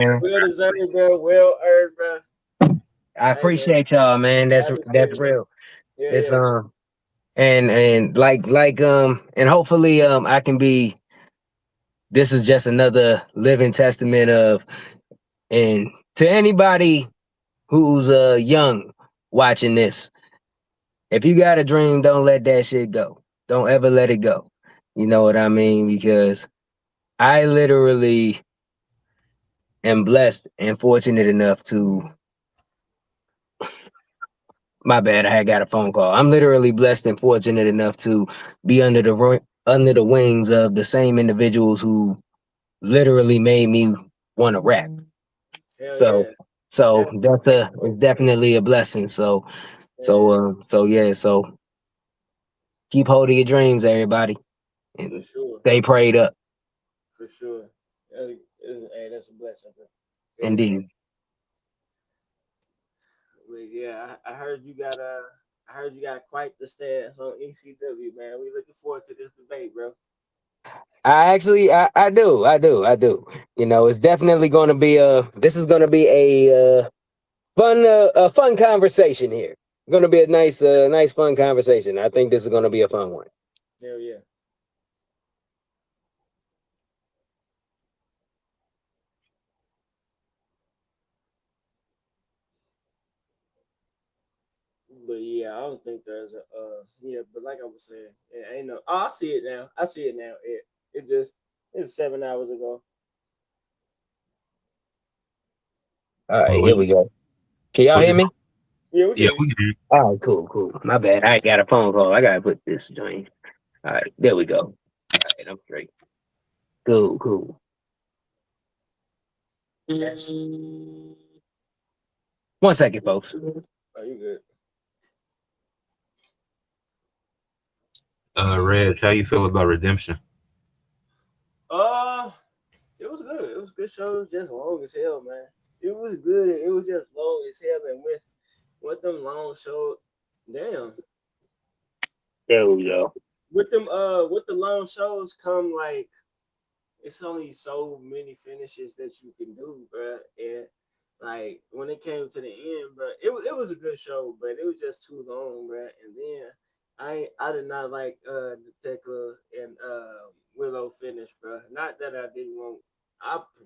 man. Well deserved, bro. Well earned, bro. I Hey, man. appreciate y'all, man. I That's respect it. real. Yeah, It's yeah. and and hopefully I can be. This is just another living testament of, and to anybody who's young watching this, if you got a dream, don't let that shit go. Don't ever let it go. You know what I mean? Because I literally am blessed and fortunate enough to. My bad, I had got a phone call. I'm literally blessed and fortunate enough to be under the wings of the same individuals who literally made me want to rap. Hell So yeah. so That's that's a it's definitely a blessing. yeah, So yeah, so keep holding your dreams, everybody, for and sure. stay prayed up. For sure. Hey, that's a blessing, bro. Real talk. Indeed. But yeah, I heard you got quite the stance on ECW, man. We looking forward to this debate, bro. I do. You know, it's definitely going to be this is going to be a fun conversation here. Going to be a nice fun conversation. I think this is going to be a fun one. Hell yeah. But yeah, I don't think there's a yeah, but like I was saying, it ain't no oh, I see it now. I see it now. It just it's 7 hours ago. All right, Well, here we go. Can y'all hear we, me? Yeah, we yeah, can. we can. All right, cool. My bad. I got a phone call. I gotta put this joint. All right, there we go. All right, I'm straight. Cool. One second, folks. Oh, you good. Reg, how you feel about redemption? Uh it was good. It was a good show. It was just long as hell, man. It was good. It was just long as hell and with them long shows, damn. There we go. With the long shows come like it's only so many finishes that you can do, bro. And like when it came to the end, bro, it was a good show, but it was just too long, bro. And then I did not like the Tekla and Willow finish, bro. Not that I didn't want.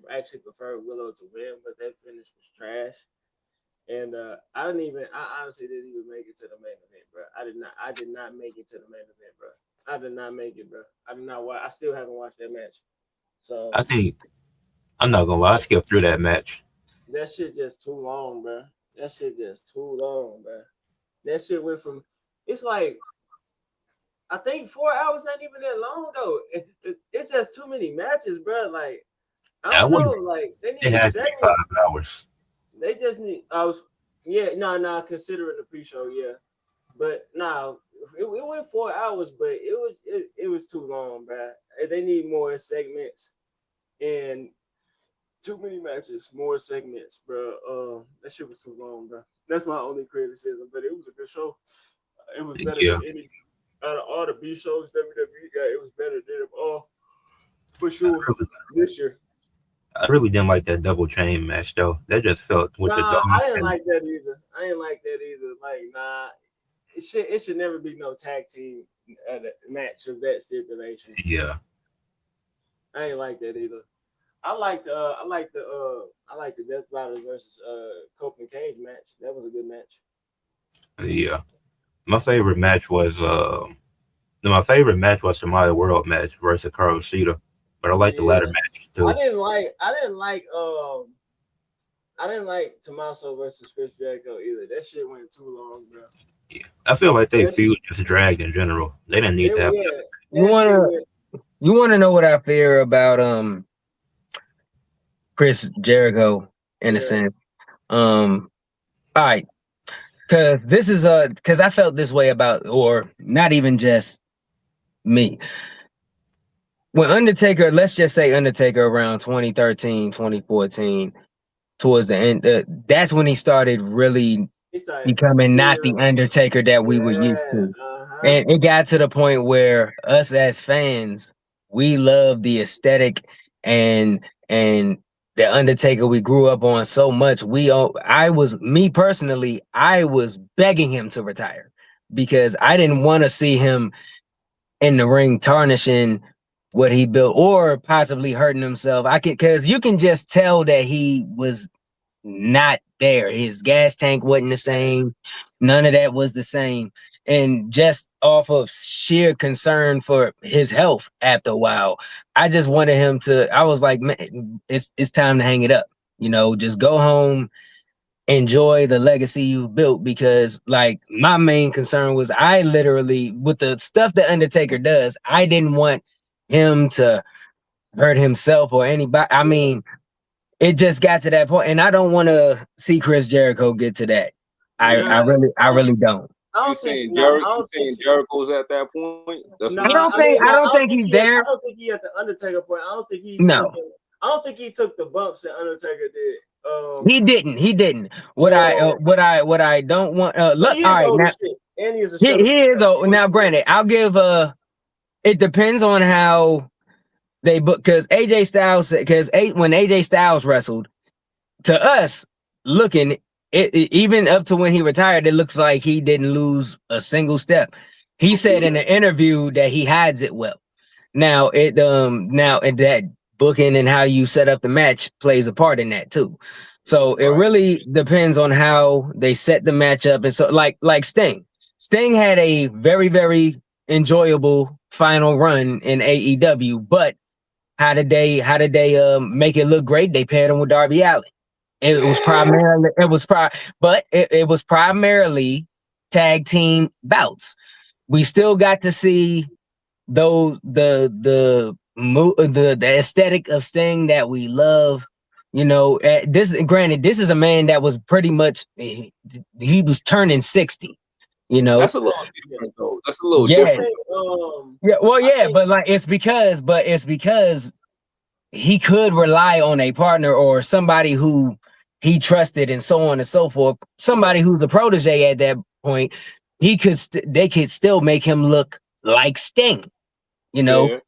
Actually prefer Willow to win, but that finish was trash. And I honestly didn't even make it to the main event, bro. I did not make it to the main event, bro. I did not make it, bro. I did not watch. I still haven't watched that match. So I think I'm not gonna lie, I skipped through that match. that shit just too long, bro. That shit just too long, bro. That shit went from. It's like I think 4 hours not even that long though. It's just too many matches, bro. Like I I don't know. wouldn't. Like they It need had to be segments. 5 hours. They just need. I was yeah no considering the pre-show yeah, but no it went 4 hours, but it was too long, bro. They need more segments and too many matches, more segments, bro. That shit was too long, bro. That's my only criticism, but it was a good show. It was better than Yeah, any out of all the B shows WWE got. It was better than them all for sure really, this year. I really didn't like that double chain match though. That just felt with the Nah, dog I didn't and like that either. I didn't like that either. Like, nah, it should never be no tag team match of that stipulation. yeah, I ain't like that either. I like the Death Battle versus Copeland Cage match. That was a good match. yeah. My favorite match was my favorite match was the My World match versus Carl Sheeta, but I like the ladder Yeah, match I too. didn't like I didn't like I didn't like Tommaso versus Chris Jericho either. That shit went too long, bro. Yeah, I feel like they That shit, feud just dragged in general. They didn't need to have. yeah, You that shit wanna went. you wanna know what I fear about Chris Jericho in a Yeah, sense? All right, because this is because I felt this way about, or not even just me. When Undertaker, let's just say Undertaker around 2013, 2014, towards the end, that's when he started really he started. becoming not Yeah, the Undertaker that we were used yeah, to. uh huh. And it got to the point where us as fans, we love the aesthetic and and the Undertaker we grew up on so much. I was begging him to retire because I didn't want to see him in the ring tarnishing what he built or possibly hurting himself. Because you can just tell that he was not there. His gas tank wasn't the same. None of that was the same. And just off of sheer concern for his health after a while, I just wanted him to, I was like, man, it's time to hang it up. Just go home, enjoy the legacy you've built, because like my main concern was I literally, with the stuff that Undertaker does, I didn't want him to hurt himself or anybody. I mean, it just got to that point, and I don't want to see Chris Jericho get to that. I really don't. You saying Jericho's at that point? I don't think he's there. I don't think he's at the Undertaker point. I don't think he's no. I don't think he took the bumps that Undertaker did. He didn't. What I don't want. Look, all right, now, and he is old. Now, granted, I'll give. It depends on how they book, because when AJ Styles wrestled, to us looking, even up to when he retired, it looks like he didn't lose a single step. He said in an interview that he hides it well. Now that booking and how you set up the match plays a part in that too. So it really depends on how they set the match up. And so like Sting had a very, very enjoyable final run in AEW, but how did they make it look great? They paired him with Darby Allin. It was primarily tag team bouts. We still got to see the aesthetic of Sting that we love. This is a man that was pretty much, he was turning 60. That's a little different though. That's a little different. But like it's because he could rely on a partner or somebody who he trusted and so on and so forth. Somebody who's a protege at that point, they could still make him look like Sting. So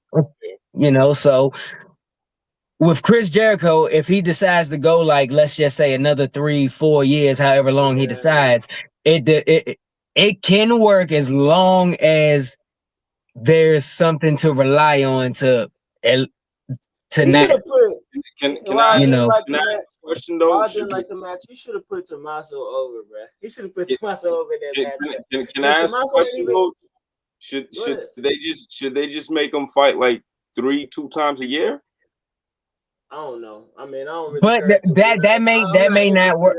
with Chris Jericho, if he decides to go, like, let's just say another 3-4 years, however long he decides, it can work as long as there's something to rely on to not. Can I ask a question though? I didn't like the match. He should have put Tommaso over, bro. He should have put Tommaso over that match. Can I ask a question though? Should they just make them fight like 2 times a year? I don't know. I mean, I don't really. But that may not work.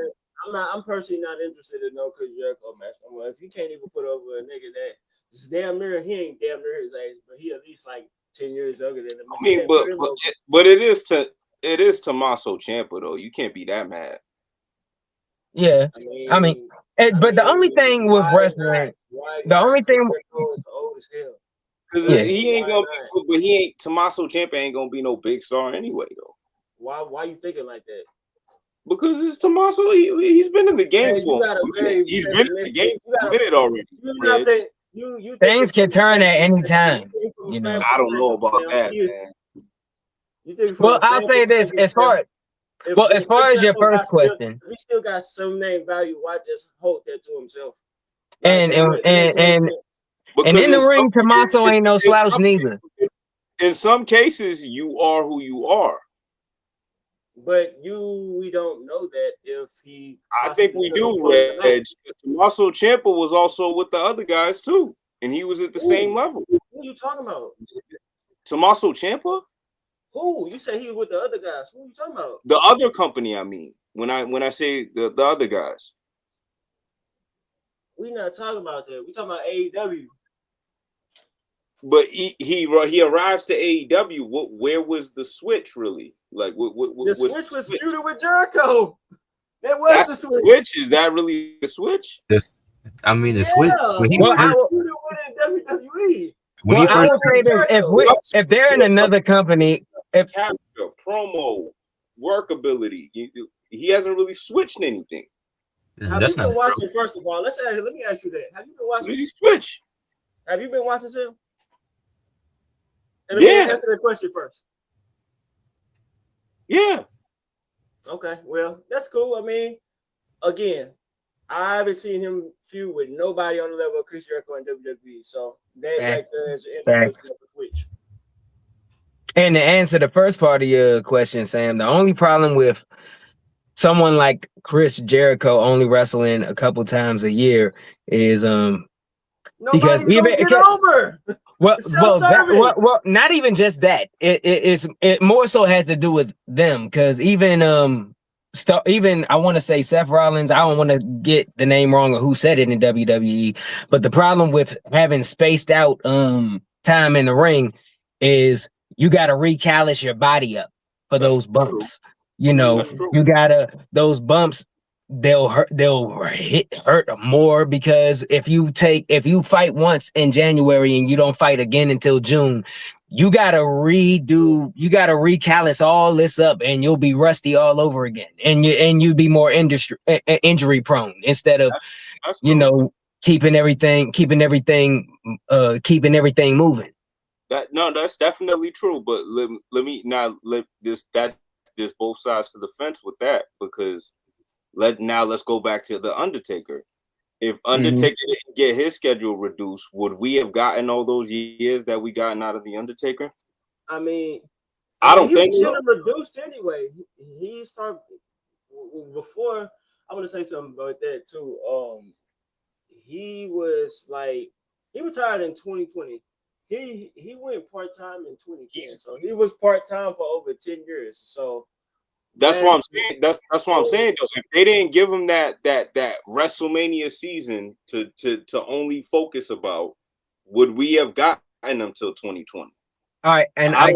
I'm personally not interested in no Chris Jericho match. Well, if you can't even put over a nigga that's damn near, he ain't damn near his age, but he at least like 10 years younger than him. I mean, but it is Tommaso Ciampa though. You can't be that mad. Yeah, but the only thing with wrestling, because he ain't gonna be, but Tommaso Ciampa ain't gonna be no big star anyway though. Why you thinking like that? Because it's Tommaso. He's been in the game for. He's been in the game for a minute already. Things can turn at any time. I don't know about that, man. Well, I'll say this as far as your first question, he still got some name value. Why just hold that to himself? And in the ring, Tommaso ain't no slouch neither. In some cases, you are who you are. But we don't know that if he. I think we do, Reg. Tommaso Ciampa was also with the other guys too, and he was at the same level. Who are you talking about? Tommaso Ciampa? Who? You say he was with the other guys? Who are you talking about? The other company, I mean. When I say the other guys. We not talking about that. We talking about AEW. But he arrives to AEW. Where was the switch really? Like the switch was feuded with Jericho. That was the switch. Is that really the switch? The switch. When he feuded with WWE. I will say this: if they're in another company, if character, promo, workability, he hasn't really switched anything. Have you been watching? First of all, let me ask you that. Have you been watching? Did he switch? Have you been watching him? And let me answer that question first. Yeah. Okay, well, that's cool. I mean, again, I haven't seen him feud with nobody on the level of Chris Jericho in WWE. So that right there is an indication of the switch. And to answer the first part of your question, Sam, the only problem with someone like Chris Jericho only wrestling a couple times a year is nobody's gonna get over. Well, not even just that. It more so has to do with them, because even I want to say Seth Rollins. I don't want to get the name wrong of who said it in WWE, but the problem with having spaced out time in the ring is you got to recalibrate your body up for those bumps. You know, you gotta those bumps. They'll hurt more, because if you fight once in January and you don't fight again until June, you gotta recallus all this up, and you'll be rusty all over again, and you'd be more injury prone instead of keeping everything moving. That's definitely true. But there's both sides to the fence with that, because let's go back to the Undertaker. If Undertaker didn't get his schedule reduced, would we have gotten all those years that we gotten out of the Undertaker? I mean, I don't think so. He was reduced anyway. He started before. I want to say something about that too. He retired in 2020. He went part-time in 2010, so he was part-time for over 10 years. So that's what I'm saying. That's what I'm saying though. If they didn't give him that WrestleMania season to only focus about, would we have gotten him till 2020? All right, and I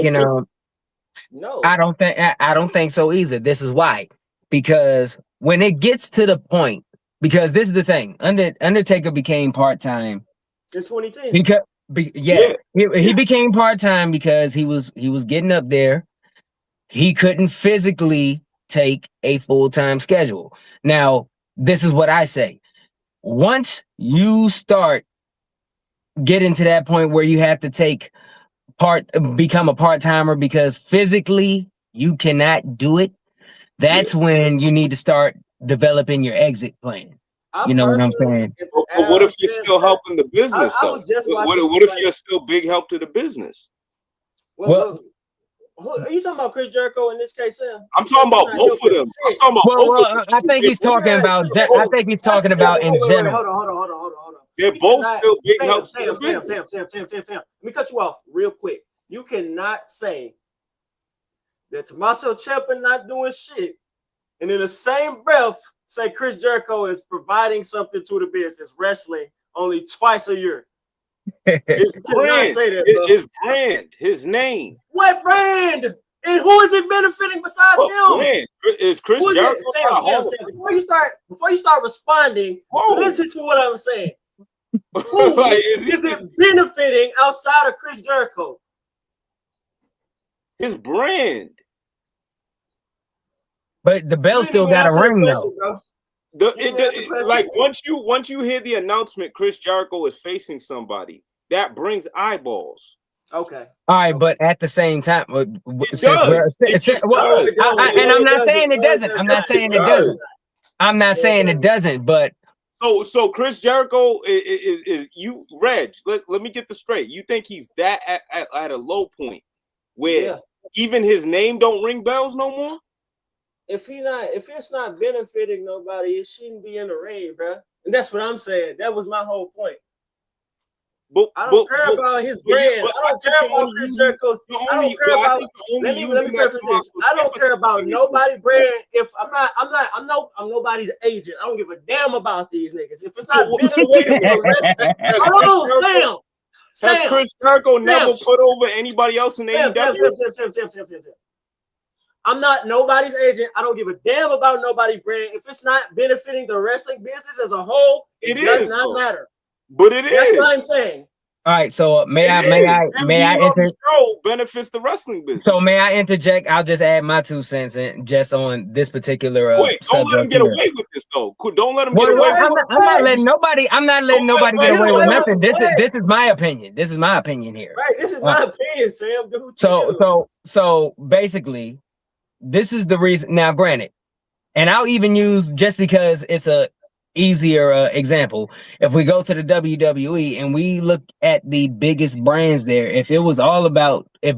don't think so either. This is why. Because when it gets to the point, because this is the thing, Undertaker became part-time in 2010. He became part-time because he was getting up there. He couldn't physically take a full-time schedule. Now, this is what I say. Once you start getting to that point where you have to become a part-timer because physically you cannot do it, that's when you need to start developing your exit plan. You know what I'm saying? But what if you're still helping the business, though? What if you're still big help to the business? Well, are you talking about Chris Jericho in this case, Sam? I'm talking about both of them. I'm talking about both of them. I think he's talking about. I think he's talking about in general. Hold on. They're both still big help to the business. Sam. Let me cut you off real quick. You cannot say that Tommaso Ciampa not doing shit, and in the same breath say Chris Jericho is providing something to the business, wrestling only twice a year. His brand, his name. What brand? And who is it benefiting besides him? Brand? Is Chris Jericho? Sam, before you start responding, listen to what I'm saying. Who is it benefiting outside of Chris Jericho? His brand. But the bell still got a ring though. Like once you hear the announcement, Chris Jericho is facing somebody, that brings eyeballs. Okay. All right, but at the same time, it does. And I'm not saying it doesn't. I'm not saying it doesn't. I'm not saying it doesn't. But so Chris Jericho is you, Reg. Let me get this straight. You think he's that at a low point where even his name don't ring bells no more? If it's not benefiting nobody, it shouldn't be in the ring, bro. And that's what I'm saying. That was my whole point. I don't care about his brand. I don't care about Chris Jericho. I don't care about. Let me preface this. I don't care about nobody's brand. If I'm nobody's agent. I don't give a damn about these niggas. If it's not benefiting the rest, hold on, Sam. Has Chris Jericho never put over anybody else in AEW? I'm not nobody's agent. I don't give a damn about nobody's brand. If it's not benefiting the wrestling business as a whole, it does not matter. But it is. That's what I'm saying. All right, so may I benefits the wrestling business. So may I interject? I'll just add my 2 cents in just on this particular. Wait, don't let him get away with this though. Don't let him get away. I'm not letting nobody get away with nothing. This is my opinion. This is my opinion here. Right. This is my opinion, Sam. So basically, this is the reason. Now, granted, And I'll even use, just because it's a easier example, if we go to the WWE and we look at the biggest brands there, if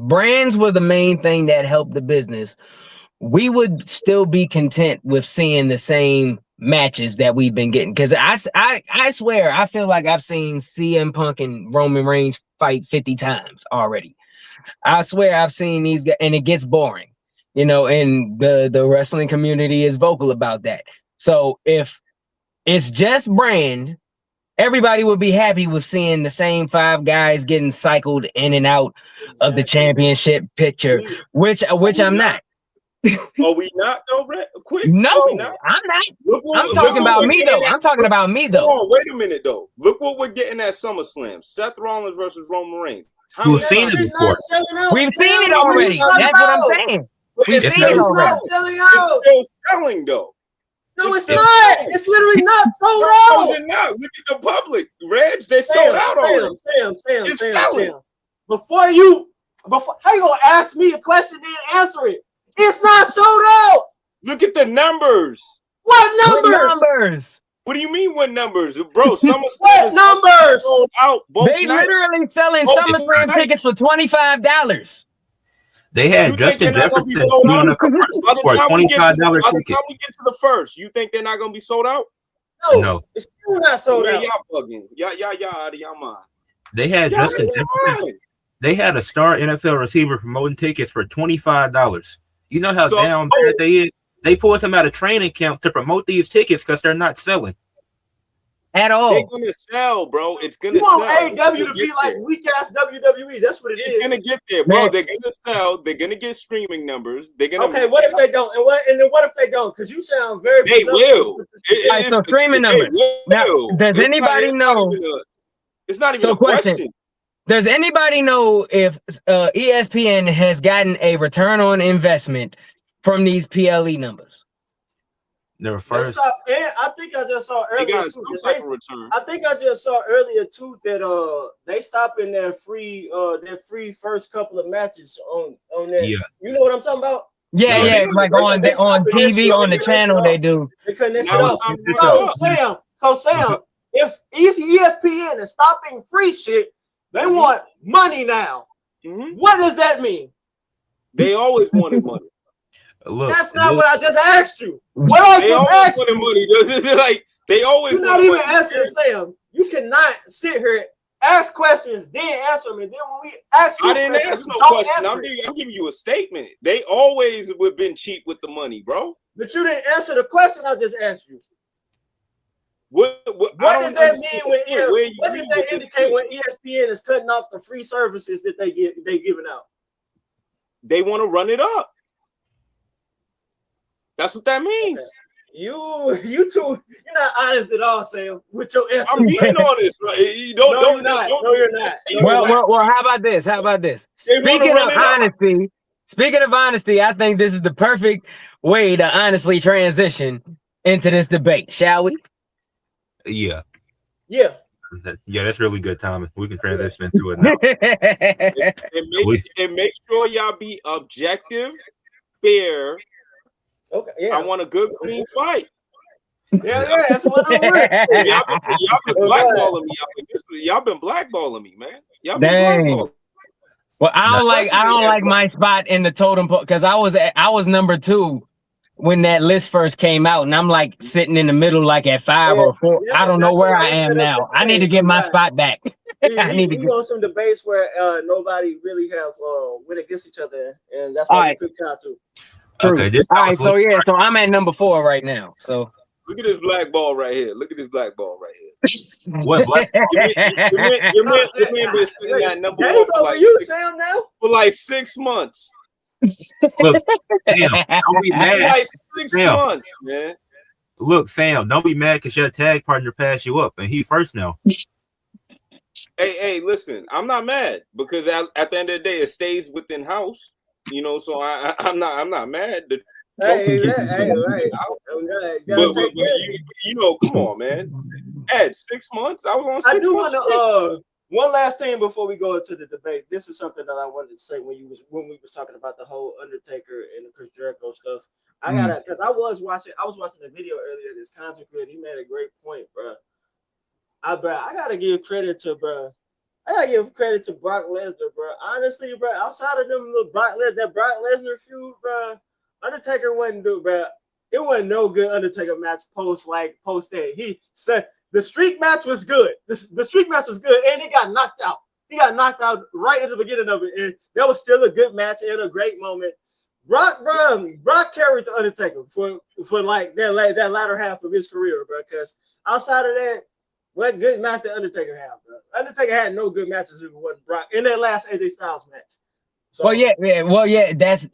brands were the main thing that helped the business, we would still be content with seeing the same matches that we've been getting. Because I swear, I feel like I've seen CM Punk and Roman Reigns fight 50 times already. I swear I've seen these guys, and it gets boring, and the wrestling community is vocal about that. So if it's just brand, everybody would be happy with seeing the same 5 guys getting cycled in and out of the championship picture, which I'm not. Are we not though, Brett? Quick. No, I'm not. I'm talking about me though. I'm talking about me though. Hold on, wait a minute though. Look what we're getting at SummerSlam. Seth Rollins versus Roman Reigns. We've seen it before. We've seen it already. That's what I'm saying. We've seen it already. It's selling It's out. still selling though. No, it's not. It's literally not sold How out. is it not? Look at the public. Reg, they sold out already. Sam. Before how you gonna ask me a question and answer it? It's not sold out. Look at the numbers. What numbers? What do you mean what numbers? Bro, SummerSlam What is numbers? sold out both They nights. literally selling Oh, SummerSlam nice. tickets for $25. They had You Justin think they're not gonna be Jefferson sold out? doing a commercial By the for a time we get $25 to the ticket. first, you think they're not gonna be sold out? No. It's still not sold Man, out. y'all bugging. Y'all out of y'all mind. They had Y'all Justin out of your Jefferson. mind. They had a star NFL receiver promoting tickets for $25. You know how So- down bad they is? They pulled him out of training camp to promote these tickets because they're not selling. At all. They're gonna sell, bro. It's gonna You want sell. AEW to be like weak ass WWE? That's what it is. It's gonna get there, bro. Man. They're gonna sell. They're gonna get streaming numbers. They're gonna. Okay, what if they don't? And then what if they don't? Because you sound very. They will. Alright, so streaming numbers. Now, does anybody know? It's not even So a question. Does anybody know if ESPN has gotten a return on investment from these PLE numbers? Their They first. stopped, and I think I just saw They earlier got too, some that type of return. I think I just saw earlier too that they stopping their free first couple of matches on that. Yeah. You know what I'm talking about? Yeah, Yeah, yeah, like on TV on the channel they do. They couldn't that shit Now up. it's time to So Sam, if ESPN is stopping free shit, they want money now. Mhm. What does that mean? They always wanted money. Look, That's not this- what I just asked you. What I They just always asked you. wanted money. Like they always. You're not wanted even money. answering, Sam. You cannot sit here, ask questions, then answer them, and then when we ask you I didn't questions, ask no you don't question. answer it. I'm giving you a statement. They always have been cheap with the money, bro. But you didn't answer the question I just asked you. What What I does don't that understand mean when where you what does lead that with this indicate shit. when ESPN is cutting off the free services that they giving out? They want to run it up. That's what that means. You two, you're not honest at all, Sam, with your answer. I'm being honest, right? You don't, No, don't, you're not. don't- No, you're not. Well, how about this? How about this? They wanna Speaking run of it up. honesty, I think this is the perfect way to honestly transition into this debate, shall we? Yeah. Yeah. Yeah, that's really good timing. We can transition into it now. and make sure y'all be objective, fair. Okay. Yeah. I want a good, clean fight. Yeah. That's what I'm with. Y'all been blackballing me. Y'all been blackballing me, man. Y'all been Dang. blackballing. Well, I don't like my spot in the totem pole because I was number 2 when that list first came out, and I'm like sitting in the middle, like at 5 or 4. Yeah, I don't know exactly. where I We am set up now. this I need to debate. get my Right. spot back. I need to We get. on some debates where nobody really have went against each other, and that's All why right. we picked out too. True. Okay, this All right, so yeah, so I'm at number 4 right now. So Look at this black ball right here. Look at this black ball right here. What black? Your man been sitting at number Dave 1 for over like, you, Sam. Now for like 6 months. Look, Sam, don't be For mad. like 6 Damn. months, man. Look, Sam, don't be mad because your tag partner passed you up and he first now. Hey, listen, I'm not mad because at the end of the day, it stays within house. You know, so I'm not mad. The hey, trophy right, case is hey, gonna be right. out. You gotta But take care. you know, come on, man. Ed, 6 months. I was on 6 I do months. want to One last thing before we go into the debate. This is something that I wanted to say when we was talking about the whole Undertaker and the Chris Jericho stuff. I gotta, because I was watching a video earlier. This content creator, he made a great point, bro. I gotta give credit to Brock Lesnar, bro. Honestly, bro, outside of them little Brock Lesnar feud, bro, Undertaker wasn't do, bro. It wasn't no good Undertaker match post that. He said the streak match was good. The streak match was good, and he got knocked out. He got knocked out right at the beginning of it, and that was still a good match and a great moment. Brock carried the Undertaker for like that latter half of his career, bro. Because outside of that, what good match did Undertaker have, bro? Undertaker had no good matches if it wasn't Brock in that last AJ Styles match. So, well, yeah, that's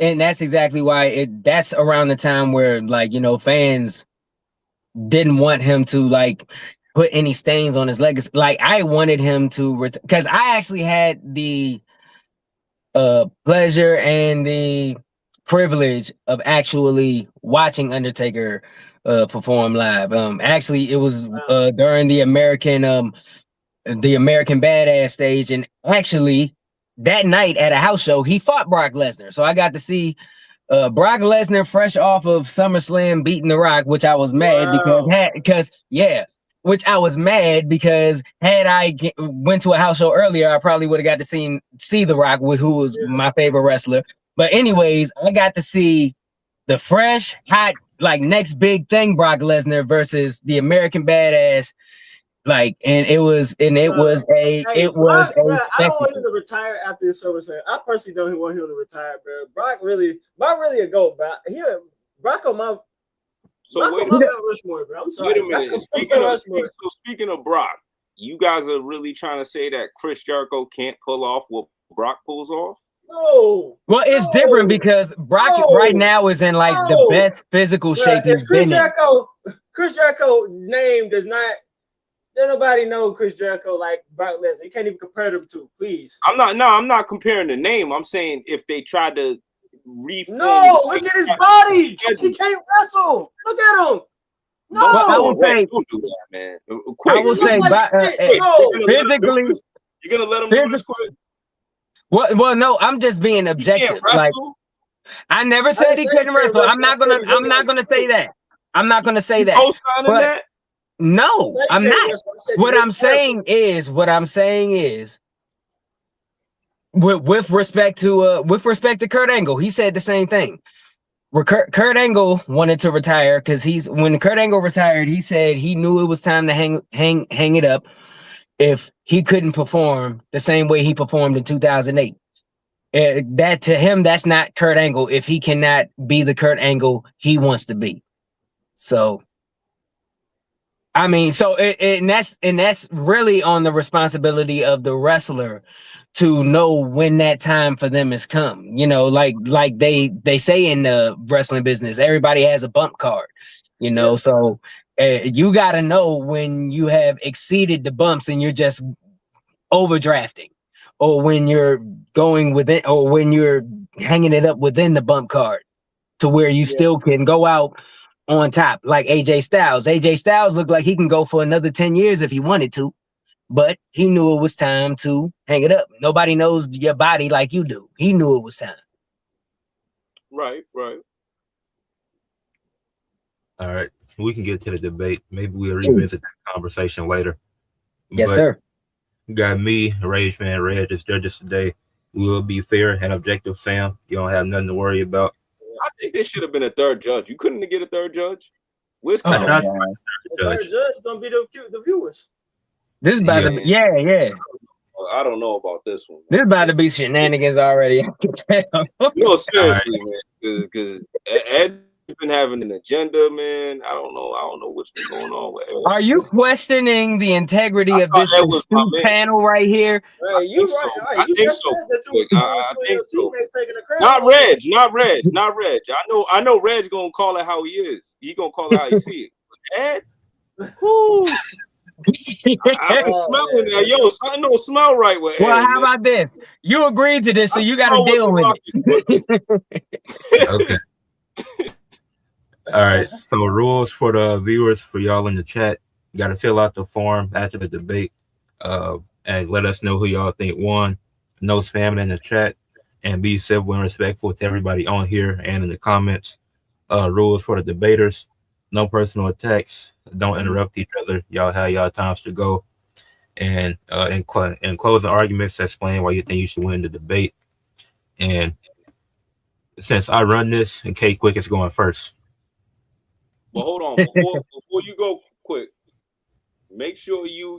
exactly why that's around the time where, like, you know, fans didn't want him to like put any stains on his legacy. Like, I wanted him to because I actually had the pleasure and the privilege of actually watching Undertaker perform live. Actually, it was during the American Badass stage, and actually that night at a house show, he fought Brock Lesnar. So I got to see Brock Lesnar fresh off of SummerSlam beating The Rock, which I was mad which I was mad because had I went to a house show earlier, I probably would have got to see The Rock, who was my favorite wrestler. But anyways, I got to see the fresh, hot, like next big thing Brock Lesnar versus the American Badass. Like, it was a I don't want spectacle. him to retire after this SummerSlam. I personally don't want him to retire, bro. Brock really a GOAT, bro. Brock on my Rushmore, bro. I'm sorry. Wait a minute. Speaking of Brock, you guys are really trying to say that Chris Jericho can't pull off what Brock pulls off? No. Well, it's different because Brock right now is in like the best physical shape he's been in. Chris Jericho name does not. Nobody know Chris Jericho like Brock Lesnar. You can't even compare them two, please. I'm not comparing the name. I'm saying if they tried to reform. No, look at his body. He can't wrestle. Look at him. No, I will say, don't do that, man. Quick, I will say, physically, you're gonna let him do this quick. Well, no, I'm just being objective. Like, I never said he couldn't wrestle. I'm not gonna say that. I'm not gonna say that. Co-signing that. No, I'm not. What I'm saying is, with respect to Kurt Angle, he said the same thing. Kurt Angle wanted to retire because when Kurt Angle retired, he said he knew it was time to hang it up if he couldn't perform the same way he performed in 2008. That to him, that's not Kurt Angle if he cannot be the Kurt Angle he wants to be. So. I mean, so that's really on the responsibility of the wrestler to know when that time for them has come. You know, like they say in the wrestling business, everybody has a bump card. You know, so you got to know when you have exceeded the bumps and you're just overdrafting, or when you're going within, or when you're hanging it up within the bump card to where you still can go out on top, like AJ Styles. AJ Styles looked like he can go for another 10 years if he wanted to, but he knew it was time to hang it up. Nobody knows your body like you do. He knew it was time. Right. All right. We can get to the debate. Maybe we'll revisit that conversation later. Yes, sir. You got me, Rage Man Red, as judges today. We will be fair and objective, Sam. You don't have nothing to worry about. I think there should have been a third judge. You couldn't get a third judge? Where's the third judge is gonna be the viewers. This is about to be, I don't know about this one. This is about to be shenanigans already. I can tell. No, seriously, man. Because Ed's been having an agenda, man. I don't know what's been going on with Ed. Are you questioning the integrity of this panel right here? I think so. Not Reg. I know Reg gonna call it how he is. He gonna call it how he see it. But Ed, whoo. I'm smelling that. Yo, something don't smell right with Ed. Well, how about this? You agreed to this, so you got to deal with it. Okay. All right. So rules for the viewers, for y'all in the chat. You got to fill out the form after the debate. and let us know who y'all think won. No spamming in the chat, and be civil and respectful to everybody on here and in the comments. Rules for the debaters: no personal attacks. Don't interrupt each other. Y'all have y'all times to go. And in closing arguments, explain why you think you should win the debate. And since I run this, and K Quick is going first. But hold on, before you go quick, make sure you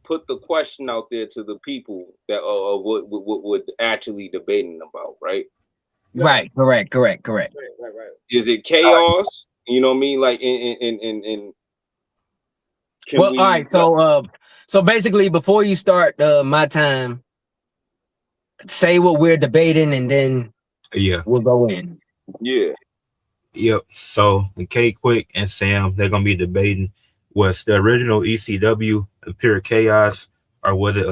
put the question out there to the people that what actually debating about, right? Right, correct. Right. Is it chaos? You know what I mean? Like in All right. So basically, before you start my time, say what we're debating, and then we'll go in. Yeah. Yep. So K Quick and Sam, they're gonna be debating, was the original ECW pure chaos, or was it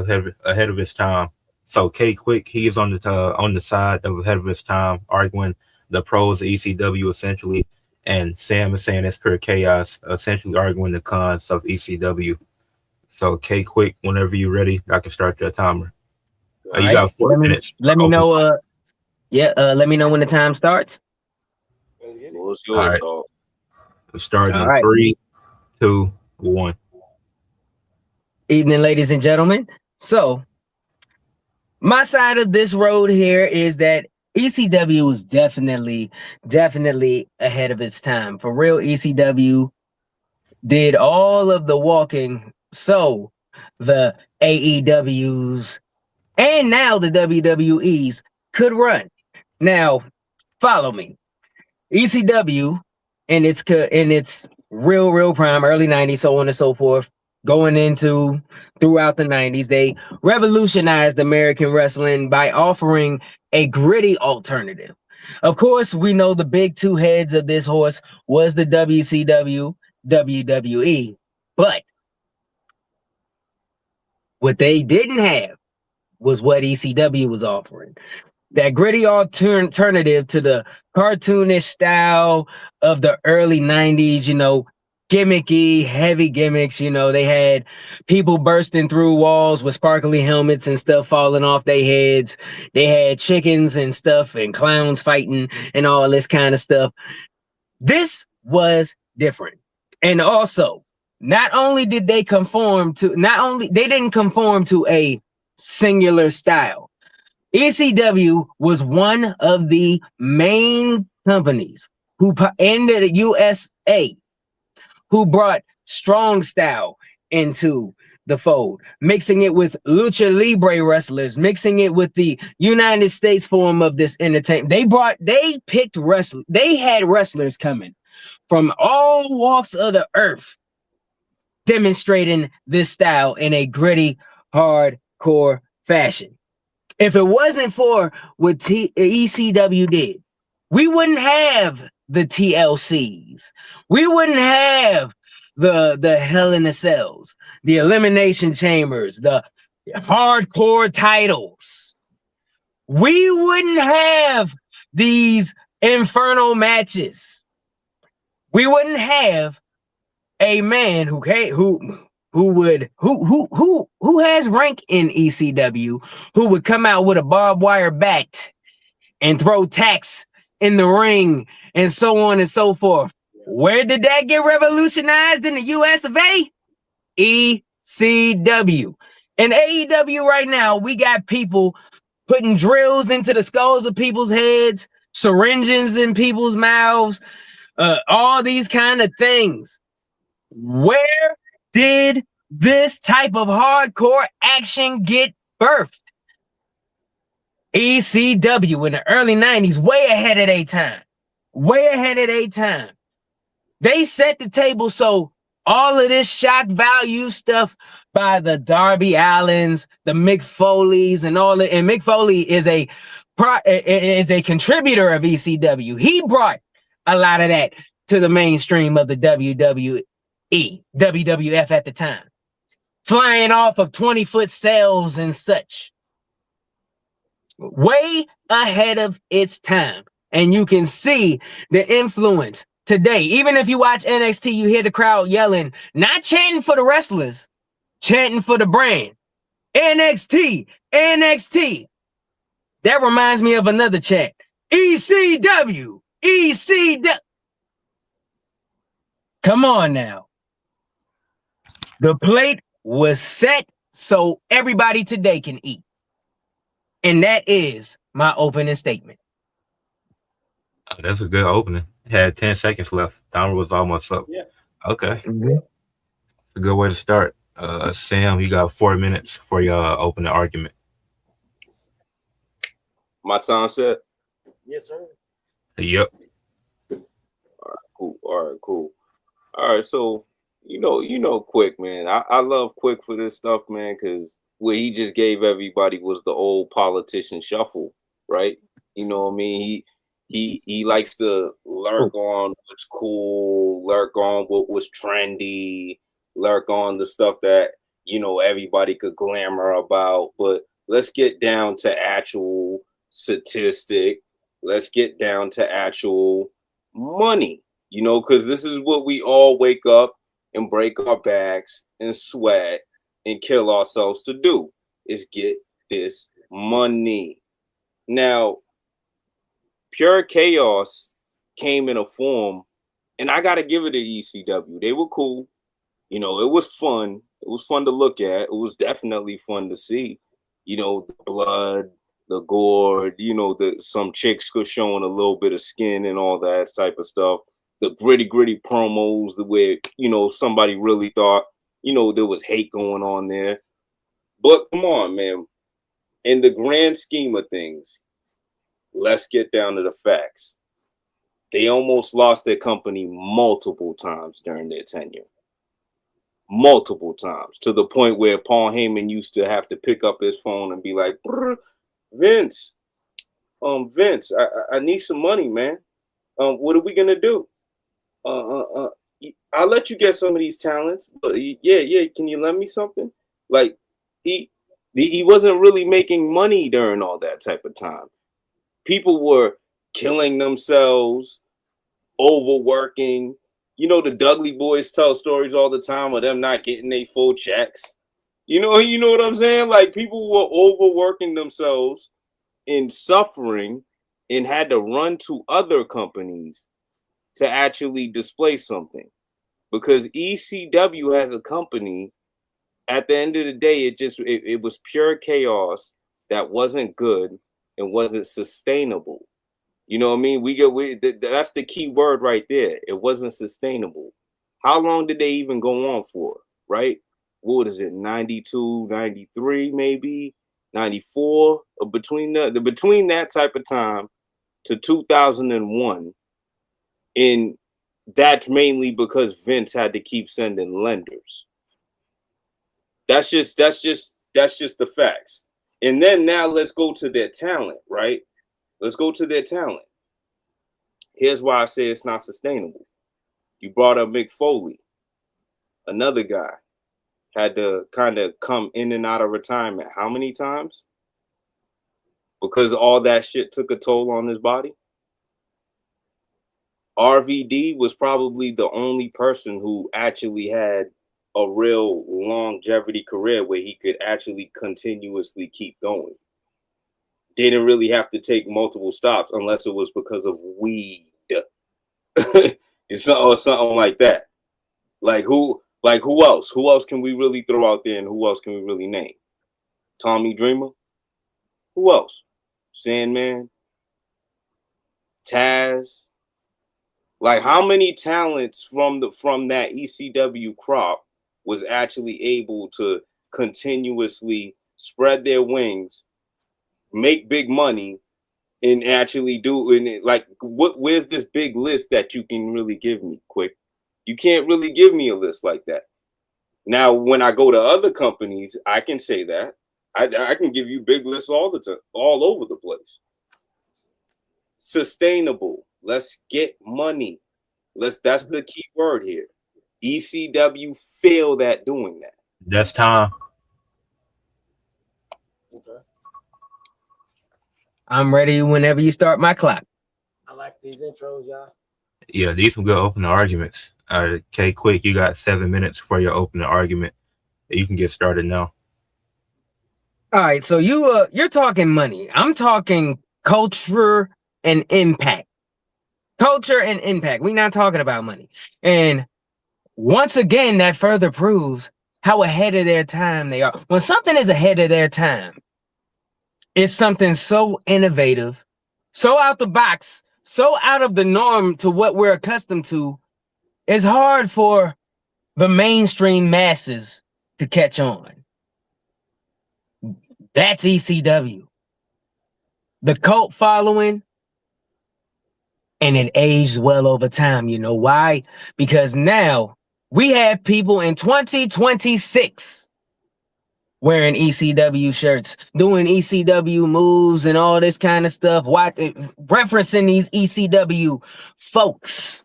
ahead of its time? So K Quick, he is on the side of ahead of his time, arguing the pros of ECW essentially, and Sam is saying it's pure chaos, essentially arguing the cons of ECW. So K Quick, whenever you're ready, I can start your timer. You got 4 minutes. Let me know. Let me know when the time starts. What's yours, dog? Start in 3, 2, 1. Evening, ladies and gentlemen. So, my side of this road here is that ECW is definitely ahead of its time. For real, ECW did all of the walking so the AEWs and now the WWEs could run. Now, follow me. ECW in its real prime, early 90s, so on and so forth, going into throughout the 90s, they revolutionized American wrestling by offering a gritty alternative. Of course, we know the big two heads of this horse was the WCW, WWE, but what they didn't have was what ECW was offering. That gritty alternative to the cartoonish style of the early 90s, gimmicky, heavy gimmicks. They had people bursting through walls with sparkly helmets and stuff falling off their heads. They had chickens and stuff and clowns fighting and all this kind of stuff. This was different. And also, they didn't conform to a singular style. ECW was one of the main companies in the USA who brought strong style into the fold, mixing it with lucha libre wrestlers, mixing it with the United States form of this entertainment. They had wrestlers coming from all walks of the earth, demonstrating this style in a gritty, hardcore fashion. If it wasn't for what ECW did, we wouldn't have the TLCs. We wouldn't have the Hell in a Cells, the Elimination Chambers, the hardcore titles. We wouldn't have these infernal matches. We wouldn't have a man who has rank in ECW, who would come out with a barbed wire bat and throw tacks in the ring and so on and so forth. Where did that get revolutionized in the US of A? ECW. In AEW right now, we got people putting drills into the skulls of people's heads, syringes in people's mouths, all these kind of things. Where did this type of hardcore action get birthed? ECW in the early 90s, way ahead of their time. Way ahead of their time. They set the table so all of this shock value stuff by the Darby Allins, the Mick Foleys, and all that. And Mick Foley is a contributor of ECW. He brought a lot of that to the mainstream of the WWF at the time, flying off of 20-foot sails and such. Way ahead of its time. And you can see the influence today. Even if you watch NXT, you hear the crowd yelling, not chanting for the wrestlers, chanting for the brand. NXT, NXT. That reminds me of another chant. ECW, ECW. Come on now. The plate was set so everybody today can eat. And that is my opening statement. That's a good opening. Had 10 seconds left. Timer was almost up. Yeah. Okay. A good way to start. Sam, you got 4 minutes for your opening argument. My time set. Yes, sir. Yep. Cool. All right, cool. All right, so Quick, man. I love Quick for this stuff, man, because what he just gave everybody was the old politician shuffle, right? You know what I mean? He likes to lurk on what's cool, lurk on what was trendy, lurk on the stuff that everybody could glamour about. But let's get down to actual statistic. Let's get down to actual money. Because this is what we all wake up and break our backs and sweat and kill ourselves to do, is get this money. Now, Pure Chaos came in a form, and I got to give it to ECW. They were cool. It was fun. It was fun to look at. It was definitely fun to see. The blood, the gore, some chicks were showing a little bit of skin and all that type of stuff. The gritty promos, where somebody really thought there was hate going on there. But come on, man. In the grand scheme of things, let's get down to the facts. They almost lost their company multiple times during their tenure. Multiple times, to the point where Paul Heyman used to have to pick up his phone and be like, Vince, I need some money, man. What are we gonna do? I'll let you get some of these talents, but yeah. Can you lend me something? Like he wasn't really making money during all that type of time. People were killing themselves, overworking. The Dudley boys tell stories all the time of them not getting their full checks. You know what I'm saying? Like, people were overworking themselves and suffering and had to run to other companies to actually display something. Because ECW as a company, at the end of the day, it was pure chaos that wasn't good and wasn't sustainable. You know what I mean? That's the key word right there. It wasn't sustainable. How long did they even go on for? Right? What is it? 92, 93, maybe 94, or between that type of time to 2001. And that's mainly because Vince had to keep sending lenders. That's just the facts. And then now let's go to their talent, right? Let's go to their talent. Here's why I say it's not sustainable. You brought up Mick Foley, another guy, had to kind of come in and out of retirement. How many times? Because all that shit took a toll on his body. RVD was probably the only person who actually had a real longevity career where he could actually continuously keep going. Didn't really have to take multiple stops unless it was because of weed or something like that. Like who else? Who else can we really throw out there, and who else can we really name? Tommy Dreamer? Who else? Sandman? Taz? Like, how many talents from that ECW crop was actually able to continuously spread their wings, make big money, and actually do it? Like, where's this big list that you can really give me? Quick, you can't really give me a list like that. Now, when I go to other companies, I can say that I can give you big lists all the time, all over the place. Sustainable. Let's get money. That's the key word here. ECW failed at doing that. That's time. Okay. I'm ready whenever you start my clock. I like these intros, y'all. Yeah, these some good opening arguments. K Quick, you got 7 minutes for your opening argument. you can get started now. All right, so you're talking money. I'm talking culture and impact. Culture and impact. We're not talking about money. And once again, that further proves how ahead of their time they are. When something is ahead of their time, it's something so innovative, so out the box, so out of the norm to what we're accustomed to. It's hard for the mainstream masses to catch on. That's ECW. The cult following, and it aged well over time. You know why? Because now we have people in 2026 wearing ECW shirts, doing ECW moves and all this kind of stuff, referencing these ECW folks.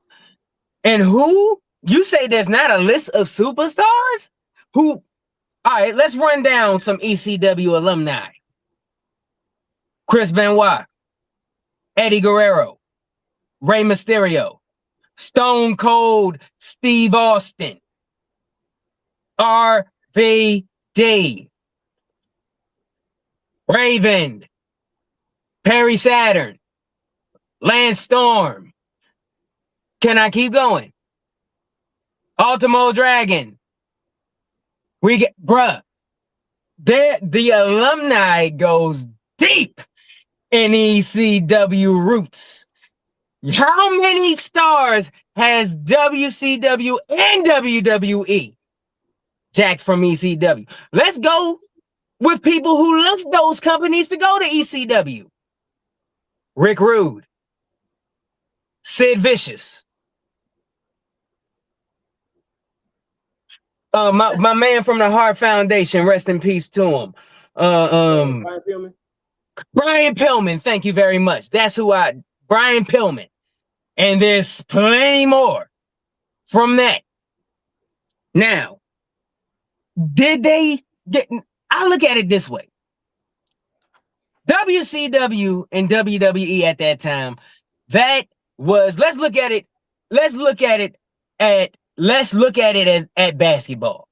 And who? You say there's not a list of superstars? Who? All right, let's run down some ECW alumni. Chris Benoit, Eddie Guerrero, Rey Mysterio, Stone Cold Steve Austin, RVD, Raven, Perry Saturn, Lance Storm. Can I keep going? Ultimo Dragon. We get, bruh, the alumni goes deep in ECW roots. How many stars has WCW and WWE jacked from ECW? Let's go with people who left those companies to go to ECW. Rick Rude, Sid Vicious, my man from the Heart Foundation, rest in peace to him. Brian Pillman, thank you very much. That's Brian Pillman. And there's plenty more from that. Now, I look at it this way. WCW and WWE at that time, let's look at it as at basketball.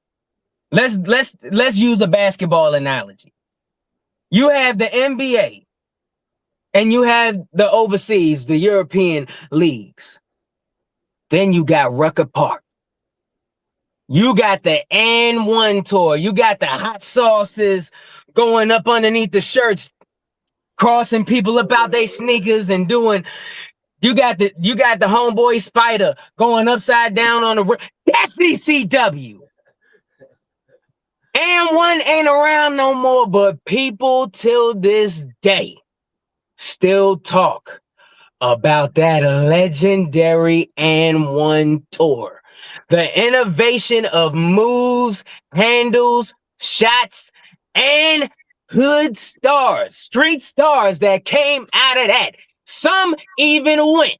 Let's use a basketball analogy. You have the NBA and you have the overseas, the European leagues. Then you got Rucker Park. You got the N1 tour. You got the hot sauces going up underneath the shirts, crossing people up out their sneakers and doing. You got the homeboy Spider going upside down on the. That's ECW. N1 ain't around no more, but people till this day still talk about that legendary N1 tour. The innovation of moves, handles, shots, and hood stars, street stars that came out of that. Some even went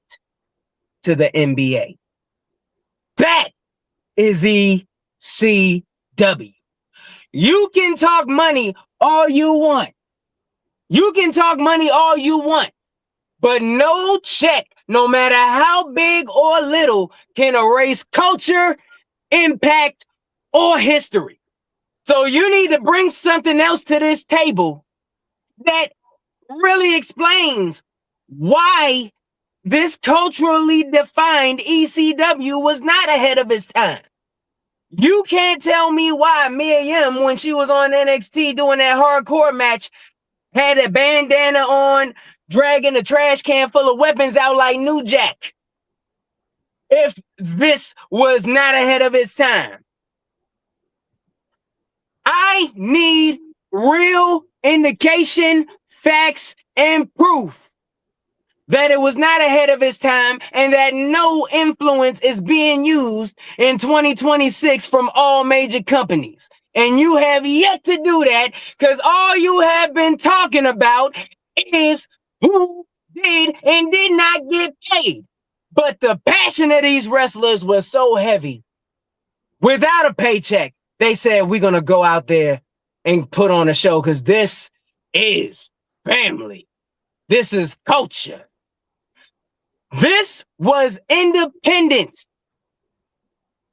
to the NBA. That is ECW. You can talk money all you want. You can talk money all you want. But no check, no matter how big or little, can erase culture, impact, or history. So you need to bring something else to this table that really explains why this culturally defined ECW was not ahead of its time. You can't tell me why Mia Yim, when she was on NXT doing that hardcore match, had a bandana on, dragging a trash can full of weapons out like New Jack, if this was not ahead of its time. I need real indication, facts, and proof that it was not ahead of its time and that no influence is being used in 2026 from all major companies. And you have yet to do that because all you have been talking about is who did and did not get paid. But the passion of these wrestlers was so heavy. Without a paycheck, they said, we're going to go out there and put on a show because this is family. This is culture. This was independence.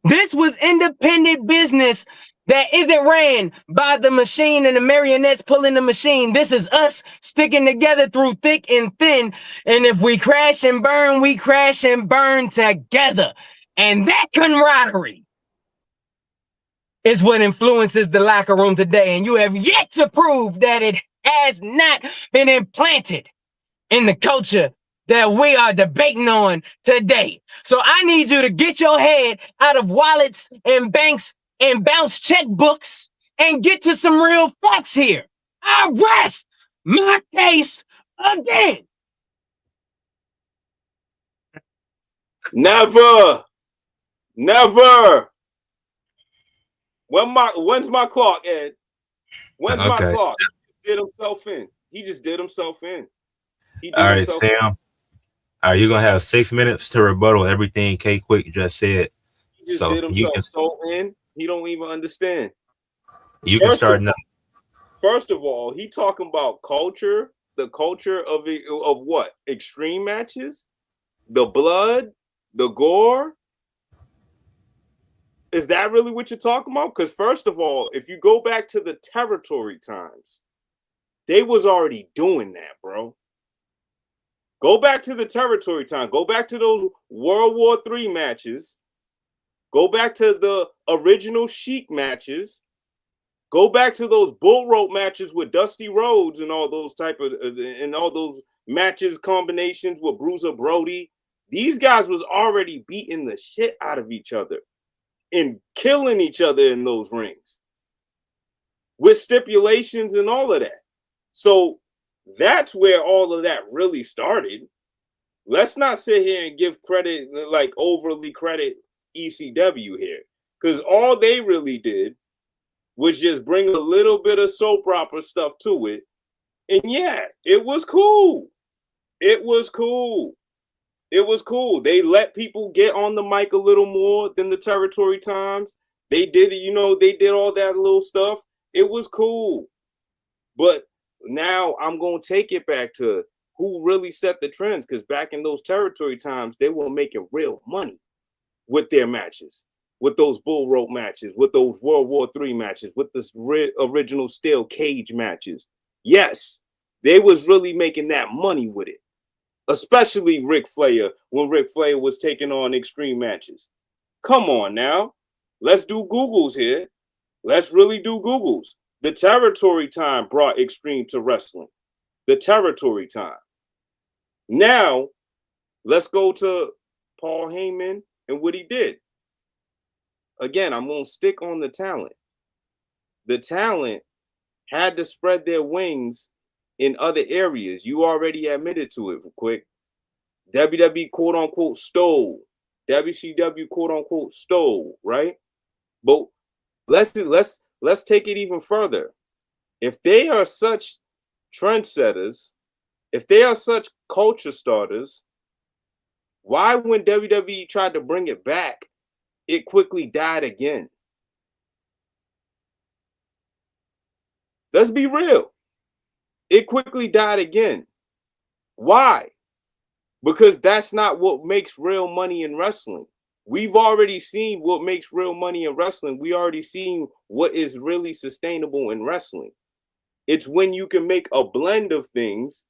This was independent business that isn't ran by the machine and the marionettes pulling the machine. This is us sticking together through thick and thin. And if we crash and burn, we crash and burn together. And that camaraderie is what influences the locker room today. And you have yet to prove that it has not been implanted in the culture that we are debating on today. So I need you to get your head out of wallets and banks and bounce checkbooks and get to some real facts here. I rest my case again. Never. When's my clock, Ed? When's my Okay. clock? He did himself in. He just did himself in. All right, Sam. All right, you're gonna have 6 minutes to rebuttal everything K Quick just said. He just So did himself so in. He don't even understand. You can start now. First of all, he talking about culture, the culture of what? Extreme matches, the blood, the gore. Is that really what you're talking about? Because first of all, if you go back to the territory times, they was already doing that, bro. Go back to the territory time. Go back to those World War III matches. Go back to the original Sheik matches. Go back to those bull rope matches with Dusty Rhodes and all those and all those matches combinations with Bruiser Brody. These guys was already beating the shit out of each other and killing each other in those rings with stipulations and all of that. So that's where all of that really started. Let's not sit here and give credit, like overly credit ECW here, because all they really did was just bring a little bit of soap opera stuff to it. And yeah, it was cool. It was cool. It was cool. They let people get on the mic a little more than the territory times. They did, they did all that little stuff. It was cool. But now I'm going to take it back to who really set the trends, because back in those territory times, they were making real money with their matches, with those bull rope matches, with those World War III matches, with the original steel cage matches. Yes, they was really making that money with it, especially Ric Flair, when Ric Flair was taking on extreme matches. Come on now. Let's do Googles here. Let's really do Googles. The territory time brought extreme to wrestling. The territory time. Now, let's go to Paul Heyman and what he did. Again, I'm going to stick on the talent. The talent had to spread their wings in other areas. You already admitted to it quick. WWE quote unquote stole. WCW quote unquote stole, right? But let's take it even further. If they are such trendsetters, if they are such culture starters, why when WWE tried to bring it back, it quickly died again? Let's be real. It quickly died again. Why? Because that's not what makes real money in wrestling. We've already seen what makes real money in wrestling. We already seen what is really sustainable in wrestling. It's when you can make a blend of things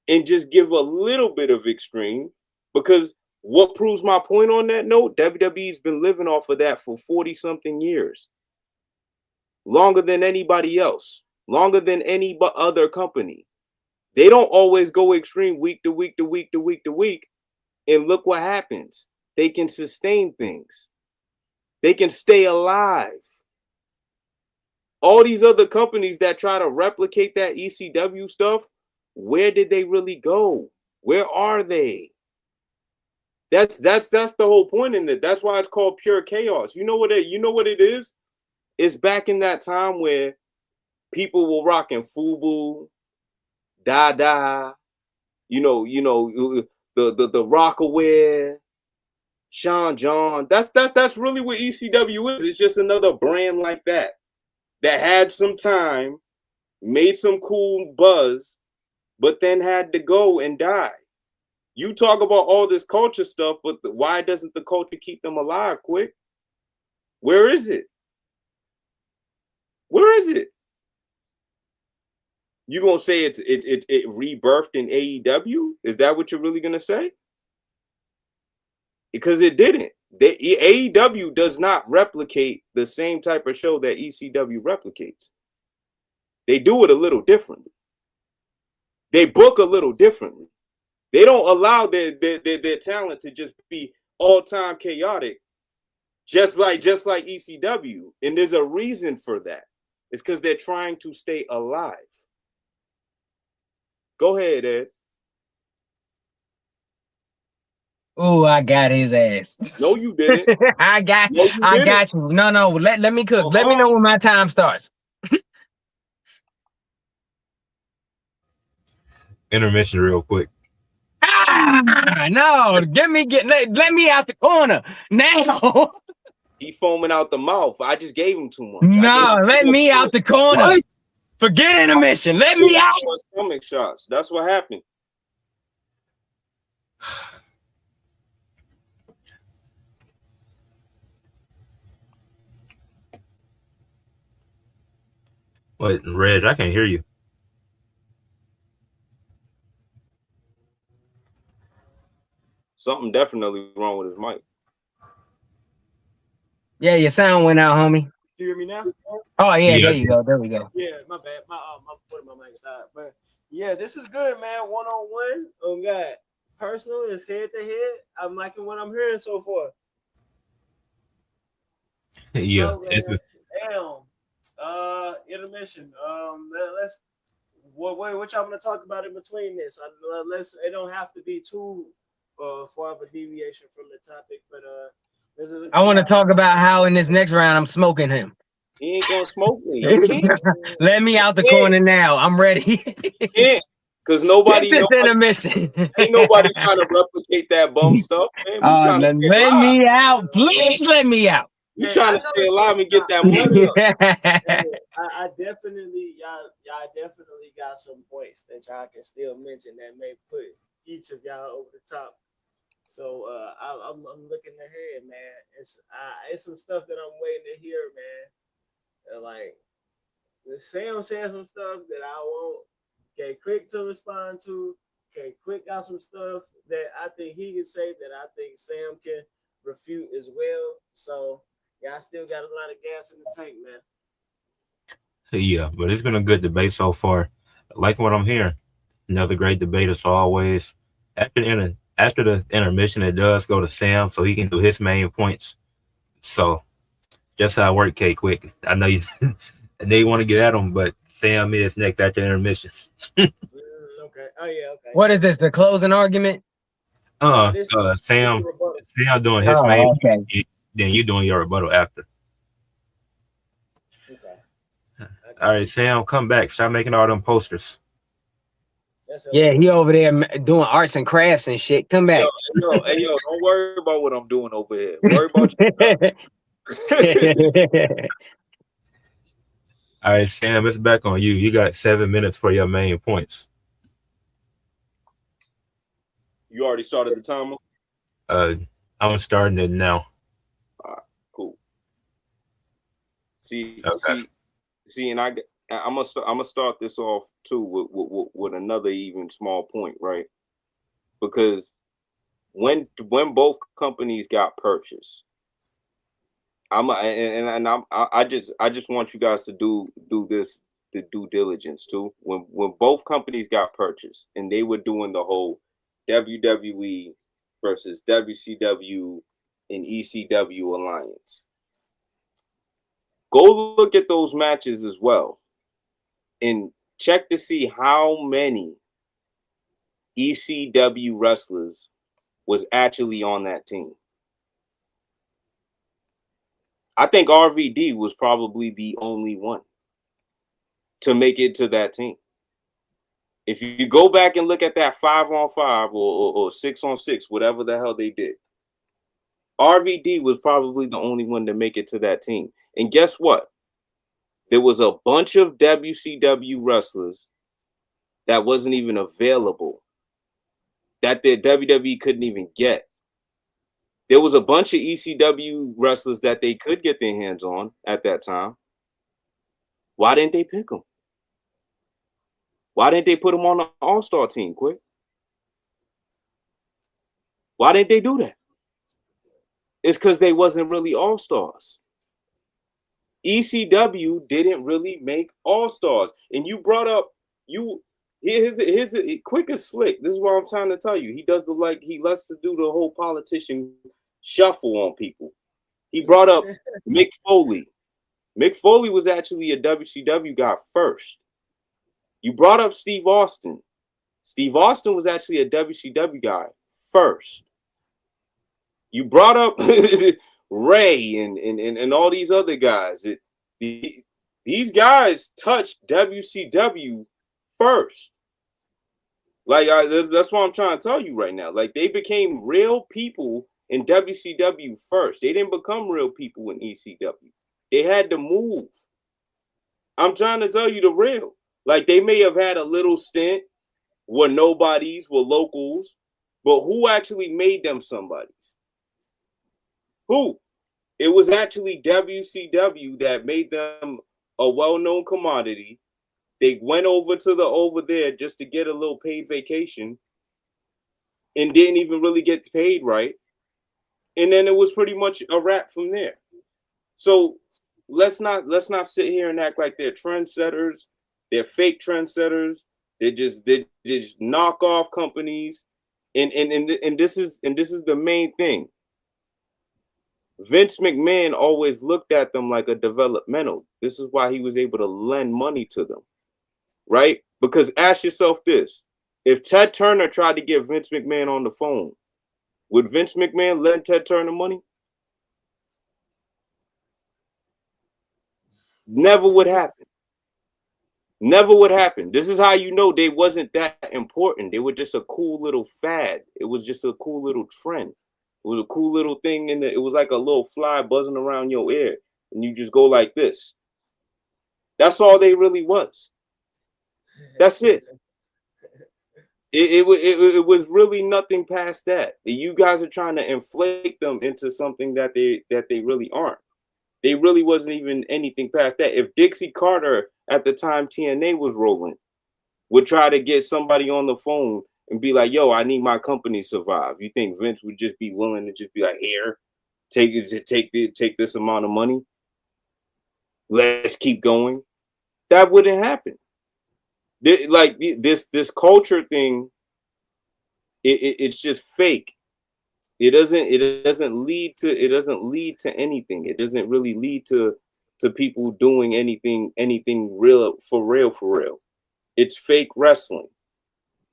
and just give a little bit of extreme. Because what proves my point on that note, WWE's been living off of that for 40-something years. Longer than anybody else. Longer than any other company. They don't always go extreme week to week to week to week to week. And look what happens. They can sustain things. They can stay alive. All these other companies that try to replicate that ECW stuff, where did they really go? Where are they? That's the whole point in it. That's why it's called pure chaos. You know what it is? It's back in that time where people were rocking FUBU, Dada, the Rockaware, Sean John. That's really what ECW is. It's just another brand like that had some time, made some cool buzz, but then had to go and die. You talk about all this culture stuff, but why doesn't the culture keep them alive, quick? Where is it? Where is it? You gonna say it rebirthed in AEW? Is that what you're really gonna say? Because it didn't. AEW does not replicate the same type of show that ECW replicates. They do it a little differently. They book a little differently. They don't allow their talent to just be all-time chaotic, just like ECW. And there's a reason for that. It's because they're trying to stay alive. Go ahead, Ed. Oh, I got his ass. No, you didn't. I got No, you got you. No, let me cook. Let me know when my time starts. Intermission real quick. No, let me out the corner now. He foaming out the mouth. I just gave him too much. No, let me out the corner. What? Forget intermission. Let me out. Stomach shots. That's what happened. What, Reg? I can't hear you. Something definitely wrong with his mic. Yeah, your sound went out, homie. You hear me now? Oh yeah, there you go. There we go. Yeah, my bad. My mic stopped. But yeah, this is good, man. 1-on-1. Oh God, personal is head to head. I'm liking what I'm hearing so far. Yeah, So, intermission. Let's what y'all want to talk about in between this? It don't have to be too far of a deviation from the topic, but I want to talk about how in this next round I'm smoking him. He ain't gonna smoke me. You can't. Let me out the corner now. I'm ready. You can't. Because nobody intermission. Ain't nobody trying to replicate that bum stuff, man. Let me out. Please let me out. You trying to stay alive and get that money up. I definitely, y'all definitely got some points that y'all can still mention that may put each of y'all over the top. So I'm looking ahead, man. It's some stuff that I'm waiting to hear, man. Like Sam said some stuff that I want Quick to respond to. Quick got some stuff that I think he can say that I think Sam can refute as well. So I still got a lot of gas in the tank, man. Yeah, but it's been a good debate so far. Like what I'm hearing. Another great debate as always. After the intermission, it does go to Sam so he can do his main points. So just how I work, K Quick. I know you they want to get at him, but Sam is next after intermission. Okay. Oh yeah. Okay. What is this? The closing argument? Sam doing his main point, then you doing your rebuttal after. Okay. All right, Sam, come back. Start making all them posters. Yeah, he over there doing arts and crafts and shit. Come back. Yo, don't worry about what I'm doing over here. Worry about you. All right, Sam, it's back on you. You got 7 minutes for your main points. You already started the timer? I'm starting it now. All right, cool. See, and I'm gonna start this off too with another even small point, right? Because when both companies got purchased, I just want you guys to do this, the due diligence too. When both companies got purchased and they were doing the whole WWE versus WCW and ECW alliance, go look at those matches as well and check to see how many ECW wrestlers was actually on that team. I think RVD was probably the only one to make it to that team. If you go back and look at that 5-on-5 or 6-on-6, whatever the hell they did, RVD was probably the only one to make it to that team. And guess what? There was a bunch of WCW wrestlers that wasn't even available, that the WWE couldn't even get. There was a bunch of ECW wrestlers that they could get their hands on at that time. Why didn't they pick him? Why didn't they put him on the All-Star team, quick? Why didn't they do that? It's because they wasn't really All-Stars. ECW didn't really make All-Stars. And you brought up, here's the quick and slick. This is what I'm trying to tell you. He loves to do the whole politician shuffle on people. He brought up Mick Foley. Mick Foley was actually a WCW guy first. You brought up Steve Austin. Steve Austin was actually a WCW guy first. You brought up Ray and all these other guys. These guys touched WCW first. Like that's what I'm trying to tell you right now. Like they became real people in WCW first. They didn't become real people in ECW. They had to move. I'm trying to tell you the real. Like they may have had a little stint, were nobodies, were locals, but who actually made them somebodies? Who? It was actually WCW that made them a well-known commodity. They went over there just to get a little paid vacation and didn't even really get paid right. And then it was pretty much a wrap from there. So let's not sit here and act like they're trendsetters. They're fake trendsetters. They just knock off companies. And this is the main thing. Vince McMahon always looked at them like a developmental. This is why he was able to lend money to them, right? Because ask yourself this. If Ted Turner tried to get Vince McMahon on the phone, would Vince McMahon lend Ted Turner money? Never would happen. Never would happen. This is how you know they wasn't that important. They were just a cool little fad. It was just a cool little trend. It was a cool little thing it was like a little fly buzzing around your ear, and you just go like this. That's all they really was. That's it. It was really nothing past that. You guys are trying to inflate them into something that they really aren't. They really wasn't even anything past that. If Dixie Carter at the time TNA was rolling would try to get somebody on the phone and be like, yo, I need my company to survive. You think Vince would just be willing to just be like, here, take this amount of money? Let's keep going. That wouldn't happen. Like this culture thing, it's just fake. It doesn't lead to anything. It doesn't really lead to people doing anything real. It's fake wrestling.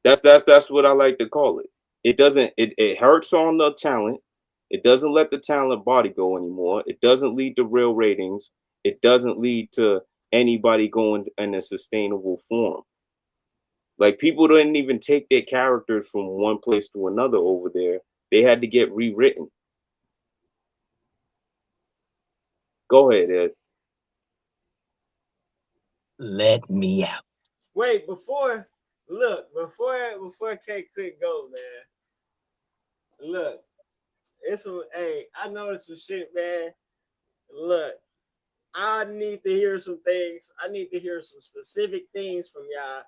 That's what I like to call it. It hurts on the talent. It doesn't let the talent body go anymore. It doesn't lead to real ratings. It doesn't lead to anybody going in a sustainable form. Like people didn't even take their characters from one place to another over there. They had to get rewritten. Go ahead, Ed. Let me out. Wait, before K Quick go, man. Look, I noticed some shit, man. Look, I need to hear some things. I need to hear some specific things from y'all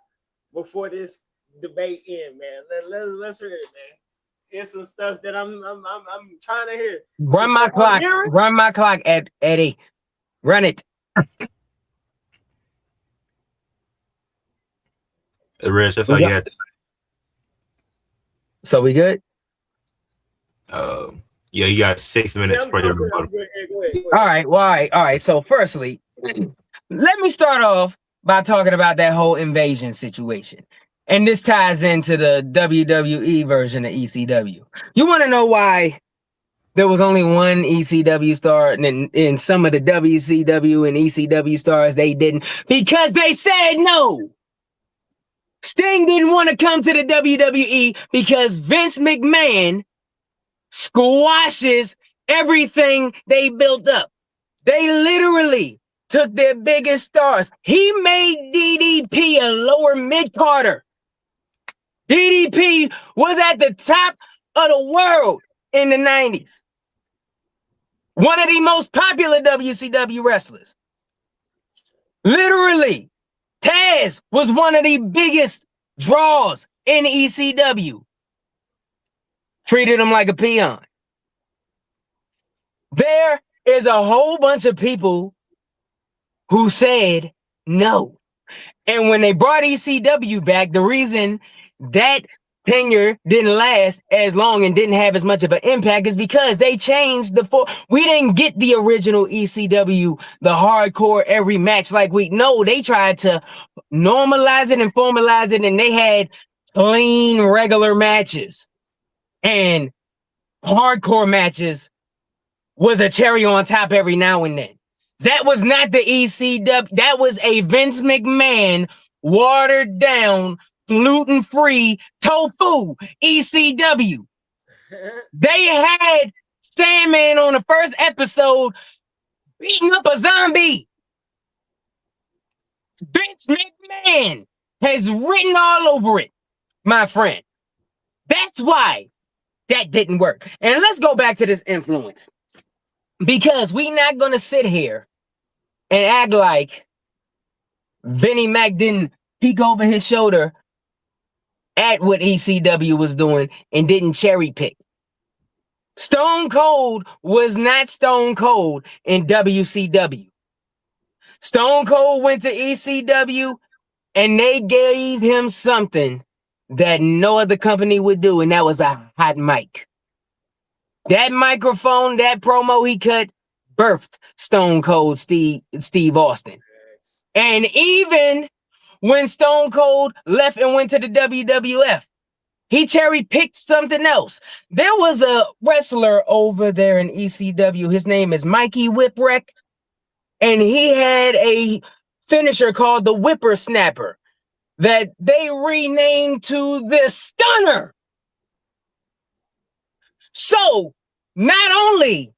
before this debate end, man. Let's hear it, man. Here's some stuff that I'm trying to hear. Run my clock. Run my clock, Eddie. Run it. Rich, that's all you had to say. So we good? Yeah, you got 6 minutes for your rebuttal. All right. So firstly, let me start off by talking about that whole invasion situation. And this ties into the WWE version of ECW. You want to know why there was only one ECW star, and in some of the WCW and ECW stars, they didn't? Because they said no. Sting didn't want to come to the WWE because Vince McMahon squashes everything they built up. They literally took their biggest stars. He made DDP a lower mid-carder. DDP was at the top of the world in the 90s. One of the most popular WCW wrestlers. Literally, Taz was one of the biggest draws in ECW. Treated him like a peon. There is a whole bunch of people who said no. And when they brought ECW back, the reason that tenure didn't last as long and didn't have as much of an impact is because they changed we didn't get the original ECW, the hardcore every match like they tried to normalize it and formalize it, and they had clean regular matches, and hardcore matches was a cherry on top every now and then. That was not the ECW. That was a Vince McMahon watered down, gluten-free tofu ECW. They had Sandman on the first episode beating up a zombie. Vince McMahon has written all over it, my friend. That's why that didn't work. And let's go back to this influence. Because we're not going to sit here and act like Vinnie Mac didn't peek over his shoulder at what ECW was doing and didn't cherry pick. Stone Cold was not Stone Cold in WCW. Stone Cold went to ECW and they gave him something that no other company would do, and that was a hot mic. That microphone, that promo he cut, birthed Stone Cold Steve Austin. And even when Stone Cold left and went to the WWF, he cherry picked something else. There was a wrestler over there in ECW. His name is Mikey Whipwreck. And he had a finisher called the Whippersnapper that they renamed to the Stunner. So not only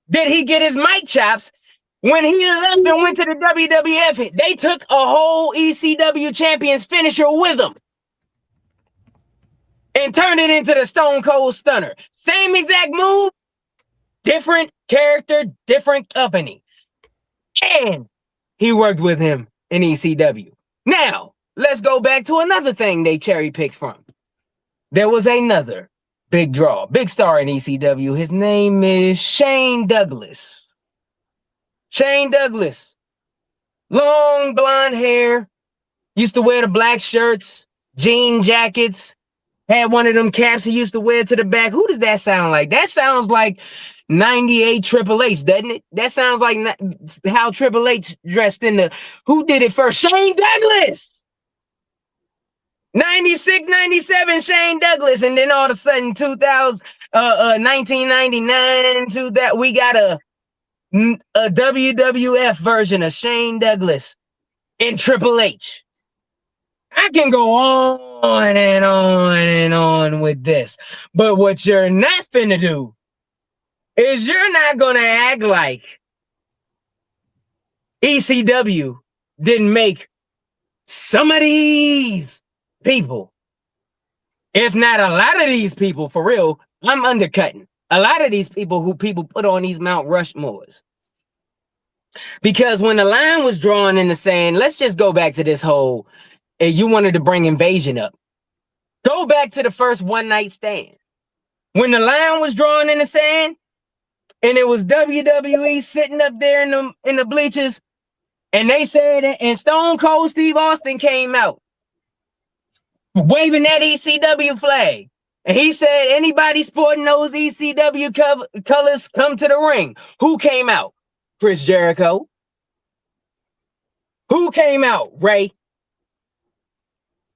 did he get his mic chops, when he left and went to the WWF, they took a whole ECW champion's finisher with him and turned it into the Stone Cold Stunner. Same exact move, different character, different company. And he worked with him in ECW. Now, let's go back to another thing they cherry picked from. There was another big draw, big star in ECW. His name is Shane Douglas. Shane Douglas. Long blonde hair. Used to wear the black shirts, jean jackets. Had one of them caps he used to wear to the back. Who does that sound like? That sounds like 98 Triple H, doesn't it? That sounds like how Triple H dressed in the... Who did it first? Shane Douglas! 96, 97, Shane Douglas. And then all of a sudden, 1999, to that, we got a WWF version of Shane Douglas in Triple H. I can go on and on and on with this. But what you're not finna do is you're not gonna act like ECW didn't make some of these people, if not a lot of these people, for real. I'm undercutting a lot of these people who people put on these Mount Rushmores. Because when the line was drawn in the sand, let's just go back to this whole, you wanted to bring Invasion up. Go back to the first one night stand. When the line was drawn in the sand, and it was WWE sitting up there in the bleachers, and they said, and Stone Cold Steve Austin came out waving that ECW flag. And he said, anybody sporting those ECW colors, come to the ring. Who came out? Chris Jericho. Who came out? Ray.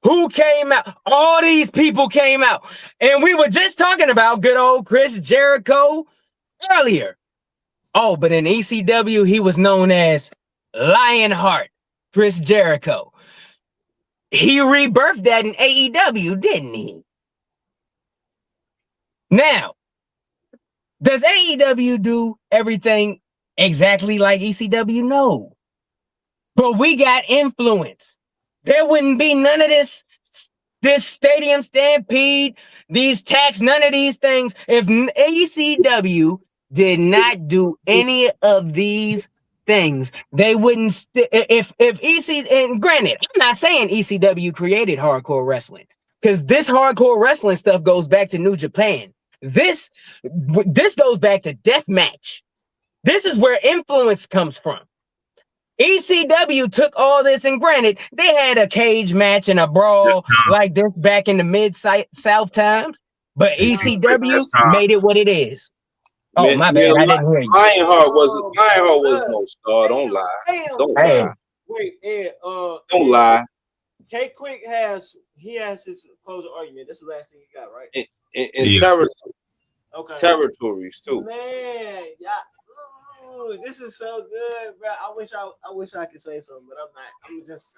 Who came out? All these people came out. And we were just talking about good old Chris Jericho earlier. Oh, but in ECW, he was known as Lionheart, Chris Jericho. He rebirthed that in AEW, didn't he? Now, does AEW do everything exactly like ECW? No. But we got influence. There wouldn't be none of this stadium stampede, these tax, none of these things if ECW did not do any of these things, they wouldn't. If EC, and granted, I'm not saying ECW created hardcore wrestling, because this hardcore wrestling stuff goes back to New Japan. This goes back to deathmatch. This is where influence comes from. ECW took all this, and granted, they had a cage match and a brawl like this back in the mid-South times, but ECW made it what it is. Oh, my bad, I didn't hear you. Lionheart was no star. Don't lie. Don't lie. Wait, Ed, don't lie. K Quick has his closing argument. That's the last thing he got, right? In territories too. Man, yeah. Ooh, this is so good, bro. I wish I could say something, but I'm not.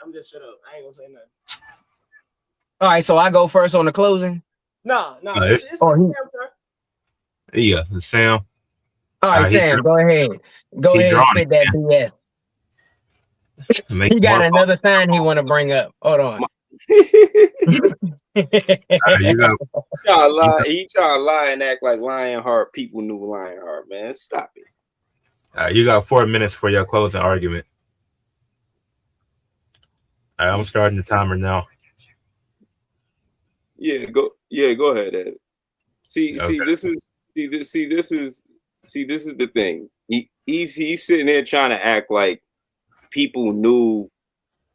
I'm just shut up. I ain't gonna say nothing. All right, so I go first on the closing. No. It's Sam, yeah, Sam. All right, Sam, go ahead. Go ahead and spit that BS. He got another sign he want to bring up. Hold on. You got, he try to lie and act like Lionheart. People knew Lionheart, man. Stop it. You got 4 minutes for your closing argument. All right, I'm starting the timer now. Yeah, go ahead, Ed. This is the thing. He's sitting there trying to act like people knew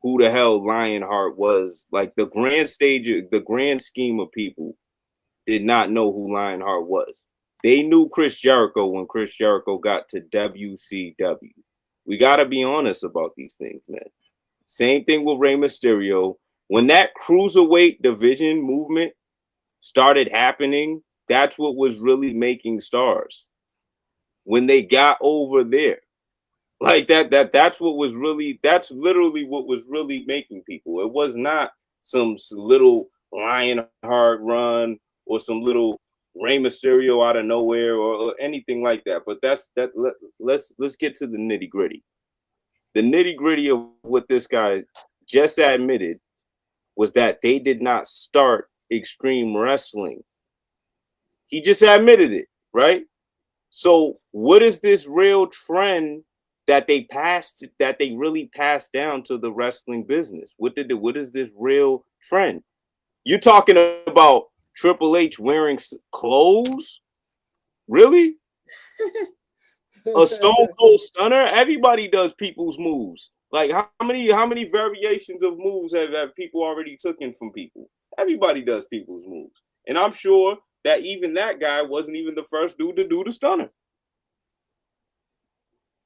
who the hell Lionheart was. Like the grand scheme of people did not know who Lionheart was. They knew Chris Jericho when Chris Jericho got to WCW. We got to be honest about these things, man. Same thing with Rey Mysterio. When that cruiserweight division movement started happening, that's what was really making stars. When they got over there, like that's literally what was really making people. It was not some little Lionheart run or some little Rey Mysterio out of nowhere or anything like that. But let's get to the nitty gritty. The nitty gritty of what this guy just admitted was that they did not start Extreme Wrestling. He just admitted it, right? So what is this real trend that they really passed down to the wrestling business? What is this real trend? You talking about Triple H wearing clothes? Really? A Stone Cold Stunner? Everybody does people's moves. Like how many variations of moves have people already taken from people? Everybody does people's moves. And I'm sure that even that guy wasn't even the first dude to do the stunner.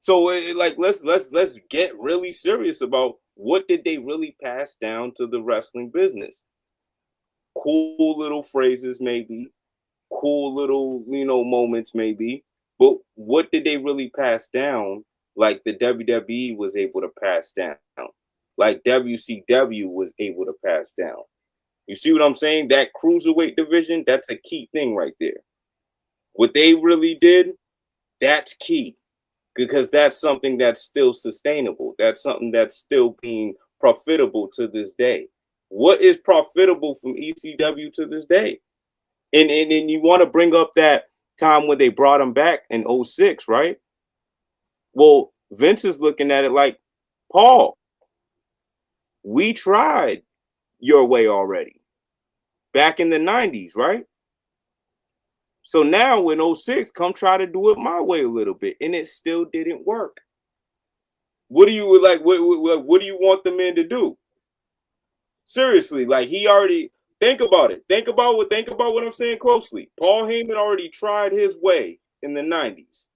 So let's get really serious about what did they really pass down to the wrestling business. Cool little phrases, maybe, cool little moments, maybe, but what did they really pass down? Like the WWE was able to pass down, like WCW was able to pass down. You see what I'm saying? That cruiserweight division, that's a key thing right there. What they really did, that's key, because that's something that's still sustainable. That's something that's still being profitable to this day. What is profitable from ECW to this day? And you want to bring up that time when they brought him back in 2006, right? Well, Vince is looking at it like, Paul, we tried your way already back in the 90s, right? So now in 2006, come try to do it my way a little bit. And it still didn't work. What do you like? What do you want the men to do? Seriously, like he already think about it. Think about what I'm saying closely. Paul Heyman already tried his way in the 90s.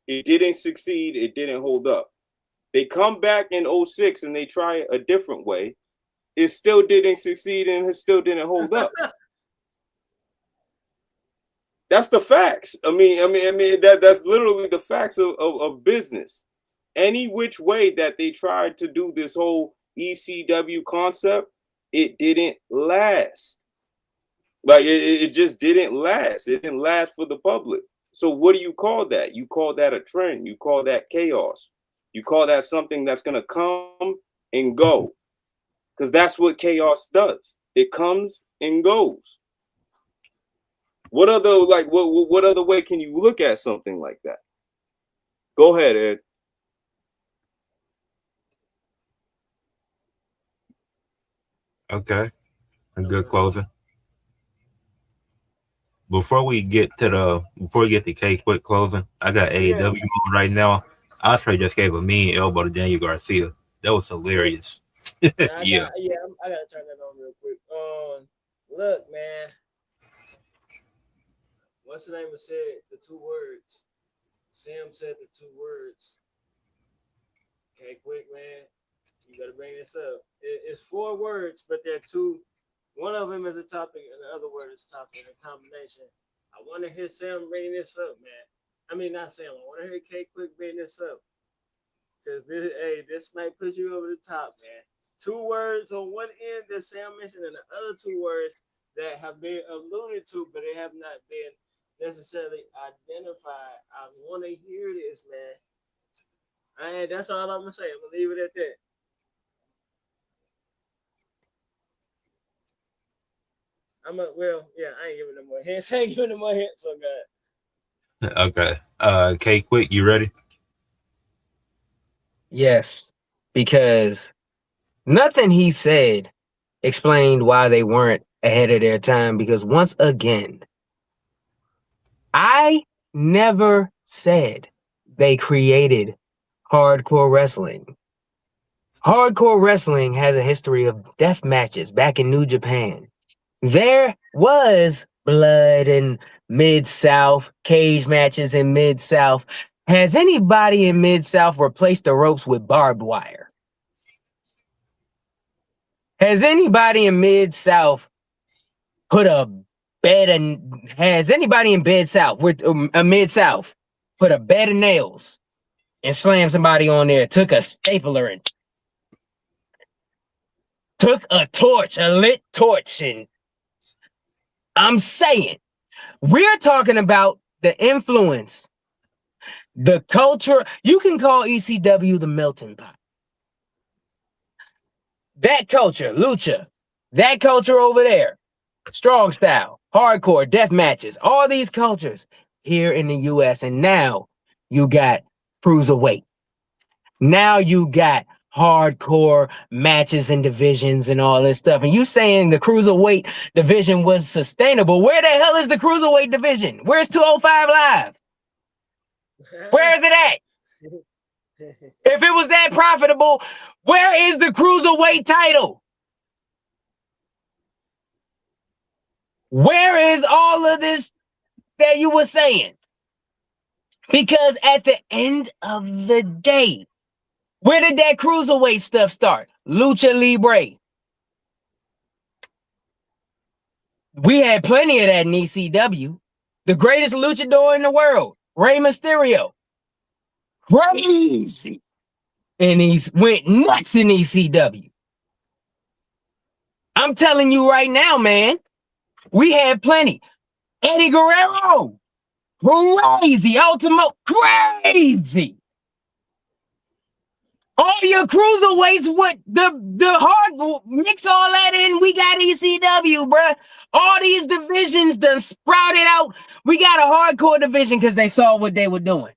It didn't succeed. It didn't hold up. They come back in 2006 and they try a different way. It still didn't succeed and it still didn't hold up. That's the facts. I mean that's literally the facts of business. Any which way that they tried to do this whole ECW concept, it didn't last. Like it just didn't last. It didn't last for the public. So what do you call that? You call that a trend. You call that chaos. You call that something that's gonna come and go. Because that's what chaos does. It comes and goes. What other way can you look at something like that? Go ahead, Ed. Okay, a good closer. Before we get to K quick closing, I got Yeah, AEW on right now. Osprey just gave a mean elbow to Daniel Garcia. That was hilarious. yeah, Yeah. I gotta turn that on real quick. Look, man, what's the name of said the two words? Sam said the two words. Okay, quick, man. You better bring this up. It's four words, but they're two. One of them is a topic, and the other word is a topic in combination. I want to hear Sam bring this up, man. I mean, not Sam. I want to hear K Quick bring this up because this might put you over the top, man. Two words on one end that Sam mentioned, and the other two words that have been alluded to, but they have not been necessarily identified. I want to hear this, man. That's all I'm gonna say. I'm gonna leave it at that. I ain't giving no more hints. I ain't giving no more hints. So God. Okay. K quick, you ready? Yes, because nothing he said explained why they weren't ahead of their time. Because once again, I never said they created hardcore wrestling. Hardcore wrestling has a history of death matches back in New Japan. There was blood in Mid-South, cage matches in Mid-South. Has anybody in Mid-South replaced the ropes with barbed wire? Has anybody in Mid-South put a bed and has anybody in Mid-South with a Mid-South put a bed of nails and slammed somebody on there, took a stapler and took a torch, a lit torch, and I'm saying we're talking about the influence, the culture. You can call ECW the melting pot. That culture, lucha, that culture over there, strong style, hardcore, death matches, all these cultures here in the US. And now you got cruiserweight. Now you got hardcore matches and divisions and all this stuff. And you saying the cruiserweight division was sustainable. Where the hell is the cruiserweight division? Where's 205 Live? Where is it at? If it was that profitable, where is the cruiserweight title? Where is all of this that you were saying? Because at the end of the day, where did that cruiserweight stuff start? Lucha Libre. We had plenty of that in ECW. The greatest luchador in the world, Rey Mysterio. Crazy. And he went nuts in ECW. I'm telling you right now, man, we had plenty. Eddie Guerrero. Crazy. Ultimo. Crazy. All your cruiserweights with the hard mix all that in. We got ECW, bruh. All these divisions done sprouted out. We got a hardcore division because they saw what they were doing.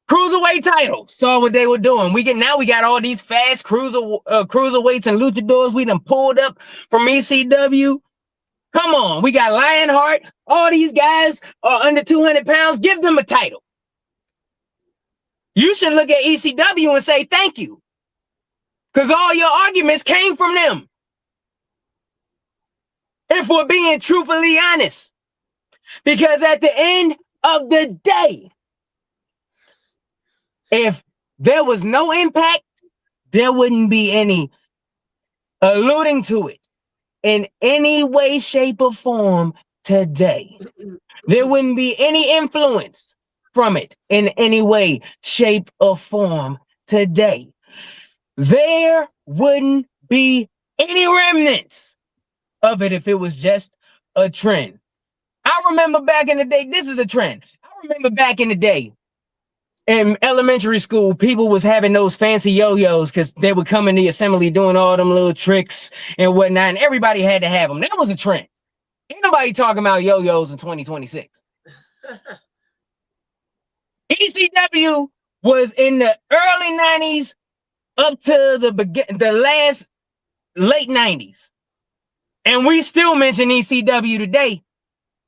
Cruiserweight title saw what they were doing. We got all these fast cruiserweights and luchadors we done pulled up from ECW. Come on, we got Lionheart. All these guys are under 200 pounds. Give them a title. You should look at ECW and say thank you. Because all your arguments came from them. If we're being truthfully honest. Because at the end of the day, if there was no impact, there wouldn't be any alluding to it in any way, shape, or form today. There wouldn't be any influence from it in any way, shape, or form today. There wouldn't be any remnants of it if it was just a trend. I remember back in the day, this is a trend. I remember back in the day, in elementary school, people was having those fancy yo-yos because they would come in the assembly doing all them little tricks and whatnot, and everybody had to have them. That was a trend. Ain't nobody talking about yo-yos in 2026. ECW was in the early 90s up to the late 90s. And we still mention ECW today.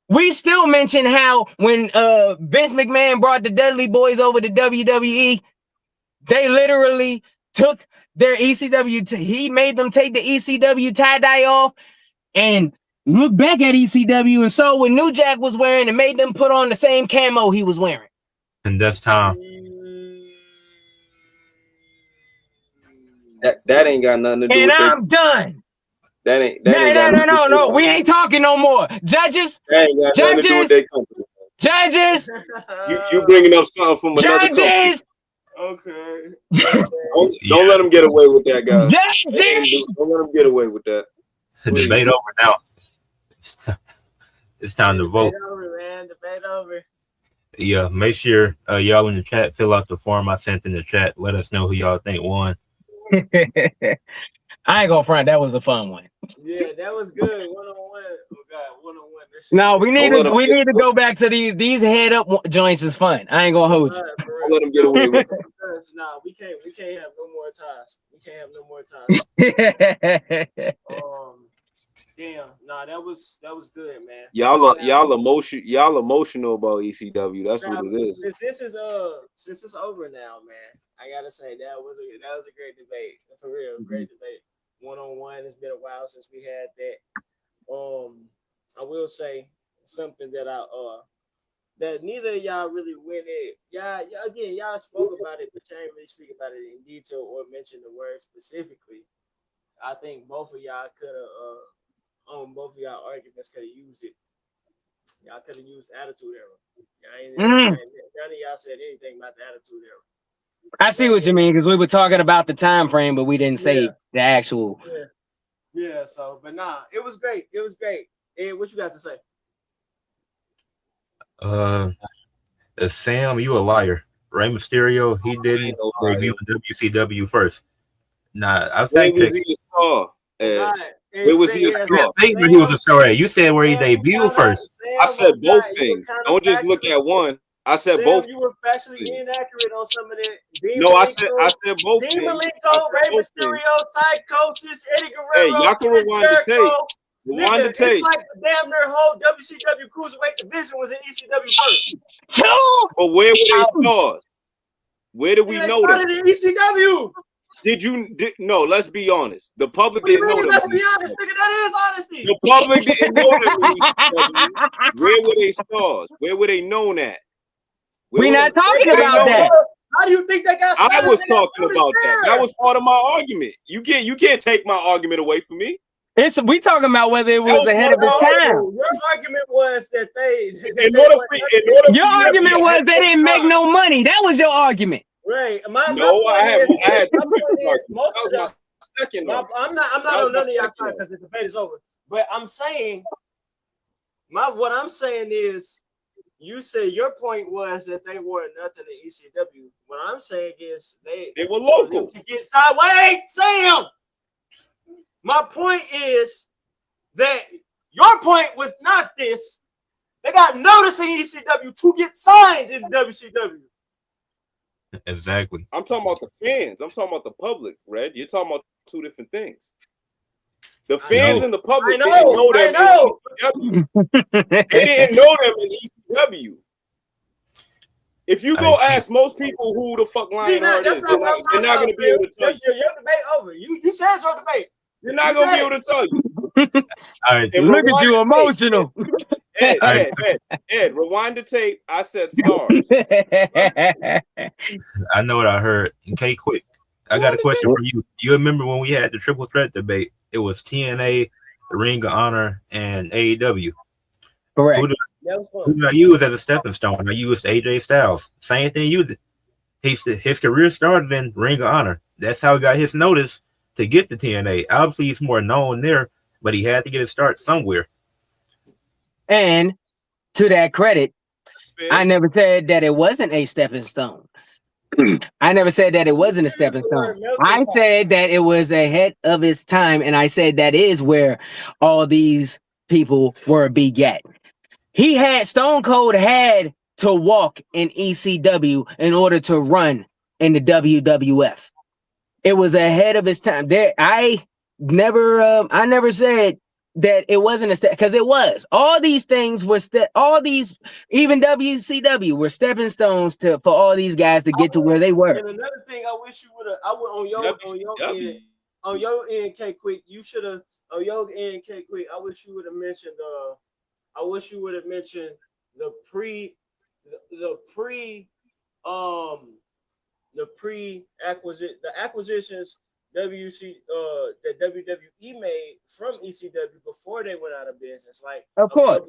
We still mention how when Vince McMahon brought the Dudley Boys over to WWE, they literally took their ECW. He made them take the ECW tie-dye off and look back at ECW and saw what New Jack was wearing and made them put on the same camo he was wearing. And that's time. That ain't got nothing to do And with I'm done. That ain't got nothing to do No. with We ain't talking no more. Judges. That ain't got nothing to do with their company. Judges. You bringing up something from another company. Judges. Okay. Don't let them get away with that, guys. Judges. Don't let them get away with that. The debate over now. It's time to vote. Debate over, man. Debate over. Yeah, make sure y'all in the chat fill out the form I sent in the chat. Let us know who y'all think won. I ain't gonna front. That was a fun one. Yeah, that was good. 1-on-1. Oh God, 1-on-1. No, we need to go back to these head up joints is fun. I ain't gonna hold you. Don't let them get away with it. No, we can't have no more ties. We can't have no more ties. Damn, nah, that was good, man. Y'all emotional about ECW. That's what it is. Since it's over now, man, I gotta say that was a great debate. For real, great debate. 1-on-1. It's been a while since we had that. I will say something that that neither of y'all really went in. Y'all spoke about it, but you didn't really speak about it in detail or mention the word specifically. I think both of y'all could have both of y'all arguments could have used it. Y'all could have used Attitude Era. None of y'all said anything about the Attitude Era. I see what you mean, because we were talking about the time frame, but we didn't say the actual. Yeah. So, but nah, it was great. It was great. Ed, what you got to say? Sam, you a liar. Rey Mysterio, he didn't debut in WCW first. Nah, I think where was he a star? Where was he a star? He was a star. You said where he debuted first. I said both things. Don't just look at one. I said Sam, both. You were factually inaccurate on some of that. I said both Dean things. Malenko, Rey Mysterio, Psychosis, Eddie Guerrero. Hey, y'all can rewind the tape. Rewind the tape. It's like damn near whole WCW Cruiserweight division was in ECW first. But where were they stars? Where did we know that? In ECW. No, let's be honest. The public didn't know them. Let's be honest, nigga. That is honesty. The public didn't know them in ECW. Where were they stars? Where were they known at? We're not talking about that. How do you think they got I was talking about that. That was part of my argument. You can't take my argument away from me. We talking about whether it was ahead of its time. Your argument was that your argument was they didn't make no money. That was your argument. Right. I had that was my second. I'm not on none of y'all side because the debate is over. But I'm saying what I'm saying is you said your point was that they were nothing in ECW. What I'm saying is they were local. To get sideways, Sam. My point is that your point was not this. They got notice in ECW to get signed in WCW. Exactly. I'm talking about the fans. I'm talking about the public, Red. You're talking about two different things. The fans and the public didn't know them in ECW. They didn't know them in ECW. If you go ask most people who the fuck Lionheart is, they're not going to be able to tell you. Your debate over. You said your debate. They're not going to be able to tell you. All right. Look at you emotional. Ed, rewind the tape. I said stars. I know what I heard. Okay, quick. I got a question for you. You remember when we had the triple threat debate? It was TNA, Ring of Honor, and AEW. Correct. Who did I use as a stepping stone? I used AJ Styles. Same thing you did. His career started in Ring of Honor. That's how he got his notice to get to TNA. Obviously, he's more known there, but he had to get a start somewhere. And to that credit, I never said that it wasn't a stepping stone. I never said that it wasn't a stepping stone. I said that it was ahead of its time, and I said that is where all these people were begat. Stone Cold had to walk in ECW in order to run in the WWF. It was ahead of its time. I never said that it wasn't a step, because it was. All these things were all these, even WCW were stepping stones for all these guys to get to where they were. And another thing, I wish you would have. I would on your end, K Quick. You should have on your end, K Quick. I wish you would have mentioned. I wish you would have mentioned the pre acquisitions that WWE made from ECW before they went out of business, like of course,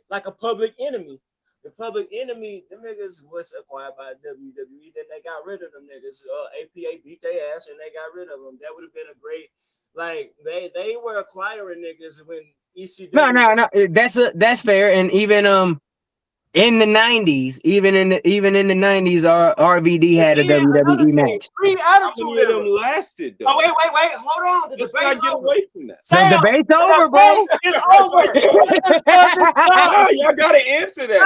like a Public Enemy. The Public Enemy, them niggas was acquired by WWE. Then they got rid of them niggas. APA beat their ass and they got rid of them. That would have been a great, like they were acquiring niggas when ECW. No, that's fair. And even in the 90s, even in the 90s, RVD had a WWE match. How many of them lasted though? Oh, wait, hold on. Let's not get away from that. The debate's over, bro. It's over. Y'all gotta answer that.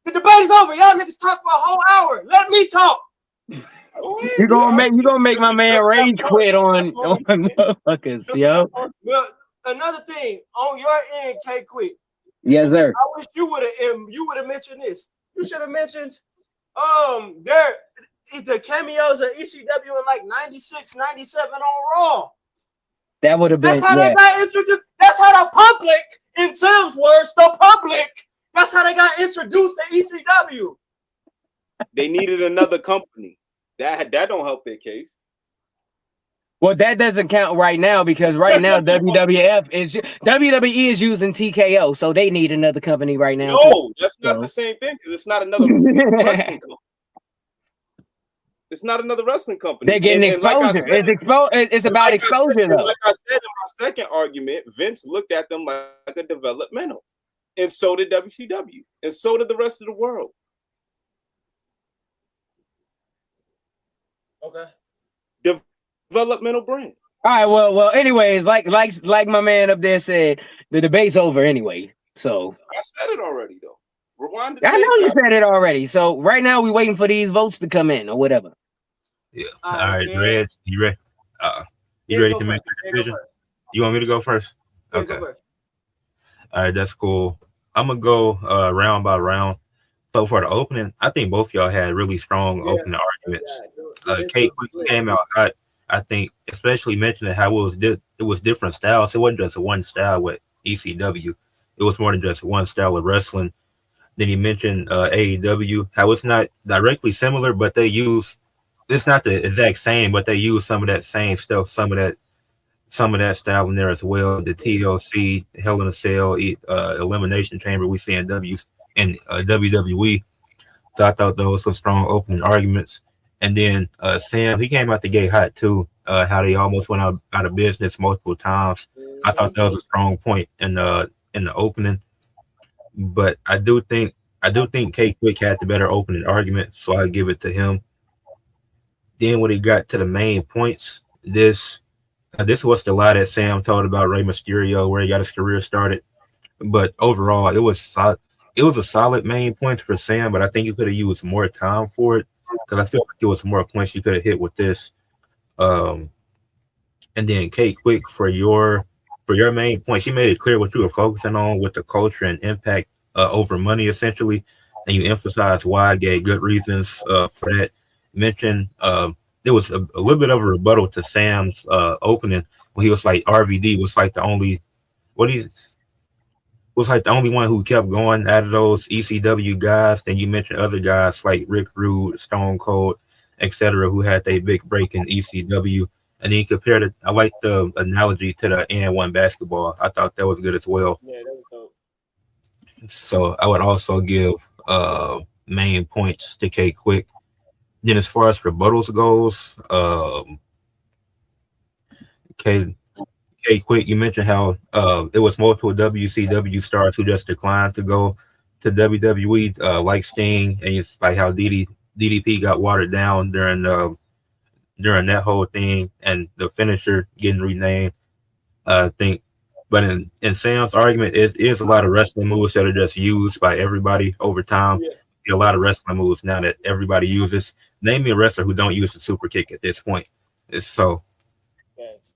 The debate is over. Y'all niggas talk for a whole hour. Let me talk. You gonna make my man Rage quit on motherfuckers, yo. Well, another thing on your end, K Quick. Yes, sir. I wish you would have mentioned this. You should have mentioned the cameos of ECW in like 96, 97 on Raw. That would have been. That's how they got introduced. That's how the public, in Sam's words, the public. That's how they got introduced to ECW. They needed another company. That don't help their case. Well, that doesn't count right now, because right now WWE is using TKO, so they need another company right now. No, that's not the same thing, because it's not another wrestling company. It's not another wrestling company. They're getting exposure. Like it's about exposure, though. Like I said in my second argument, Vince looked at them like a developmental, and so did WCW, and so did the rest of the world. Okay. Developmental brand. All right. Well. Anyways, like my man up there said, the debate's over anyway. So I said it already, though. Rewind. I know you said it already. So right now we're waiting for these votes to come in or whatever. Yeah. All right, Reds. You ready? You ready to make the decision? You want me to go first? Okay. Go first. All right, that's cool. I'm gonna go round by round. So for the opening, I think both y'all had really strong opening arguments. Kate came out hot. I think, especially mentioning how it was different styles. It wasn't just one style with ECW. It was more than just one style of wrestling. Then he mentioned AEW, how it's not directly similar, but it's not the exact same, but they use some of that same stuff, some of that style in there as well. The TLC, Hell in a Cell, Elimination Chamber we see in WWE. So I thought those were strong opening arguments. And then Sam, he came out the gate hot too. How they almost went out of business multiple times. I thought that was a strong point in the opening. But I do think K Quick had the better opening argument, so I give it to him. Then when he got to the main points, this was the lie that Sam told about Rey Mysterio, where he got his career started. But overall, it was solid. It was a solid main point for Sam, but I think you could have used more time for it, because I feel like there was more points you could have hit with this. And then Kate Quick, for your main point, she made it clear what you were focusing on with the culture and impact over money, essentially, and you emphasized why, gave good reasons for that. Mentioned there was a little bit of a rebuttal to Sam's opening when he was like RVD was like the only one who kept going out of those ECW guys. Then you mentioned other guys like Rick Rude, Stone Cold, etc., who had their big break in ECW. And then he compared it. I like the analogy to the N1 basketball. I thought that was good as well. Yeah, that was dope. So I would also give main points to K Quick. Then as far as rebuttals goes, K Quick, you mentioned how there was multiple WCW stars who just declined to go to WWE, like Sting, and it's like how DDP got watered down during that whole thing, and the finisher getting renamed. I think, but in Sam's argument, it is a lot of wrestling moves that are just used by everybody over time. Yeah. A lot of wrestling moves now that everybody uses. Name me a wrestler who don't use the super kick at this point. It's so. Yes.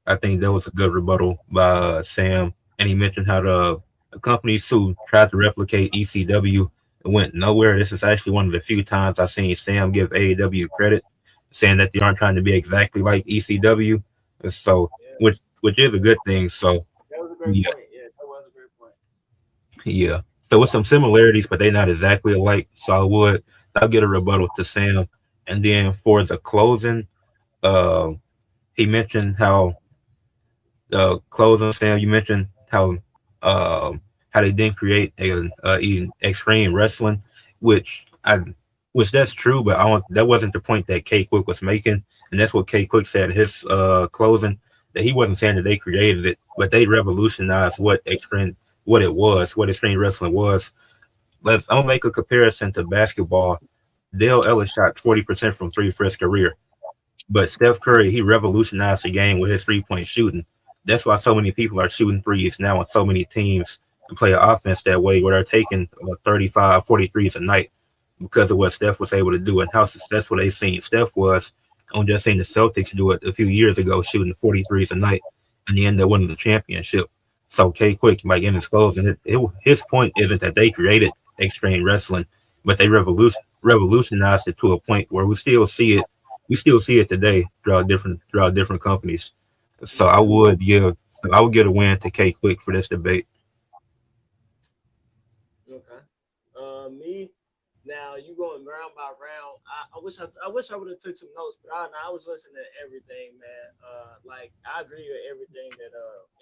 I think that was a good rebuttal by Sam, and he mentioned how the companies who tried to replicate ECW went nowhere. This is actually one of the few times I've seen Sam give AEW credit, saying that they aren't trying to be exactly like ECW. So, Yeah, which is a good thing. So, that was a great yeah, point. Yeah, that was a great point. yeah. So with some similarities, but they're not exactly alike. So I'll get a rebuttal to Sam, and then for the closing, uh, he mentioned how closing Sam. You mentioned how they didn't create even extreme wrestling, which I which that's true, but I don't, that wasn't the point that K Quick was making, and that's what K Quick said in his closing, that he wasn't saying that they created it, but they revolutionized what it was, what extreme wrestling was. I'll make a comparison to basketball. Dale Ellis shot 40% from three for his career. But Steph Curry, he revolutionized the game with his 3-point shooting. That's why so many people are shooting threes now, and so many teams play an offense that way, where they're taking 35, 40 threes a night because of what Steph was able to do and how successful they seen Steph was. I'm just seeing the Celtics do it a few years ago, shooting 40 threes a night, and they ended up winning the championship. So K Quick, like in his closing, his point isn't that they created extreme wrestling, but they revolutionized it to a point where we still see it today throughout different companies. So Yeah. I would give a win to K Quick for this debate. Okay. Me now you going round by round. I wish I would have took some notes, but I was listening to everything, man. Like I agree with everything that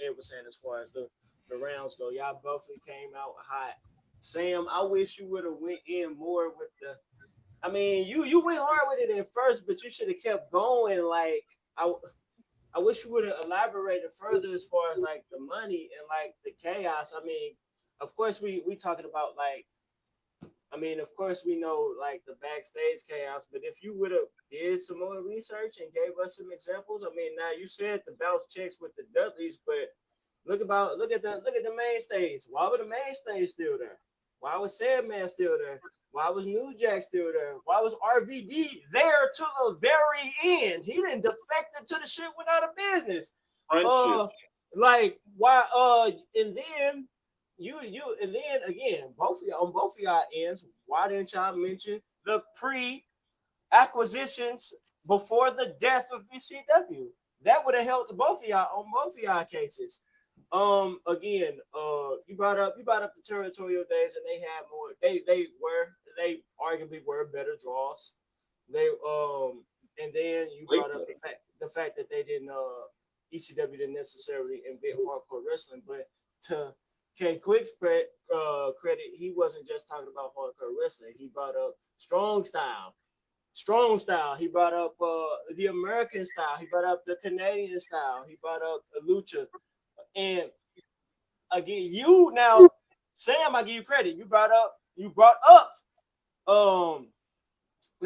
Ed was saying as far as the rounds go. Y'all both came out hot. Sam, I wish you would have went in more with the. I mean, you went hard with it at first, but you should have kept going. Like I wish you would have elaborated further as far as like the money and like the chaos. I mean, of course we talking about like I mean, of course, we know like the backstage chaos, but if you would have did some more research and gave us some examples, I mean, now you said the bounce checks with the Dudleys, but look at the mainstays. Why were the mainstays still there? Why was Sandman still there? Why was New Jack still there? Why was RVD there to the very end? He didn't defect into the shit without a business. Friendship. Uh, like why? And then you and then again, both of y'all on both of y'all ends. Why didn't y'all mention the pre-acquisitions before the death of ECW? That would have helped both of y'all on both of y'all cases. Again, you brought up the territorial days, and they had more. They arguably were better draws. They and then you brought up the fact that they didn't ECW didn't necessarily invent hardcore wrestling, but to K Quick's credit, he wasn't just talking about hardcore wrestling. He brought up strong style. He brought up the American style. He brought up the Canadian style. He brought up lucha. And again, you now, Sam, I give you credit. You brought up the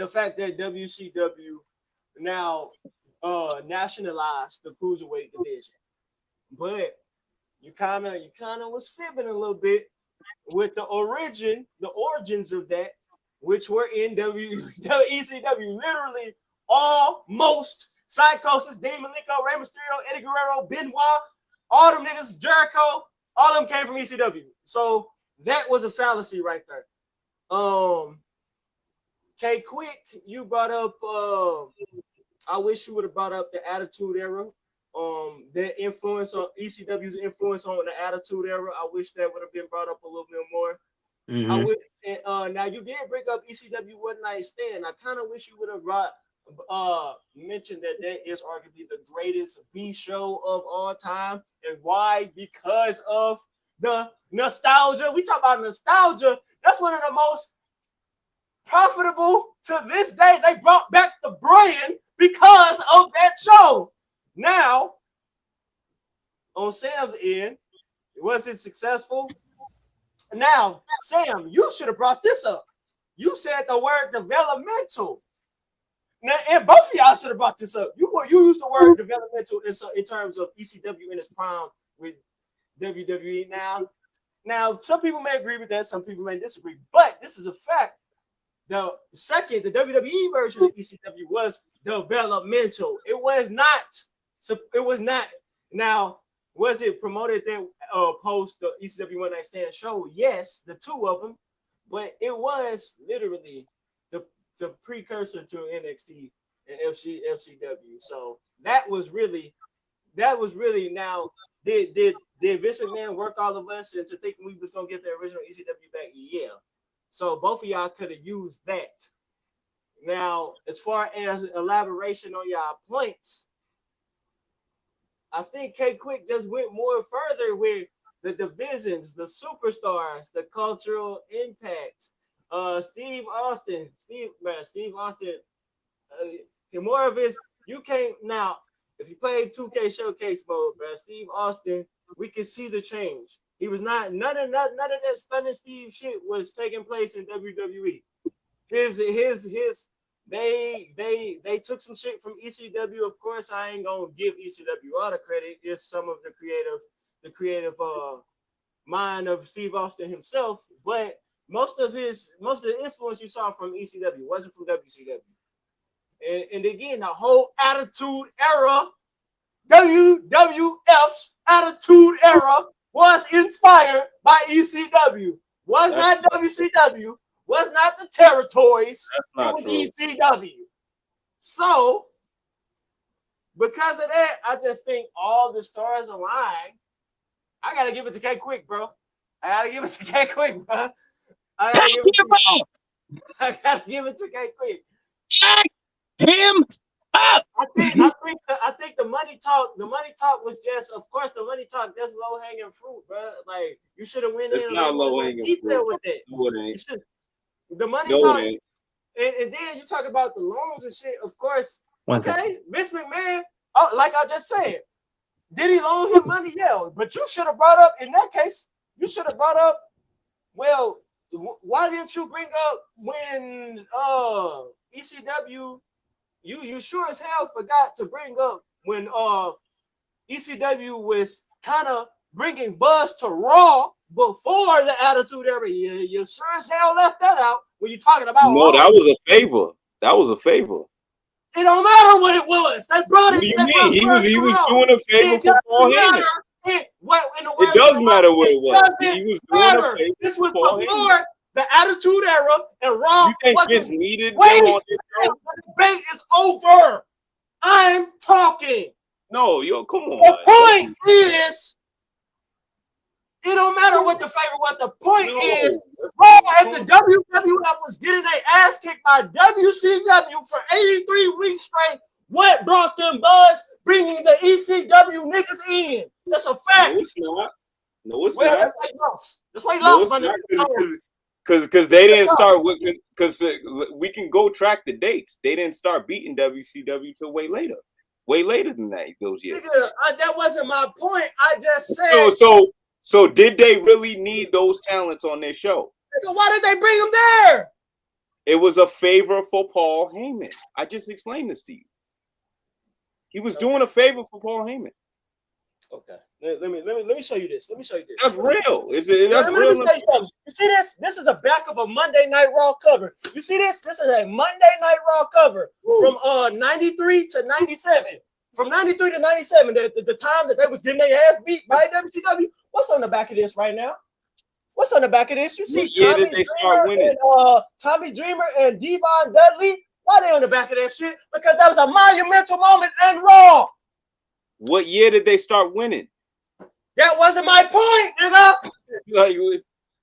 fact that WCW now nationalized the cruiserweight division. But you kind of was fibbing a little bit with the origins of that, which were in ECW. Literally, almost Psychosis, Demon Lico, Rey Mysterio, Eddie Guerrero, Benoit, all them niggas, Jericho, all of them came from ECW. So that was a fallacy right there. K Quick, you brought up. I wish you would have brought up the Attitude Era. Their influence on ECW's influence on the Attitude Era. I wish that would have been brought up a little bit more. Mm-hmm. I would. Now you did bring up ECW One Night Stand. I kind of wish you would have mentioned that is arguably the greatest B show of all time, and why? Because of the nostalgia. We talk about nostalgia. That's one of the most profitable to this day. They brought back the brand because of that show. Now, on Sam's end, was it successful? Now, Sam, you should have brought this up. You said the word developmental. Now, and both of y'all should have brought this up. You used the word developmental in terms of ECW in its prime with WWE. Now, some people may agree with that, some people may disagree, but this is a fact. The WWE version of ECW was developmental. It was not Now, was it promoted that post the ECW One Night Stand show? Yes, the two of them, but it was literally the precursor to NXT and FCW. So that was really now. Did Vince McMahon work all of us into thinking we was gonna get the original ECW back? Yeah. So both of y'all could have used that. Now, as far as elaboration on y'all points, I think K Quick just went more further with the divisions, the superstars, the cultural impact. Steve Austin, more of his. You can't now. If you play 2K Showcase mode, bro, Steve Austin, we can see the change. He was not none of that stunning Steve shit was taking place in WWE. They took some shit from ECW. Of course, I ain't gonna give ECW all the credit. It's some of the creative mind of Steve Austin himself, but most of the influence you saw from ECW wasn't from WCW. And again, the whole Attitude Era, WWF's Attitude Era was inspired by ECW. Was not WCW. Was not the territories. It was ECW. So, because of that, I just think all the stars align. I gotta give it to K Quick, bro. I gotta give it to K Quick, bro. I gotta give it to K Quick. Him up. I think the money talk was just, of course, the money talk. That's low hanging fruit, bro. Like you should have went in not low hanging detail with that. The money talk, and then you talk about the loans and shit. Of course, okay, Vince McMahon. Oh, like I just said, did he loan him money? Yeah, but you should have brought up in that case. You should have brought up. Well, why didn't you bring up when ECW? You sure as hell forgot to bring up when ECW was kind of bringing buzz to Raw before the Attitude Era. You sure as hell left that out when you're talking about No, Raw. that was a favor. That was a favor. It don't matter what it was. They brought it. What do you mean? He was doing a favor for Paul Heyman. It does matter what it was. He was doing a favor. This was before the Attitude Era and Raw. You think Vince needed them on this show? The debate is over. I'm talking. No, come on. The point is, it don't matter what the favor was. The point is, Raw and the WWF was getting their ass kicked by WCW for 83 weeks straight. What brought them buzz? Bringing the ECW niggas in. That's a fact. No, it's not. No, it's not. That's why he lost. Because they didn't start with, because we can go track the dates. They didn't start beating WCW till way later than that. Those years. Nigga, that wasn't my point. I just said. So did they really need those talents on their show? Nigga, why did they bring them there? It was a favor for Paul Heyman. I just explained this to you. He was doing a favor for Paul Heyman. Okay. Let me show you this. That's real. That's real. You see this? This is a back of a Monday Night Raw cover. You see this? This is a Monday Night Raw cover from 93 to 97. From 93 to 97, the time that they was getting their ass beat by WCW. What's on the back of this right now? What's on the back of this? You see Tommy Dreamer and Devon Dudley. Why they on the back of that shit? Because that was a monumental moment in Raw. What year did they start winning? That wasn't my point, nigga.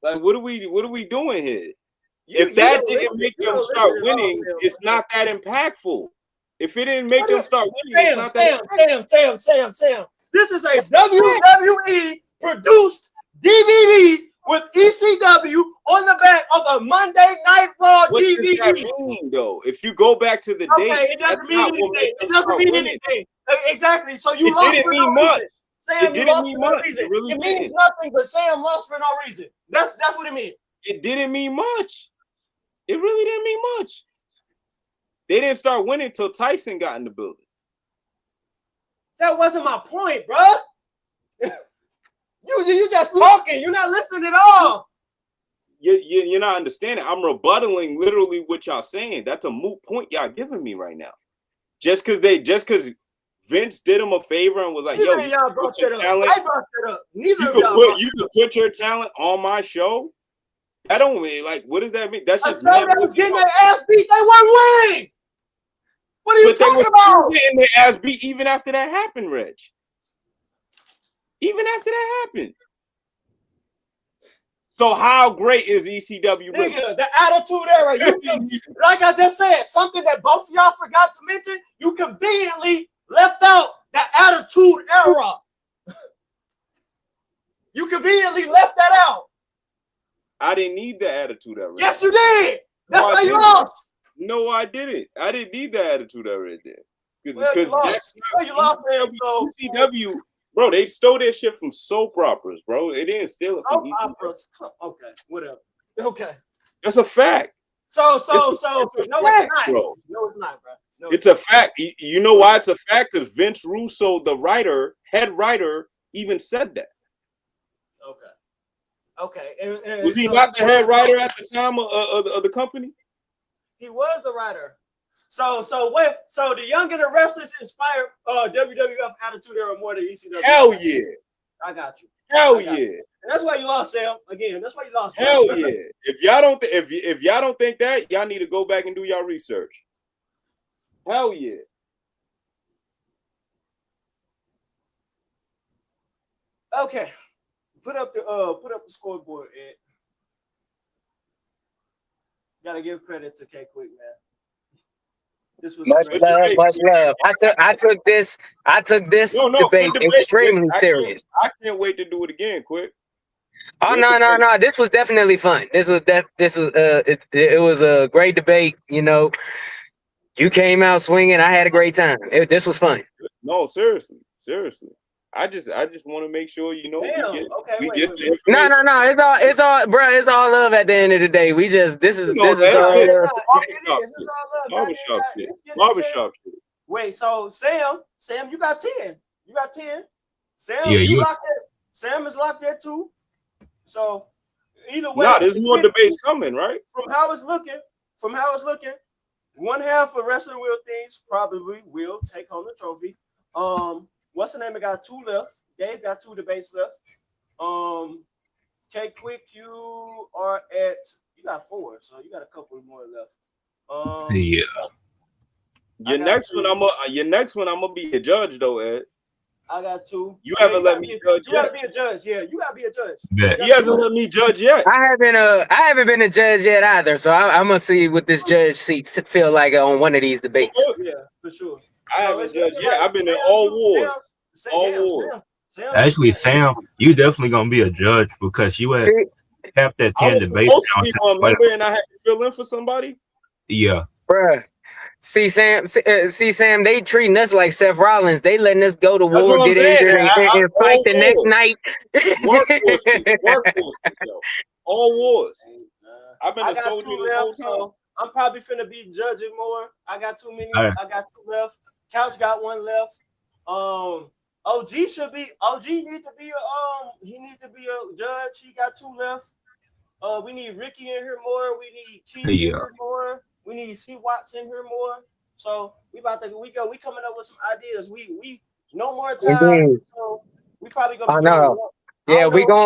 like what are we doing here? If that didn't make them start winning, it's not that impactful. If it didn't make them start winning, it's not that impactful. Sam. This is a WWE produced DVD with ECW on the back of a Monday Night Raw DVD. What does that mean, though? If you go back to the dates, it doesn't mean anything. It doesn't mean anything. Exactly. So you lost. It didn't mean much. It didn't mean much. It means nothing, but Sam lost for no reason. That's what it means. It didn't mean much. It really didn't mean much. They didn't start winning until Tyson got in the building. That wasn't my point, bro. You just talking. You're not listening at all. You're not understanding. I'm rebuttaling literally what y'all saying. That's a moot point y'all giving me right now. Just because Vince did him a favor and was like, "Yo, Neither of y'all brought that up. talent. I brought that up. Neither You of could y'all. you could put your talent on my show." I don't mean like. What does that mean? That's A just show that was getting their ass beat. They weren't winning. What are you talking about? Getting their ass beat even after that happened, Reg. Even after that happened. So how great is ECW? Nigga, the Attitude Era. Like I just said, something that both of y'all forgot to mention. You conveniently left out the Attitude Era. You conveniently left that out. I didn't need the Attitude Era. Yes, you did. That's why you lost. No, I didn't. I didn't need the Attitude Era there. Because that's not you lost, man. So ECW, bro, they stole their shit from soap operas, bro. They didn't steal it from ECW. Operas. Okay, whatever. Okay. That's a fact. So no, it's not. Bro. No, it's not, bro. No, it's a fact. You know why it's a fact? Because Vince Russo, the head writer, even said that. Okay. And was he not the head writer at the time of the company? He was the writer. So the Young and the Restless inspired WWF Attitude Era more than ECW. Hell yeah. I got you. Hell yeah. And that's why you lost, Sam. Again, that's why you lost. Hell yeah. If y'all don't think that, y'all need to go back and do y'all research. Hell yeah. Okay. Put up the scoreboard, Ed. Gotta give credit to K Quick, man. This was much love. I took this debate extremely serious. I can't wait to do it again, Quick. Oh no! This was definitely fun. This was it was a great debate. You know, you came out swinging. I had a great time. This was fun. No, seriously. I just want to make sure you know. No. It's all love at the end of the day. This is all barbershop shit. Wait, so Sam, you got 10. You got 10. Sam, yeah, you locked it. Sam is locked there too. So either way, there's more debates coming, right? From how it's looking, one half of Wrestling Wheel Things probably will take home the trophy. What's the name? I got 2 left. Dave got 2 debates left. K Quick, you got 4, so you got a couple more left. Yeah. Your next one, I'm gonna be a judge though, Ed. I got 2. You haven't let me judge yet. You gotta be a judge. Yeah, you gotta be a judge. Yeah. He hasn't let me judge yet. I haven't been a judge yet either. So I'm gonna see what this judge seat feel like on one of these debates. Yeah, for sure. I haven't judged yet. I've been in all wars. Actually, Sam, you definitely gonna be a judge because you have that 10 debates. And I had to fill in for somebody. Yeah, bruh. See Sam, they treating us like Seth Rollins. They letting us go to war, get injured, and fight the next night. All wars. I've been a soldier this whole time. So I'm probably finna be judging more. I got too many. I got 2 left. Couch got 1 left. OG needs to be he needs to be a judge. He got 2 left. We need Ricky in here more. We need Keith in here more. We need C Watts in here more. So we coming up with some ideas. We no more time. So we probably gonna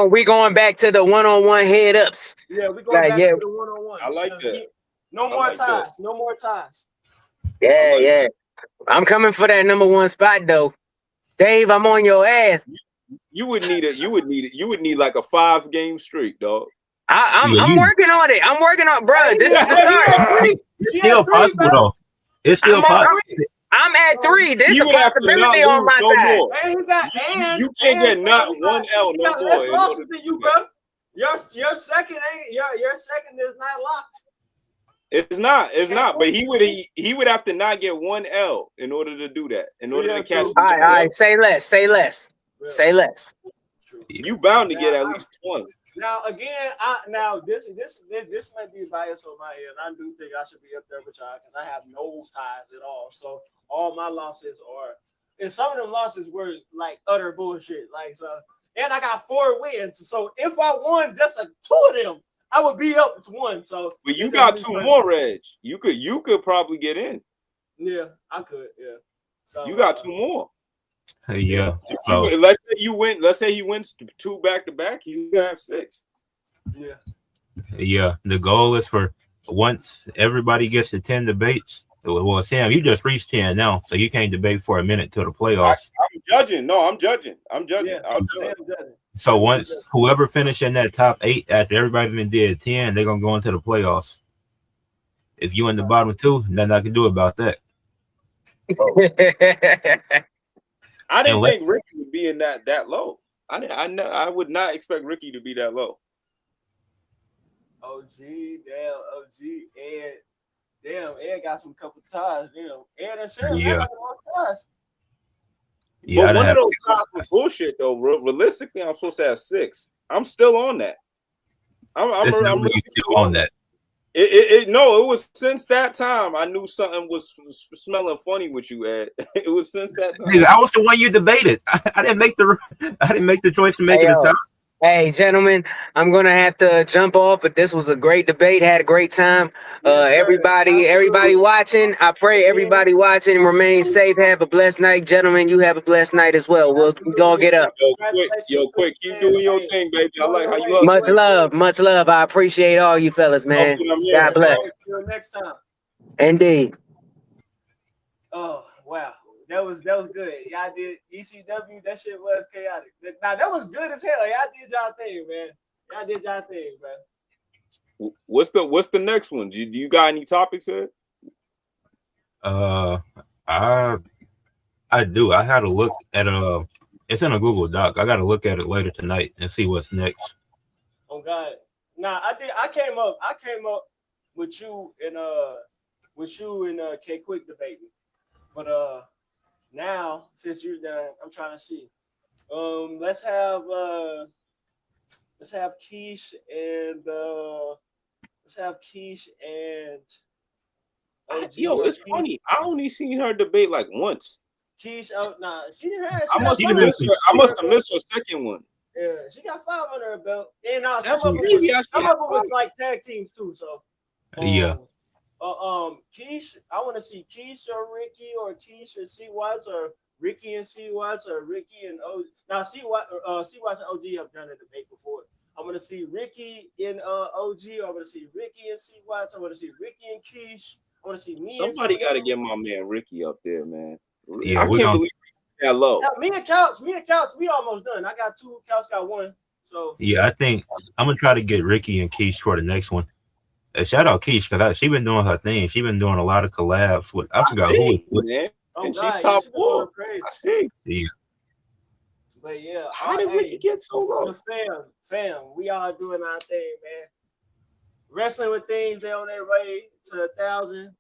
we going back to the one-on-one head ups. Yeah, we going back to the one-on-one. I like that. No more ties. No more ties. Yeah. I'm coming for that number 1 spot though. Dave, I'm on your ass. You would need like a 5-game streak, dog. I'm working on it. Bro. This is the start. It's still possible though. It's still possible. I'm at 3. This is a possibility on my side. You can't get not 1 L no more. Less losses than you, bro. Your second is not locked. It's not. But he would have to not get 1 L in order to do that. In order to catch. All right. Say less. You bound to get at least 1. Now again, this might be bias on my end. I do think I should be up there with y'all because I have no ties at all. So all my losses and some of them losses were like utter bullshit. Like so, and I got 4 wins. So if I won just 2 of them, I would be up to 1. So, but you got 2 more, Reg. You could probably get in. Yeah, I could. Yeah. So You got 2 more. Yeah. So Let's say you win. Let's say he wins 2 back-to-back. He's gonna have 6. Yeah. yeah, the goal is for once everybody gets to 10 debates. Well, Sam, you just reached 10 now, so you can't debate for a minute till the playoffs. I'm judging. No, I'm judging. Yeah. I'll judge. So once whoever finished in that top 8 after everybody been did 10, they're gonna go into the playoffs. If you in the bottom 2, nothing I can do about that. I didn't Unless- think Ricky would be in that low. I would not expect Ricky to be that low. OG, damn, OG, Ed. Damn, Ed got some couple ties. Damn, Ed and Sam got more ties. Yeah, but one of those ties was bullshit though. Realistically, I'm supposed to have 6. I'm still on that. I'm really still on that. It was since that time I knew something was smelling funny with you, Ed. It was since that time. I was the one you debated. I didn't make the choice to make it a tie. Hey, gentlemen, I'm gonna have to jump off, but this was a great debate. Had a great time. Everybody watching. I pray everybody watching remain safe. Have a blessed night, gentlemen. You have a blessed night as well. We'll all get up. Quick, keep doing your thing, baby. I like how you hustle. Much love. I appreciate all you fellas, man. God bless. Next time. Indeed. Oh wow. That was good. Y'all did ECW. That shit was chaotic. Now that was good as hell. Y'all did y'all thing, man. Y'all did y'all thing, man. What's the next one? Do you got any topics here? I do. I had to look at it's in a Google Doc. I got to look at it later tonight and see what's next. Oh God. Nah, I came up with you and K Quick debating. But now since you're done, I'm trying to see. Let's have Keish and Yo, it's funny. I only seen her debate like once. Keish, she didn't have. I must have missed her second one. Yeah, she got 5 under her belt, and some of it was like tag teams too. So yeah. Keish, I want to see Keish or Ricky or Keish and C Watts or Ricky and C Watts or Ricky and O. Now C Watts and OG have done a debate before. I want to see Ricky and OG. I want to see Ricky and C Watts. I want to see Ricky and Keish. I want to see me. Somebody got to get my man Ricky up there, man. Yeah, I can't believe that low. Yeah, me and Couch, we almost done. I got 2. Couch got 1. So yeah, I think I'm gonna try to get Ricky and Keish for the next one. Shout out Keish because she been doing her thing. She been doing a lot of collabs with. I forgot who. Man. And she's top 4. I see. Yeah. But yeah, how did Ricky get so low? Fam, we all doing our thing, man. Wrestling with things, they on their way to 1,000.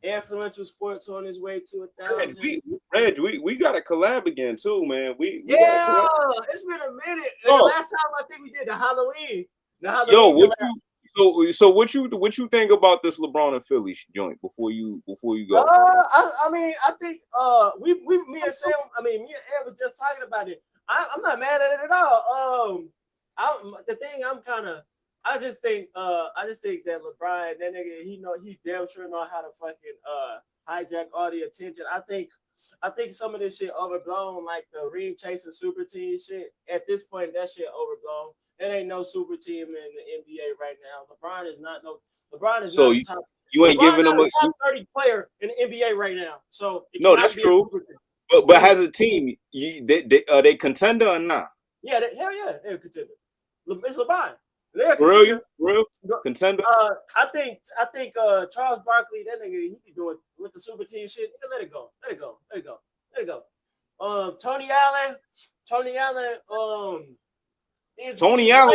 Ed Fluential Sports on his way to 1,000. Reg, we got to collab again too, man. It's been a minute. The last time I think we did the Halloween. What you think about this LeBron and Philly joint before you go? I think me and Ed was just talking about it. I'm not mad at it at all. I just think that LeBron, that nigga, he damn sure know how to fucking hijack all the attention. I think some of this shit overblown, like the ring chasing super team shit. At this point, that shit overblown. There ain't no super team in the NBA right now. LeBron is not top. You ain't giving him a top 30 player in the NBA right now. So no, that's true. But as a team, are they contender or not? Yeah, hell yeah, they're a contender. It's LeBron. Real contender. I think Charles Barkley, that nigga, he be doing with the super team shit. Let it go. Tony Allen. Tony Allen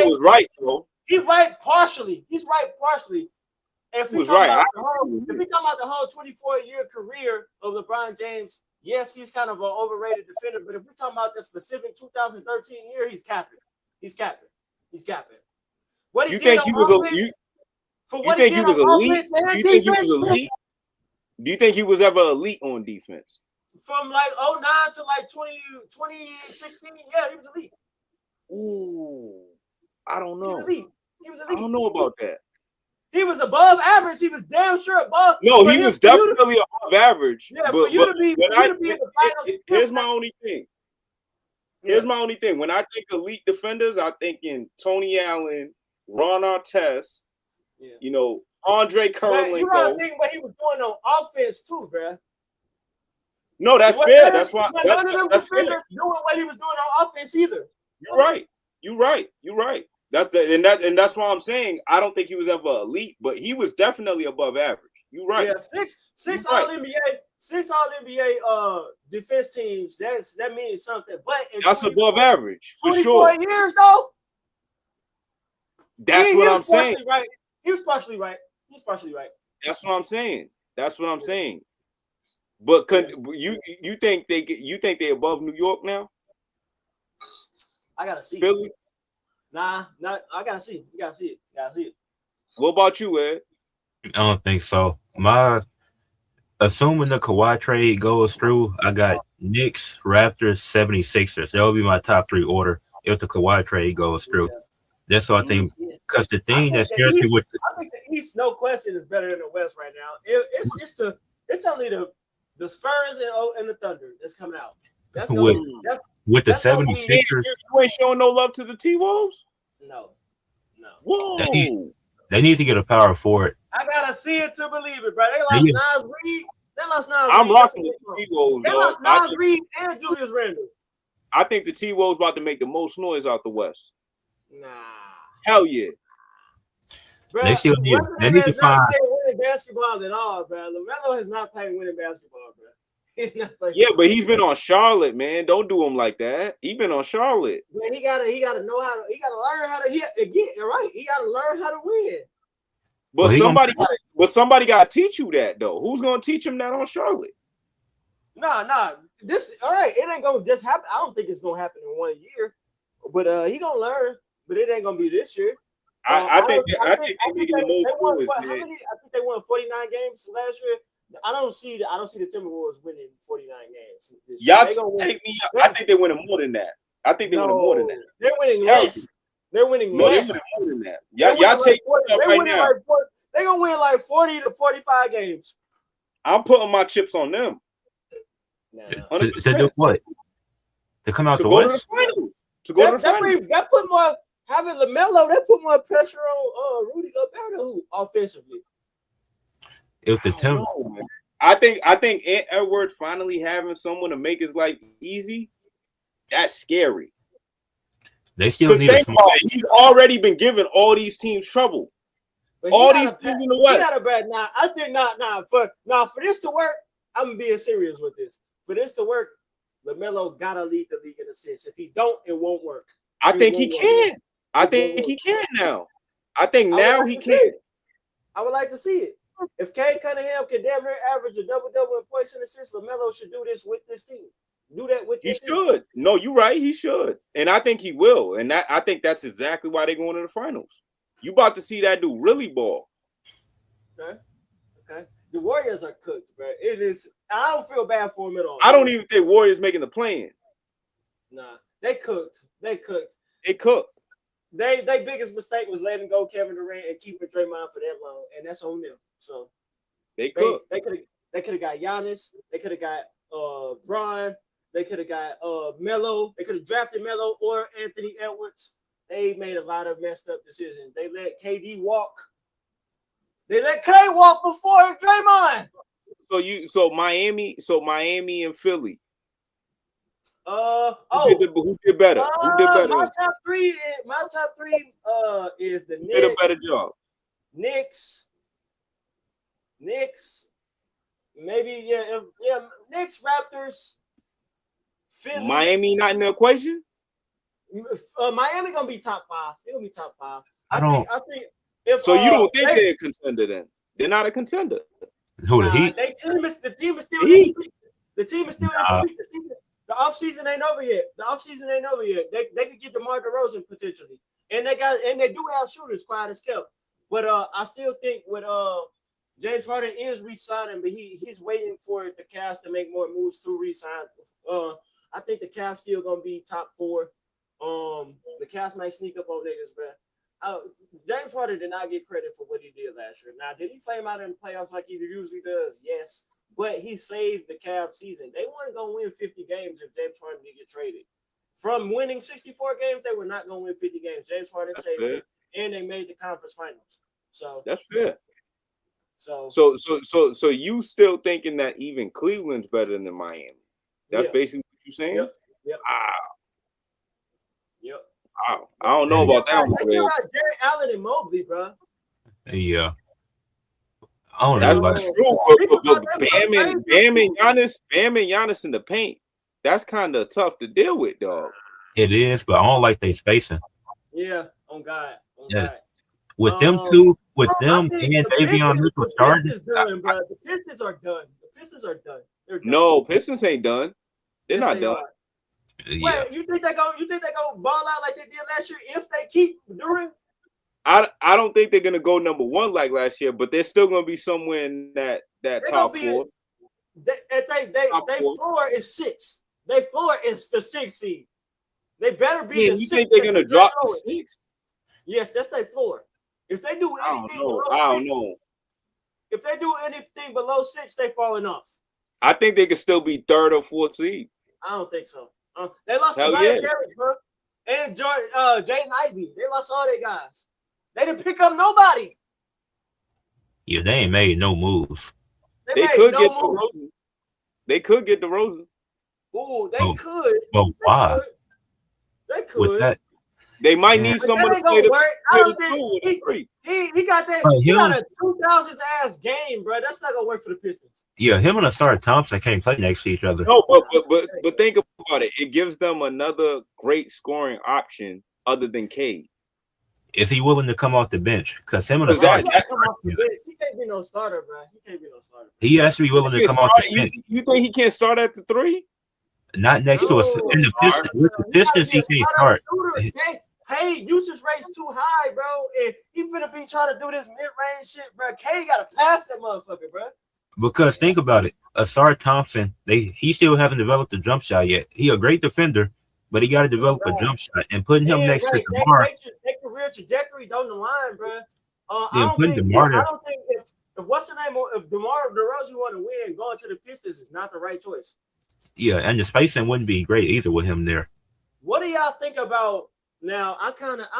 was right, bro. He's right partially. And if we talk about the whole 24-year career of LeBron James, yes, he's kind of an overrated defender. But if we're talking about the specific 2013 year, he's capping. What you think he was elite? Do you think he was ever elite on defense? From like 09 to like 2016, yeah, he was elite. Ooh, I don't know. He was elite. I don't know about that. He was above average. He was damn sure above. No, he was definitely above average. Yeah, for you to be in the finals. Here's my only thing. Here's my only thing. When I think elite defenders, I think in Tony Allen, Ron Artest, you know, Andre Kirilenko. You gotta think what he was doing on offense too, bro. No, that's fair. That's why. None of them defenders doing what he was doing on offense either. You're right. You're right. That's why I'm saying I don't think he was ever elite, but he was definitely above average. You're right. Yeah, six All NBA defense teams. That means something. But that's above average for 24 sure. years though. That's what I'm saying. Right. He was partially right. That's what I'm saying. But you think they above New York now? I gotta see. Philly? Nah, I gotta see. You gotta see it. What about you, Ed? I don't think so. Assuming the Kawhi trade goes through, I got Knicks, Raptors, 76ers. That would be my top 3 order if the Kawhi trade goes through. That's what I think. Because the thing that scares me with I think the East, no question, is better than the West right now. It's only the Spurs and the Thunder that's coming out. That's with the 76ers. You ain't showing no love to the T-Wolves? No. Whoa. They need to get a power forward. I gotta see it to believe it, bro. They lost Nas Reed. I'm rocking with the T-Wolves. They lost Nas Reed and Julius Randle. I think the T-Wolves about to make the most noise out the West. Nah. Hell yeah. Bro, They need to find winning basketball at all, bro. LaMelo has not played winning basketball, bro. Yeah, but he's been on Charlotte, man. Don't do him like that. He's been on Charlotte. Man, he gotta learn how to hit again. Right? He gotta learn how to win. But somebody gotta teach you that though. Who's gonna teach him that on Charlotte? Nah. This all right. It ain't gonna just happen. I don't think it's gonna happen in 1 year. But he gonna learn. But it ain't gonna be this year. I think they're making the most noise, man. I think they won 49 games last year. I don't see the Timberwolves winning 49 games. Y'all take me up. I think they're winning more than that. They're winning less. They're winning less. They're winning more than that. Y'all take me up right now. They're gonna win like 40 to 45 games. I'm putting my chips on them. To do what? To come out to the go West? to the finals. To go to the finals. That put more having LaMelo. That put more pressure on Rudy Gobert offensively. If the I think Ant Edwards finally having someone to make his life easy, that's scary. They still need he's already been giving all these teams trouble. All these teams in the West. I think for this to work, I'm being serious with this. For this to work, LaMelo gotta lead the league in assists. If he don't, it won't work. I think he can. I think he can now. I think now he can. I would like to see it. If Cade Cunningham can damn near average a double-double in points and assists, LaMelo should do this with this team. Do that with this team. He should. No, you're right. He should. And I think he will. And I think that's exactly why they're going to the finals. You about to see that dude really ball. Okay. The Warriors are cooked, bro. It is. I don't feel bad for them at all. I don't even think Warriors making the play-in. Nah. They cooked. They cooked. Their biggest mistake was letting go Kevin Durant and keeping Draymond for that long, and that's on them. So they could have got Giannis. They could have got Bron. They could have got Melo. They could have drafted Melo or Anthony Edwards. They made a lot of messed up decisions. They let KD walk. They let Clay walk before Draymond. So Miami and Philly. Who did better? My top three is the Knicks. Did a better job. Knicks, maybe Knicks, Raptors, Philly. Miami not in the equation. Miami gonna be top 5. They're gonna be top 5. I think. If so, you don't think they're a contender then? They're not a contender. Who the Heat? The team is still incomplete. The team is still incomplete. The offseason ain't over yet. They could get DeMar DeRozan potentially. And they do have shooters, quiet as kept. But I still think with James Harden is re-signing, but he's waiting for the Cavs to make more moves to re-sign. I think the Cavs still gonna be top 4. The Cavs might sneak up on niggas, bro. James Harden did not get credit for what he did last year. Now, did he flame out in the playoffs like he usually does? Yes. But he saved the Cavs season. They weren't going to win 50 games if James Harden didn't get traded. From winning 64 games, they were not going to win 50 games. James Harden saved them, and they made the conference finals. So that's fair. So you still thinking that even Cleveland's better than Miami? That's basically what you're saying? Yep. Yep. Wow. I don't know about that one. They still got Jared Allen and Mobley, bro. Yeah. I don't That's know about true, but Bam and Giannis in the paint, that's kind of tough to deal with, dog. it is, but I don't like they spacing. Yeah, on God. Yeah. With them two, with them and Davion Mitchell starting, the Pistons are done. They're done. No, Pistons ain't done. They're not done. Yeah. Wait, you think they go ball out like they did last year if they keep doing? I don't think they're gonna go number one like last year, but they're still gonna be somewhere in that top four. They floor is 6. They floor is the 6th seed. They better be. Yeah, you think they're gonna drop the 6? Yes, that's their floor. If they do anything, I don't know. If they do anything below 6, they falling off. I think they could still be 3rd or 4th seed. I don't think so. They lost Tobias Harris, bro, and Jaden Ivey. They lost all their guys. They didn't pick up nobody. Yeah, they ain't made no moves. They could get DeRozan. They could get DeRozan. Ooh, they could. Well, why? They could. With that, they might need someone to play I don't think he got that. He got a 2000s ass game, bro. That's not gonna work for the Pistons. Yeah, him and Asar Thompson can't play next to each other. No, but think about it. It gives them another great scoring option other than Cade. Is he willing to come off the bench? Because him and Asar, he can't be no starter, bro. He can't be no starter. He has to be willing to come off the bench. You think he can't start at the 3? Not next to us. In the Pistons, with the Pistons, he can't start. Hey, usage rate's too high, bro. And he finna be trying to do this mid-range shit, bro. K gotta pass that motherfucker, bro. Because think about it, Asar Thompson, he still hasn't developed a jump shot yet. He a great defender, but he got to develop a jump shot. And putting him next to DeMar, take the real trajectory down the line, bro. I don't think if what's the name? If DeMar DeRozan want to win, going to the Pistons is not the right choice. Yeah, and the spacing wouldn't be great either with him there. What do y'all think about now? I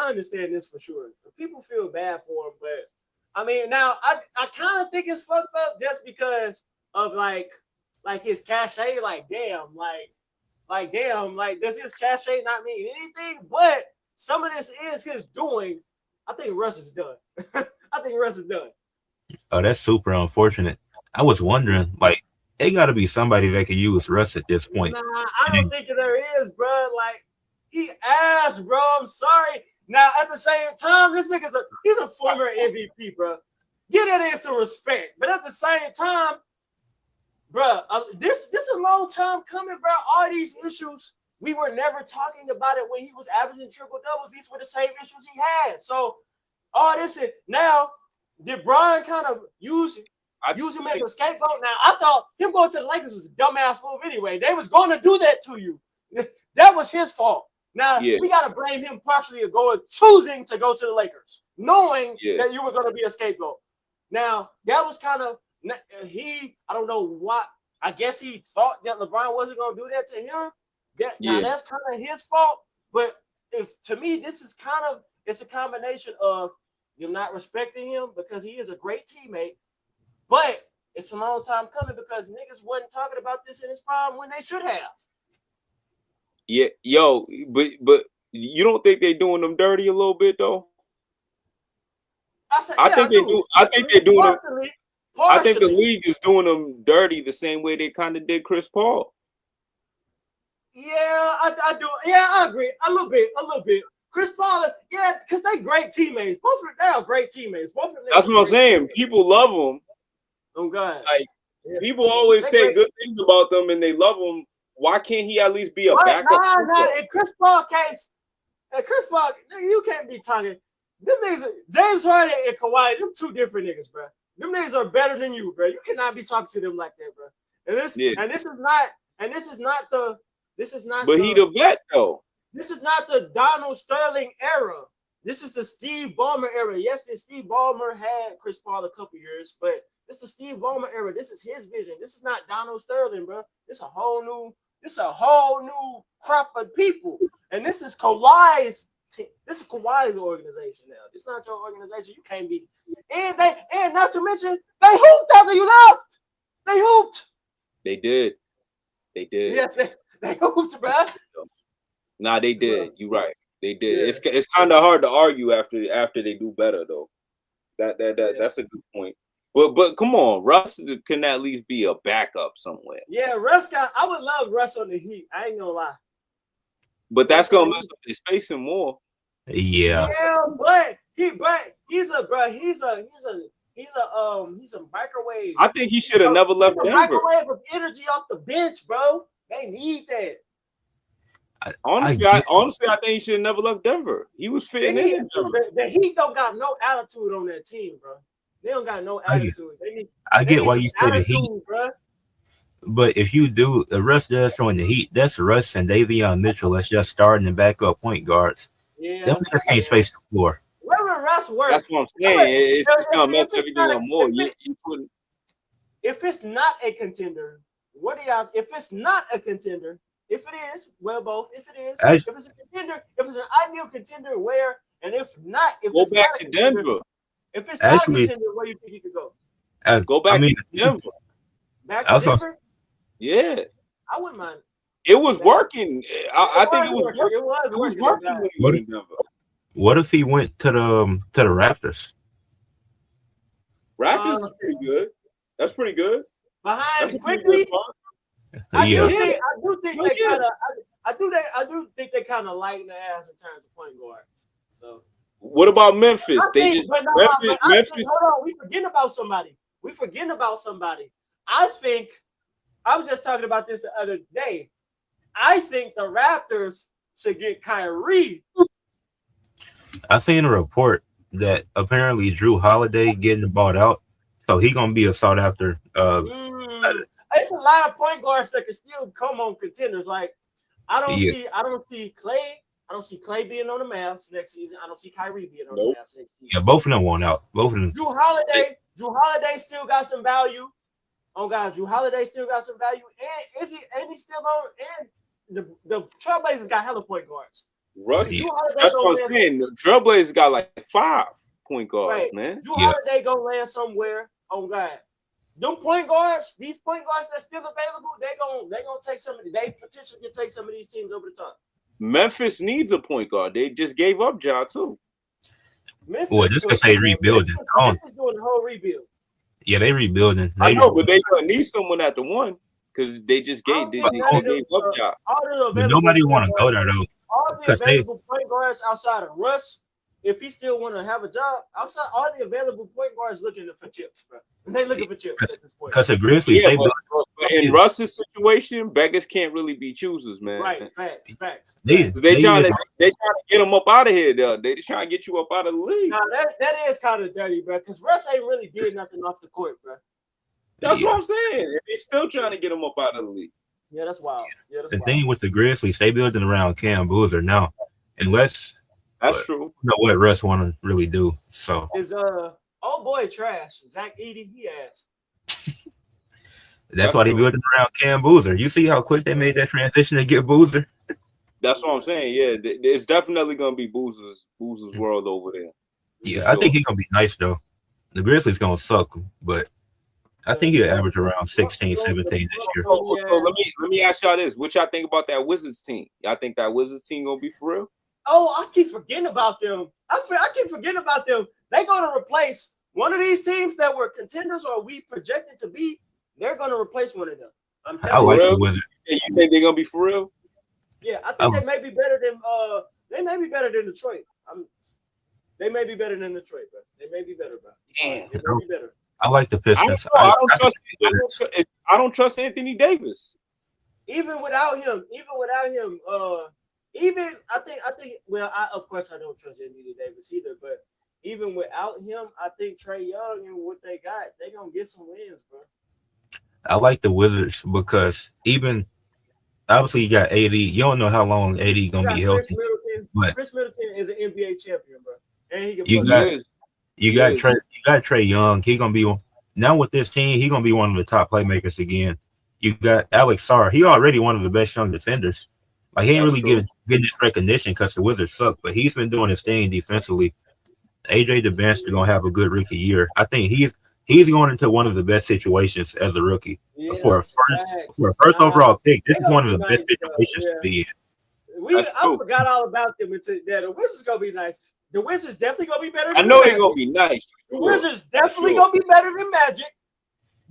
understand this for sure. People feel bad for him, but I mean, now I kind of think it's fucked up just because of like his cachet. Like damn, does his cachet not mean anything? But some of this is his doing. I think Russ is done. Oh, that's super unfortunate. I was wondering, like, it got to be somebody that can use Russ at this point. Nah, I don't think there is, bro. Like, he asked, bro. I'm sorry. Now, at the same time, this nigga's he's a former MVP, bro. Get that in some respect. But at the same time, bro, this is a long time coming, bro. All these issues, we were never talking about it when he was averaging triple doubles. These were the same issues he had. So all this is now. Did Brian kind of use him as a scapegoat? Now I thought him going to the Lakers was a dumbass move anyway. They was going to do that to you. That was his fault. Now we got to blame him partially for choosing to go to the Lakers, knowing that you were going to be a scapegoat. Now that was kind of I don't know what. I guess he thought that LeBron wasn't going to do that to him. Now that's kind of his fault. But to me, this is it's a combination of you're not respecting him because he is a great teammate, but it's a long time coming because niggas wasn't talking about this in his prime when they should have. Yeah, but you don't think they're doing them dirty a little bit though? I think they're doing them. I think the league is doing them dirty the same way they kind of did Chris Paul. Yeah, I do. Yeah, I agree. A little bit. Chris Paul, because they great teammates. Both of them, they are great teammates. Both of them. That's what I'm saying. People love them. Oh God. Like people always say good things about them, and they love them. Why can't he at least be a backup? Nah. In Chris Paul case, you can't be talking. Them niggas, James Harden and Kawhi, them two different niggas, bro. Them niggas are better than you, bro. You cannot be talking to them like that, bro. And this is not. But he the vet though. This is not the Donald Sterling era This is the Steve Ballmer era. Yes, this Steve Ballmer had Chris Paul a couple years, but this is the Steve Ballmer era. This is his vision. This is not Donald Sterling, bro. This is a whole new crop of people. And this is Kawhi's organization now. It's not your organization. You can't be. And not to mention, they hooped after you left. They hooped. They did. Yes, they hooped, bro. Nah, they did. You're right. They did. Yeah. It's kind of hard to argue after they do better though. That's a good point. But come on, Russ can at least be a backup somewhere. Yeah, I would love Russ on the Heat. I ain't gonna lie. But that's gonna mess up his spacing more. Yeah. Yeah, but he's a microwave. I think he should have never left Denver. Microwave of energy off the bench, bro. They need that. Honestly, I think he should have never left Denver. He was fitting in Denver. The Heat don't got no attitude on that team, bro. They don't got no attitude. I get why you say the Heat, bro. But if you do, the Russ does throwing the Heat, that's Russ and Davion Mitchell. That's just starting and backup point guards. Yeah, them just can't space the floor. Where would Russ work? That's what I'm saying. It's just gonna mess everything up more. If it's not a contender, what do y'all? If it's not a contender, if it is, well, both. If it is, if it's a contender, if it's an ideal contender, where? And if not, go back to Denver. If it's not a contender, where do you think he could go? Go back to Denver. Back to Denver? Yeah. I wouldn't mind. It was working. I think it was working. It was working when he was in Denver. What if he went to the Raptors? Raptors is pretty good. That's pretty good. Behind quickly. I do think they kind of lighten the ass in terms of point guards. So what about Memphis? Memphis. Hold on, we forgetting about somebody. I think I was just talking about this the other day. I think the Raptors should get Kyrie. I seen a report that apparently Drew Holiday getting bought out, so he gonna be a sought after. It's a lot of point guards that can still come on contenders. Like I don't see Clay. I don't see Clay being on the Mavs next season. I don't see Kyrie being on the Mavs next season. Yeah, both of them want out. Both of them. Drew Holiday still got some value. Oh God, Drew Holiday still got some value. And he still on? And the Trailblazers got hella point guards. Russ, that's what I'm saying. The Trailblazers got like 5 point guards, man. Drew Holiday gonna land somewhere. Oh God. Them point guards, these point guards that's still available, they gonna take they potentially can take some of these teams over the top. Memphis needs a point guard. They just gave up Ja too. Well, just to say rebuilding. Memphis doing the whole rebuild. Yeah, they rebuilding. I know, but they gonna need someone at the one because they just gave gave up Ja. Nobody want to go there though. All the available point guards outside of Russ, if he still want to have a job, outside all the available point guards looking for chips, bro. And they looking for chips at this point. Because the Grizzlies, but in Russ's situation, beggars can't really be choosers, man. Right, facts. They trying to get him up out of here, though. They just trying to get you up out of the league. Nah, that is kind of dirty, bro. Because Russ ain't really did nothing off the court, bro. That's what I'm saying. They're still trying to get him up out of the league. Yeah, that's wild. The thing with the Grizzlies, they building around Cam Boozer now, unless that's true. You know what Russ want to really do. So is old boy trash. Zach Edey, he ass. That's why they building around Cam Boozer. You see how quick they made that transition to get Boozer? That's what I'm saying. Yeah, it's definitely gonna be Boozer's world over there. Yeah, sure. I think he's gonna be nice though. The Grizzlies gonna suck, but I think he'll average around 16, 17 this year. So let me ask y'all this: what y'all think about that Wizards team? Y'all think that Wizards team gonna be for real? Oh, I keep forgetting about them. I keep forgetting about them. They're gonna replace one of these teams that were contenders or we projected to be. They're gonna replace one of them. I'm telling you. The Wizards. You think they're gonna be for real? Yeah, I think they may be better than Detroit. They may be better than Detroit, bro. They may be better, bro. Damn. They may be better. I like the Pistons. I don't trust Anthony Davis. Even without him, I think. Well, of course I don't trust Anthony Davis either, but even without him, I think Trae Young and what they got, they gonna get some wins, bro. I like the Wizards because even obviously you got AD. You don't know how long AD gonna be healthy. Chris Middleton is an NBA champion, bro, and he can You play. got Trey Young. He gonna be now with this team. He gonna be one of the top playmakers again. You got Alex Sarr. He already one of the best young defenders. Like he ain't really getting this recognition because the Wizards suck, but he's been doing his thing defensively. AJ DeBanster gonna have a good rookie year. I think he's going into one of the best situations as a rookie for a first overall pick. This is one of the best situations to be in. I forgot all about them until the Wizards gonna be nice. The Wizards definitely gonna be better. I know they're gonna be nice. The Wizards definitely gonna be better than Magic.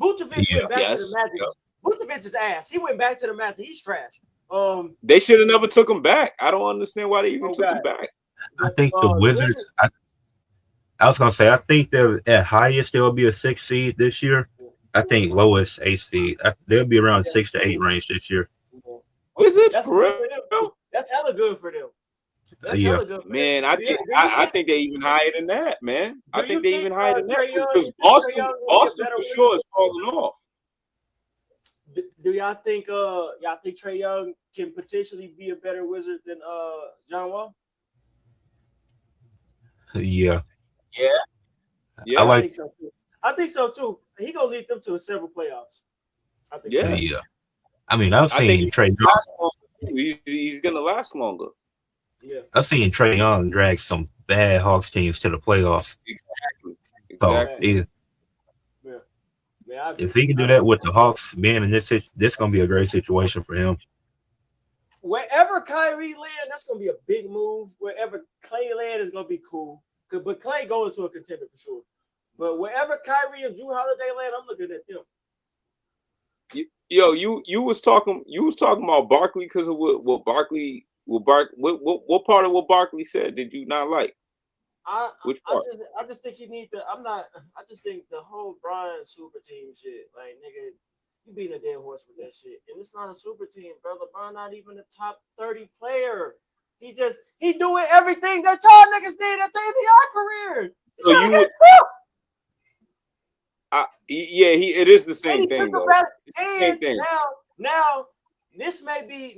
Vucevic went back to the Magic. Vucevic's ass. He went back to the Magic. He's trash. They should have never took him back. I don't understand why they even took him back. I think the Wizards. I was gonna say I think they're at highest they'll be a 6 seed this year. I think lowest 8 seed. They'll be around 6 to 8 range this year. Wizards for real? That's hella good for them. That's hella good for man, them. I think they're even higher than that, man. I think they're even higher than that because Boston for sure is falling off. Do y'all think Trae Young can potentially be a better Wizard than John Wall? Yeah. I think so too. He gonna lead them to several playoffs. I think. Yeah. I mean, I've seen Trae Young. He's gonna last longer. Yeah. I've seen Trae Young drag some bad Hawks teams to the playoffs. Exactly. So if he can do that with the Hawks, man, and this gonna be a great situation for him. Wherever Kyrie land, that's gonna be a big move. Wherever Clay land is gonna be cool. But Clay going to a contender for sure. But wherever Kyrie and Drew Holiday land, I'm looking at them. You was talking about Barkley because of what part of what Barkley said did you not like? Which part? I just think you need to. I just think the whole Brian super team shit, like nigga, you beating a dead horse with that shit, and it's not a super team, bro. LeBron not even a top 30 player. He doing everything that y'all niggas did at the end of your career. So it is the same thing though. And now this may be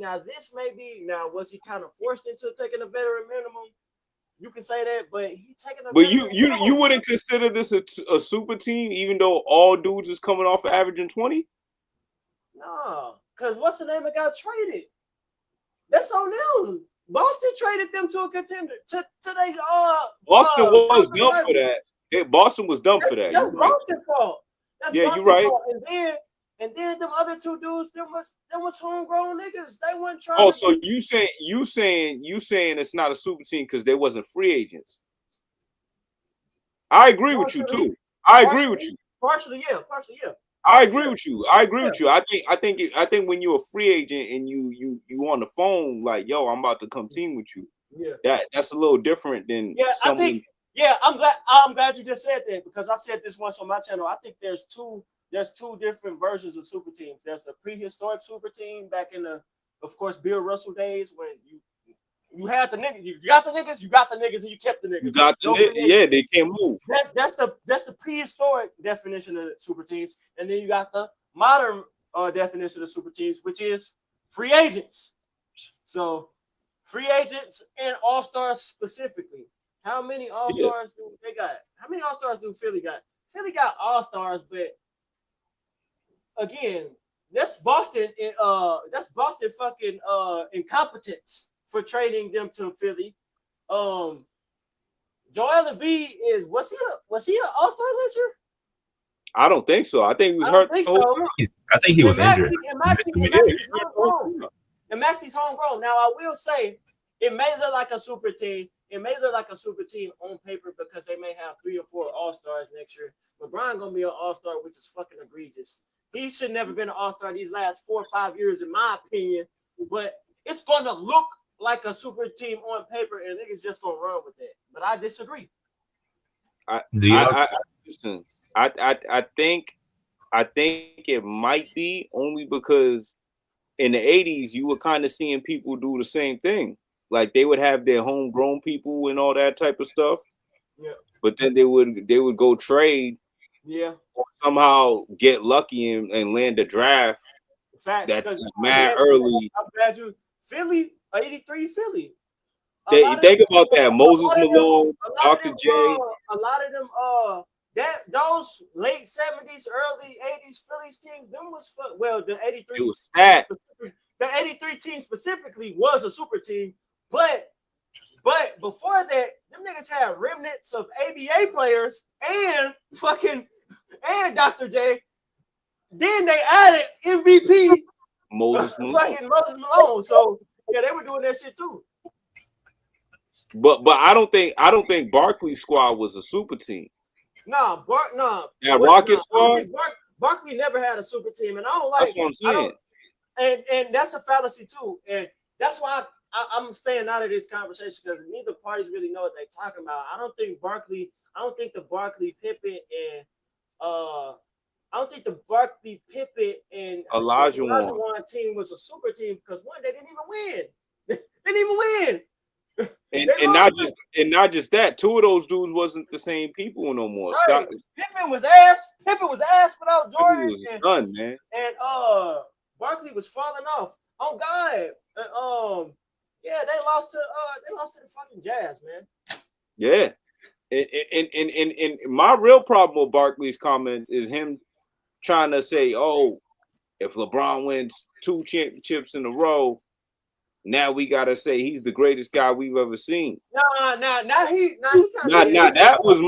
was he kind of forced into taking a veteran minimum? You can say that, but he taking a. But you wouldn't consider this a super team, even though all dudes is coming off averaging 20? No, because what's the name of got traded? That's on them. Boston traded them to a contender. Today, Boston was dumb for that. Boston was dumb for that. That's Boston's fault. You're right. Fault. And then them other two dudes, them was homegrown niggas. They weren't trying. Oh, so you saying it's not a super team because they wasn't free agents? I agree with you too. Partially, yeah. I agree with you. I think when you're a free agent and you on the phone like, yo, I'm about to come team with you. Yeah. That's a little different than I'm glad you just said that because I said this once on my channel. I think there's two different versions of super teams. There's the prehistoric super team back in the, of course, Bill Russell days when you had the niggas, you got the niggas, and you kept the niggas. They can't move. That's the prehistoric definition of super teams, and then you got the modern definition of super teams, which is free agents. So, free agents and all stars specifically. How many all stars do they got? How many all stars do Philly got? Philly got all stars, but again, that's Boston. That's Boston fucking incompetence for trading them to Philly. Joel Embiid was he an all-star this year? I don't think so. I think he was hurt the whole time. I think he was injured. And Maxi's homegrown. Now I will say it may look like a super team. It may look like a super team on paper because they may have 3 or 4 all-stars next year. LeBron gonna be an all-star, which is fucking egregious. He should never been an all-star these last 4 or 5 years, in my opinion. But it's gonna look like a super team on paper, and niggas just gonna run with that. But I disagree. Listen. I think it might be only because in the 80s you were kind of seeing people do the same thing. Like they would have their homegrown people and all that type of stuff. Yeah. But then they would go trade. Yeah. Or somehow get lucky and land a draft. Facts, that's mad early. I'm glad you Philly, 83 Philly. Think about that. Moses Malone, Dr. J. A lot of them, those late 70s, early 80s Phillies teams, them was the 83. It was that. The 83 team specifically was a super team, but before that, them niggas had remnants of ABA players and Dr. J. Then they added MVP Moses Malone. Moses Malone. So yeah, they were doing that shit too. But I don't think Barkley's squad was a super team. Nah. That Rocket squad. Barkley never had a super team, and I don't like. That's what I'm saying. And that's a fallacy too, and that's why I'm staying out of this conversation because neither parties really know what they're talking about. I don't think the Barkley Pippen and Olajuwon team was a super team because one, they didn't even win. And not just that, two of those dudes wasn't the same people no more. Right. Pippen was ass without Jordan. Pippen was done, man. And Barkley was falling off. Oh God. Yeah, they lost to the fucking Jazz, man. Yeah. And my real problem with Barkley's comments is him trying to say, oh, if LeBron wins 2 championships in a row, now we gotta say he's the greatest guy we've ever seen. Nah, he that was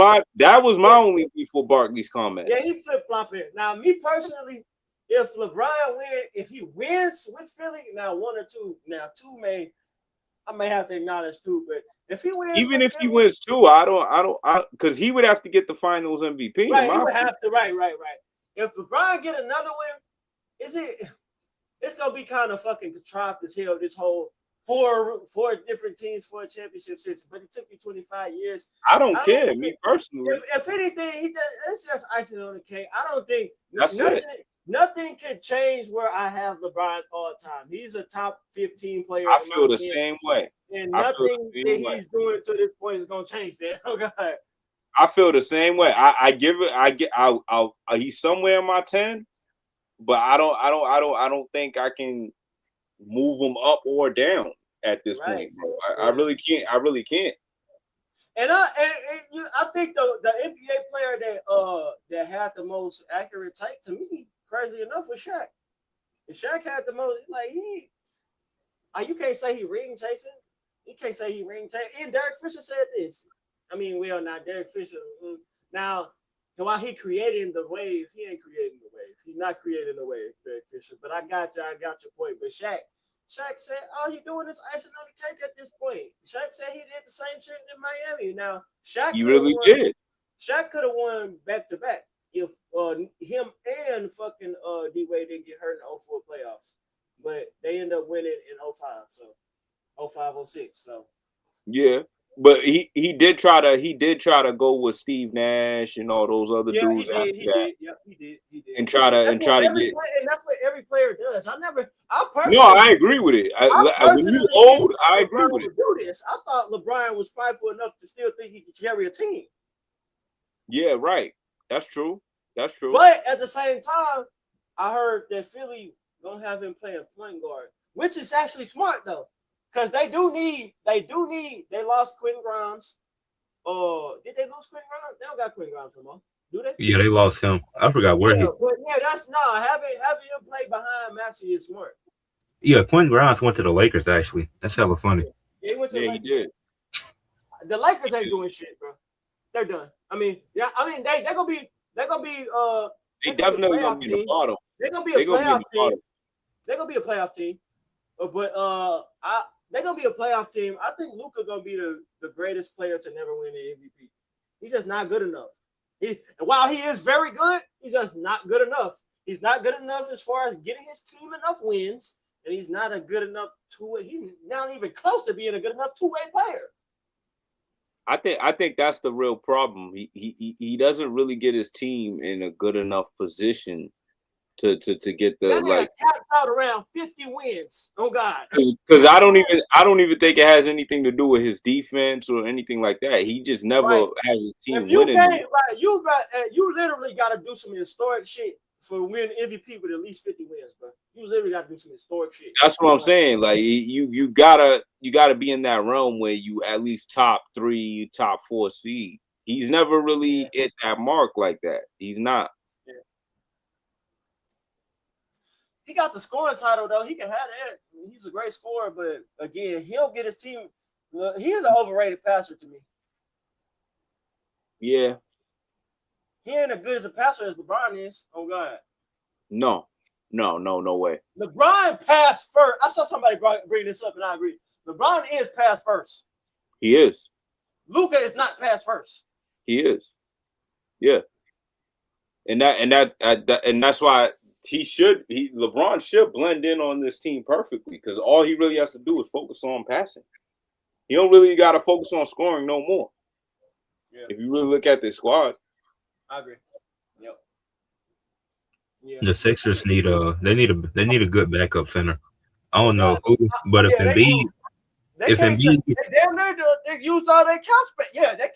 my only beef for Barkley's comment. Yeah, he flip-flopping. Now, me personally, if he wins with Philly, now 1 or 2, now 2 I may have to acknowledge 2, but if he wins, even if he wins 2, I don't, because he would have to get the Finals MVP. Right, he would have to. Right. If LeBron get another win, it's gonna be kind of fucking contrived as hell. This whole four different teams for a championship system, but it took me 25 years. I don't care, me personally. If anything, it's just icing on the cake. I don't think that's nothing can change where I have LeBron all the time. He's a top 15 player. I feel the same way. And nothing that he's doing to this point is gonna change that. Oh God. I feel the same way. He's somewhere in my 10, but I don't think I can move him up or down at this point, bro. I really can't. And I think the NBA player that had the most accurate take to me, crazy enough, was Shaq. And Shaq had the most, like, you can't say he ring chasing. You can't say he ring chasing. And Derek Fisher said this. I mean, we are not Derek Fisher. Now, while he created the wave, he ain't creating the wave. He's not creating the wave, Derek Fisher. But I got your point. But Shaq said, all he doing is icing on the cake at this point. Shaq said he did the same shit in Miami. Now, he really did. Shaq could have won back to back if him and fucking D-Wade didn't get hurt in the 04 playoffs. But they end up winning in 05, so 05, 06. So yeah. But he did try to go with Steve Nash and all those other dudes. He did. And try to get. And that's what every player does. I agree with it. When you old, I agree with it. Do this. I thought LeBron was prideful enough to still think he could carry a team. Yeah, right. That's true. But at the same time, I heard that Philly gonna have him playing point guard, which is actually smart though. Because they lost Quentin Grimes. Did they lose Quentin Grimes? They don't got Quentin Grimes no more, do they? Yeah, they lost him. I forgot where he. But yeah, having him play behind Maxey is smart. Yeah, Quentin Grimes went to the Lakers actually. That's hella funny. Yeah, he went to he did. The Lakers ain't doing shit, bro. They're done. They're gonna be. They definitely gonna be in the bottom. They're gonna be a playoff team. They're gonna be a playoff team. But they're gonna be a playoff team. I think Luka gonna be the greatest player to never win the MVP. He's just not good enough. While he is very good, he's just not good enough. He's not good enough as far as getting his team enough wins, and he's not a good enough he's not even close to being a good enough two-way player. I think that's the real problem. He doesn't really get his team in a good enough position to get the capped out around 50 wins. Oh God. Because I don't even think it has anything to do with his defense or anything like that. He just never has his team winning. You literally got to do some historic shit for win MVP with at least 50 wins, bro. You literally got to do some historic shit. That's what I'm saying. Like you gotta be in that realm where you at least top 3, top 4 seed. He's never really hit that mark like that. He's not. Yeah. He got the scoring title though. He can have that. He's a great scorer, but again, he'll get his team. He is an overrated passer to me. Yeah. He ain't as good as a passer as LeBron is. Oh God. No way. LeBron passed first. I saw somebody bring this up, and I agree. LeBron is pass first. He is. Luka is not pass first. He is. Yeah. And that's why LeBron should blend in on this team perfectly, because all he really has to do is focus on passing. He don't really got to focus on scoring no more. Yeah. If you really look at this squad. I agree. Yep. Yeah. The Sixers need a good backup center. I don't know who, but if Embiid, they used all their cap space. Yeah, they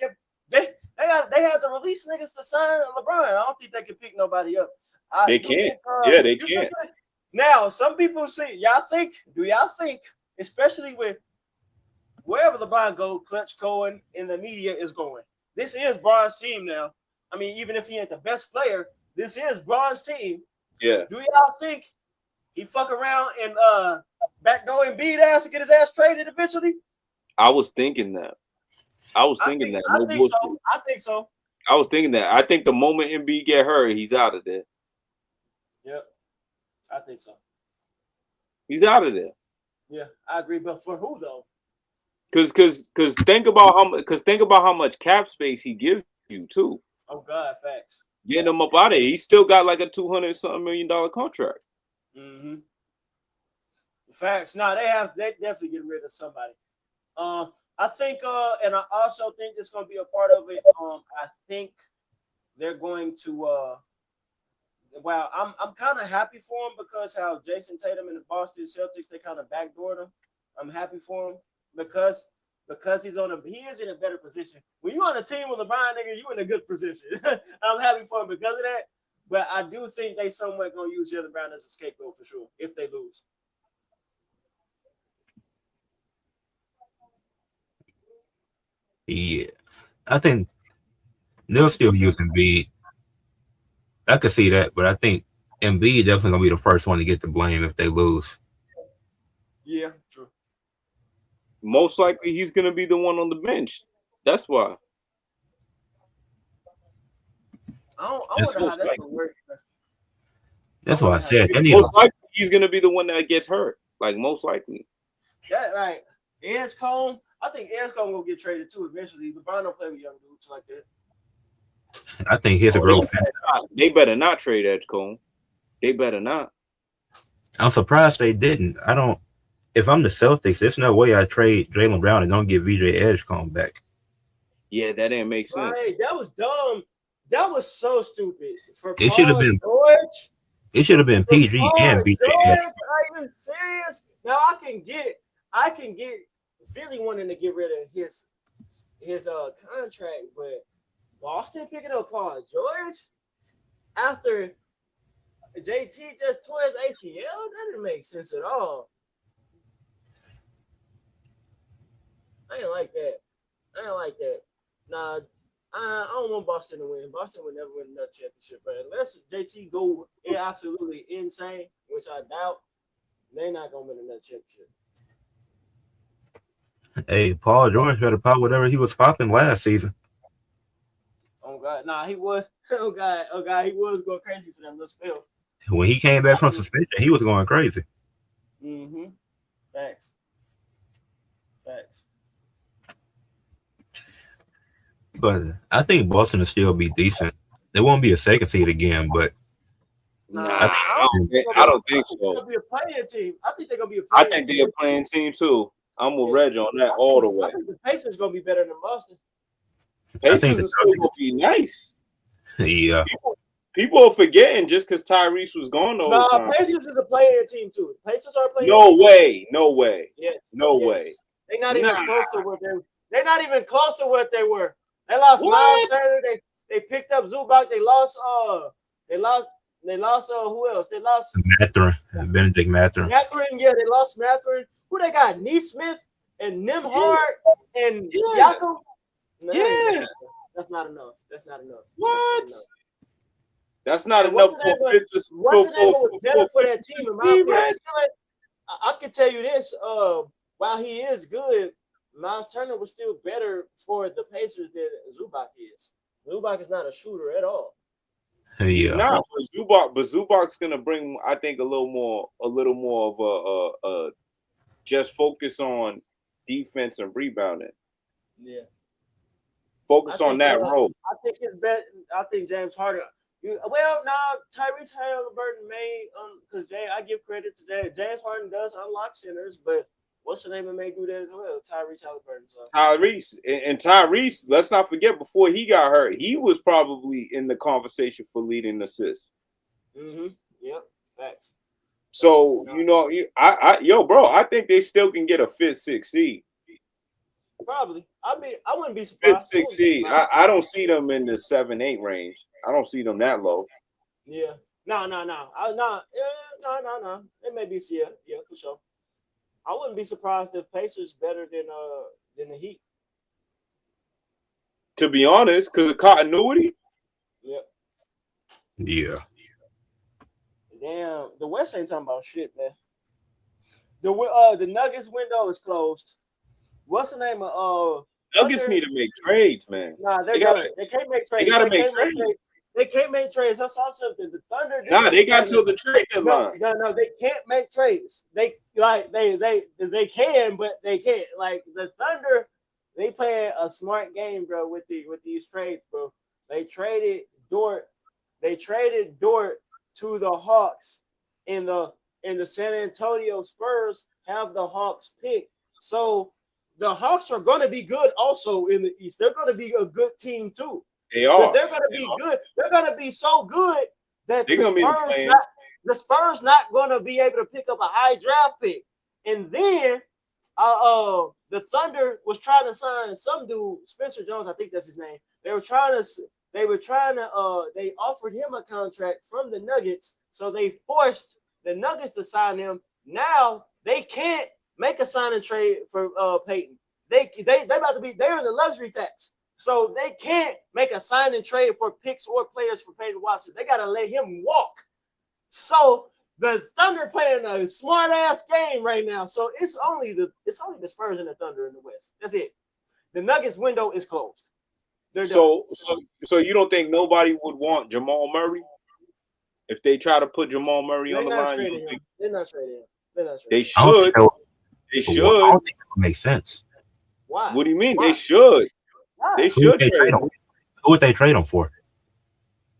had to release niggas to sign LeBron. I don't think they can pick nobody up. They can't. They can't. Now, some people say, do y'all think, especially with wherever LeBron go, Clutch Cohen in the media is going. This is Bron's team now. I mean, even if he ain't the best player, this is Bron's team. Yeah. Do y'all think he fuck around and backdoor Embiid ass to get his ass traded eventually? I was thinking that. I think so. I was thinking that. I think the moment Embiid get hurt, he's out of there. Yep. I think so. He's out of there. Yeah, I agree. But for who though? Because think about how much cap space he gives you too. Oh God, facts. Getting him up out of there. He still got like a $200-something million contract. Mm-hmm. Facts. No, they definitely getting rid of somebody. I think, and I also think it's going to be a part of it. I think they're going to. I'm kind of happy for him because how Jason Tatum and the Boston Celtics, they kind of backdoored him. I'm happy for him because he is in a better position. When you're on a team with LeBron, nigga, you in a good position. I'm happy for him because of that. But I do think they somewhat gonna use Jaylen Brown as a scapegoat for sure if they lose. Yeah, I think they'll still use Embiid. I could see that, but I think Embiid definitely gonna be the first one to get the blame if they lose. Yeah, true. Most likely, he's gonna be the one on the bench. That's why. I wonder how that's gonna work. That's why I said most likely he's gonna be the one that gets hurt. Like most likely. That right. Ed's Cone. I think Ed's gonna get traded too eventually. LeBron don't play with young dudes like that. I think here's a real fan. They better not trade Edge Cone. They better not. I'm surprised they didn't. If I'm the Celtics, there's no way I trade Jaylen Brown and don't get VJ Edgecombe back. Yeah, that didn't make sense. Right, that was dumb. That was so stupid. It should have been George. It should have been PG and VJ Edgecombe. Are you serious? Now I can get Philly wanting to get rid of his contract, but Boston picking up Paul George after JT just tore his ACL? That didn't make sense at all. I ain't like that. Nah, I don't want Boston to win. Boston would never win another championship, but unless JT go absolutely insane, which I doubt, they're not gonna win another championship. Hey, Paul George better pop whatever he was popping last season. Oh God, nah, he was. Oh God, he was going crazy for that little spell. When he came back from suspension, he was going crazy. Mm-hmm. Facts. But I think Boston will still be decent. They won't be a second seed again, but I don't think so. They're gonna be a playing team. I think they're gonna be a I playing think they're a playing team too. I'm with Reg on that all the way. I think the Pacers gonna be better than Boston. Pacers is still gonna be nice. Yeah. People are forgetting just because Tyrese was gone the whole time. Pacers is a playing team too. Pacers are playing. No way. Yes. Way. They're not even close to what they're not even close to what they were. They lost Miles Turner. They picked up Zubac. They lost They lost who else? They lost Mathurin, Benedict Mathurin. Mathurin. Yeah, they lost Mathurin. Who they got? Neesmith and Nimhard and Yeah. Siakam. No, Yeah. that's not enough. That's not enough. What? That's not And enough what's for the name fit this What's the name was better for that team in my opinion. I can tell you this. While he is good, Miles Turner was still better for the Pacers than Zubac is. Zubac is not a shooter at all. He's not, but Zubac's gonna bring, I think, a little more of a just focus on defense and rebounding. Yeah, focus on that role. I think it's better. I think James Harden. Tyrese Halliburton may because I give credit to James Harden does unlock centers, but what's the name of may do that as well? Tyrese Halliburton. So. Tyrese, let's not forget, before he got hurt, he was probably in the conversation for leading assists. Mm-hmm. Yep. Facts. So bro, I think they still can get a 5th, 6th seed. Probably. I mean, I wouldn't be surprised. 5th, 6th seed. I don't see them in the 7, 8 range. I don't see them that low. Yeah. No. It may be for sure. I wouldn't be surprised if Pacers better than the Heat. To be honest, because of continuity. Yep. Yeah. Damn, the West ain't talking about shit, man. The Nuggets window is closed. What's the name of Nuggets need to make trades, man. Nah, they can't make trades. They gotta make trades. They can't make trades. I saw something. The Thunder. They got till the trade deadline. No, they can't make trades. They can, but they can't. Like the Thunder, they play a smart game, bro. With these trades, bro. They traded Dort. They traded Dort to the Hawks. In the San Antonio Spurs have the Hawks pick. So the Hawks are going to be good also in the East. They're going to be a good team too. They are. But they're going to be good. They're going to be so good that the Spurs not going to be able to pick up a high draft pick. And then the Thunder was trying to sign some dude, Spencer Jones, I think that's his name. They offered him a contract from the Nuggets, so they forced the Nuggets to sign him. Now they can't make a sign and trade for Peyton. They're in the luxury tax. So they can't make a sign and trade for picks or players for Peyton Watson. They gotta let him walk. So the Thunder playing a smart ass game right now. So it's only the Spurs and the Thunder in the West. That's it. The Nuggets window is closed. They're done. So you don't think nobody would want Jamal Murray if they try to put Jamal Murray on the line? They're not trading him. They should. They should. I don't think it makes sense. Why? What do you mean? Why? They should. Why? They should trade him. Who would they trade him for?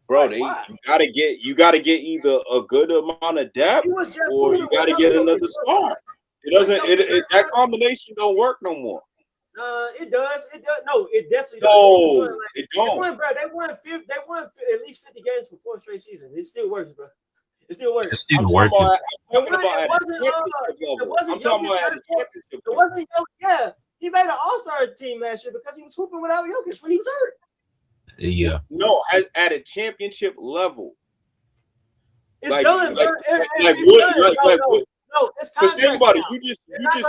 Bro, you gotta get either a good amount of depth or you gotta get another star. That combination don't work no more. It does. No, it definitely does. No, it don't. They won at least 50 games for 4 straight seasons. It still works, bro. It still works. It's still working. Yeah, he made an all-star team last year because he was hooping without Jokic when he was hurt. Yeah. No, at a championship level. It's done. No, it's because think about it. You just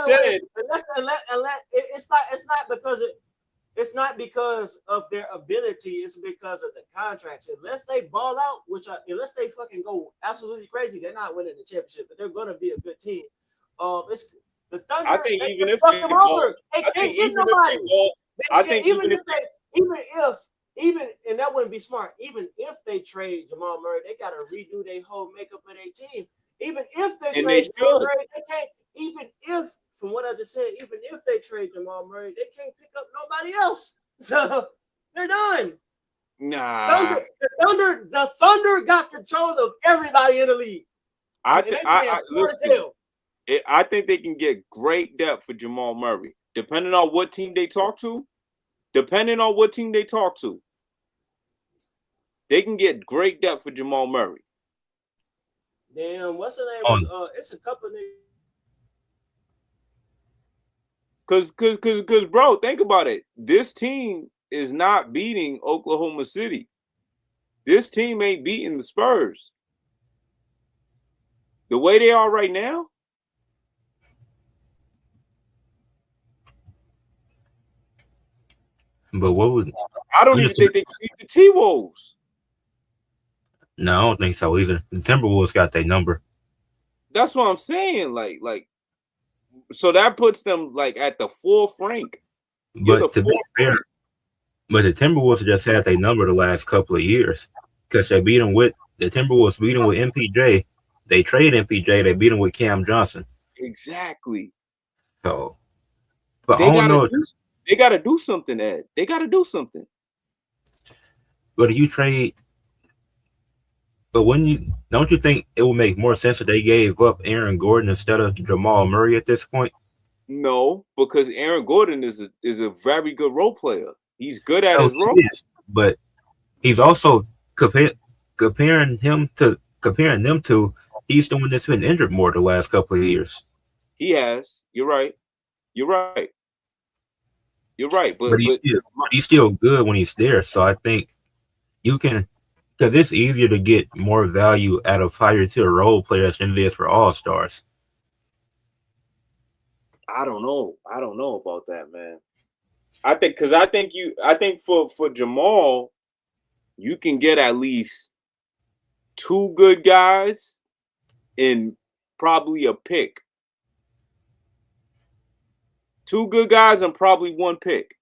said it's not because of their ability. It's because of the contracts. Unless they ball out, unless they fucking go absolutely crazy, they're not winning the championship. But they're going to be a good team. It's the Thunder. I think even if they ball, and that wouldn't be smart. Even if they trade Jamal Murray, they got to redo their whole makeup of their team. Even if they trade Jamal Murray, they can't. Even if, from what I just said, even if they trade Jamal Murray, they can't pick up nobody else. So they're done. Nah. The Thunder got control of everybody in the league. I think they can get great depth for Jamal Murray, depending on what team they talk to. They can get great depth for Jamal Murray. Damn, what's the name? It's a couple of niggas. Cause, bro, think about it. This team is not beating Oklahoma City. This team ain't beating the Spurs. The way they are right now. But what would I don't even think they can beat the T-Wolves. No, I don't think so either. The Timberwolves got their number. That's what I'm saying. Like, so that puts them like at the fourth rank. But to be fair, but the Timberwolves just had their number the last couple of years because they beat them with the Timberwolves beat them with MPJ. They trade MPJ. They beat them with Cam Johnson. Exactly. So, but they gotta do something, Ed. They gotta do something. But you trade. But don't you think it would make more sense if they gave up Aaron Gordon instead of Jamal Murray at this point? No, because Aaron Gordon is a very good role player. He's good at his role. But he's also comparing them to he's the one that's been injured more the last couple of years. He has. You're right. But he's still good when he's there. So I think you can, because it's easier to get more value out of higher tier role players than it is for all-stars. I don't know about that, man. I think for Jamal, you can get at least 2 good guys and probably a pick. 2 good guys and probably 1 pick.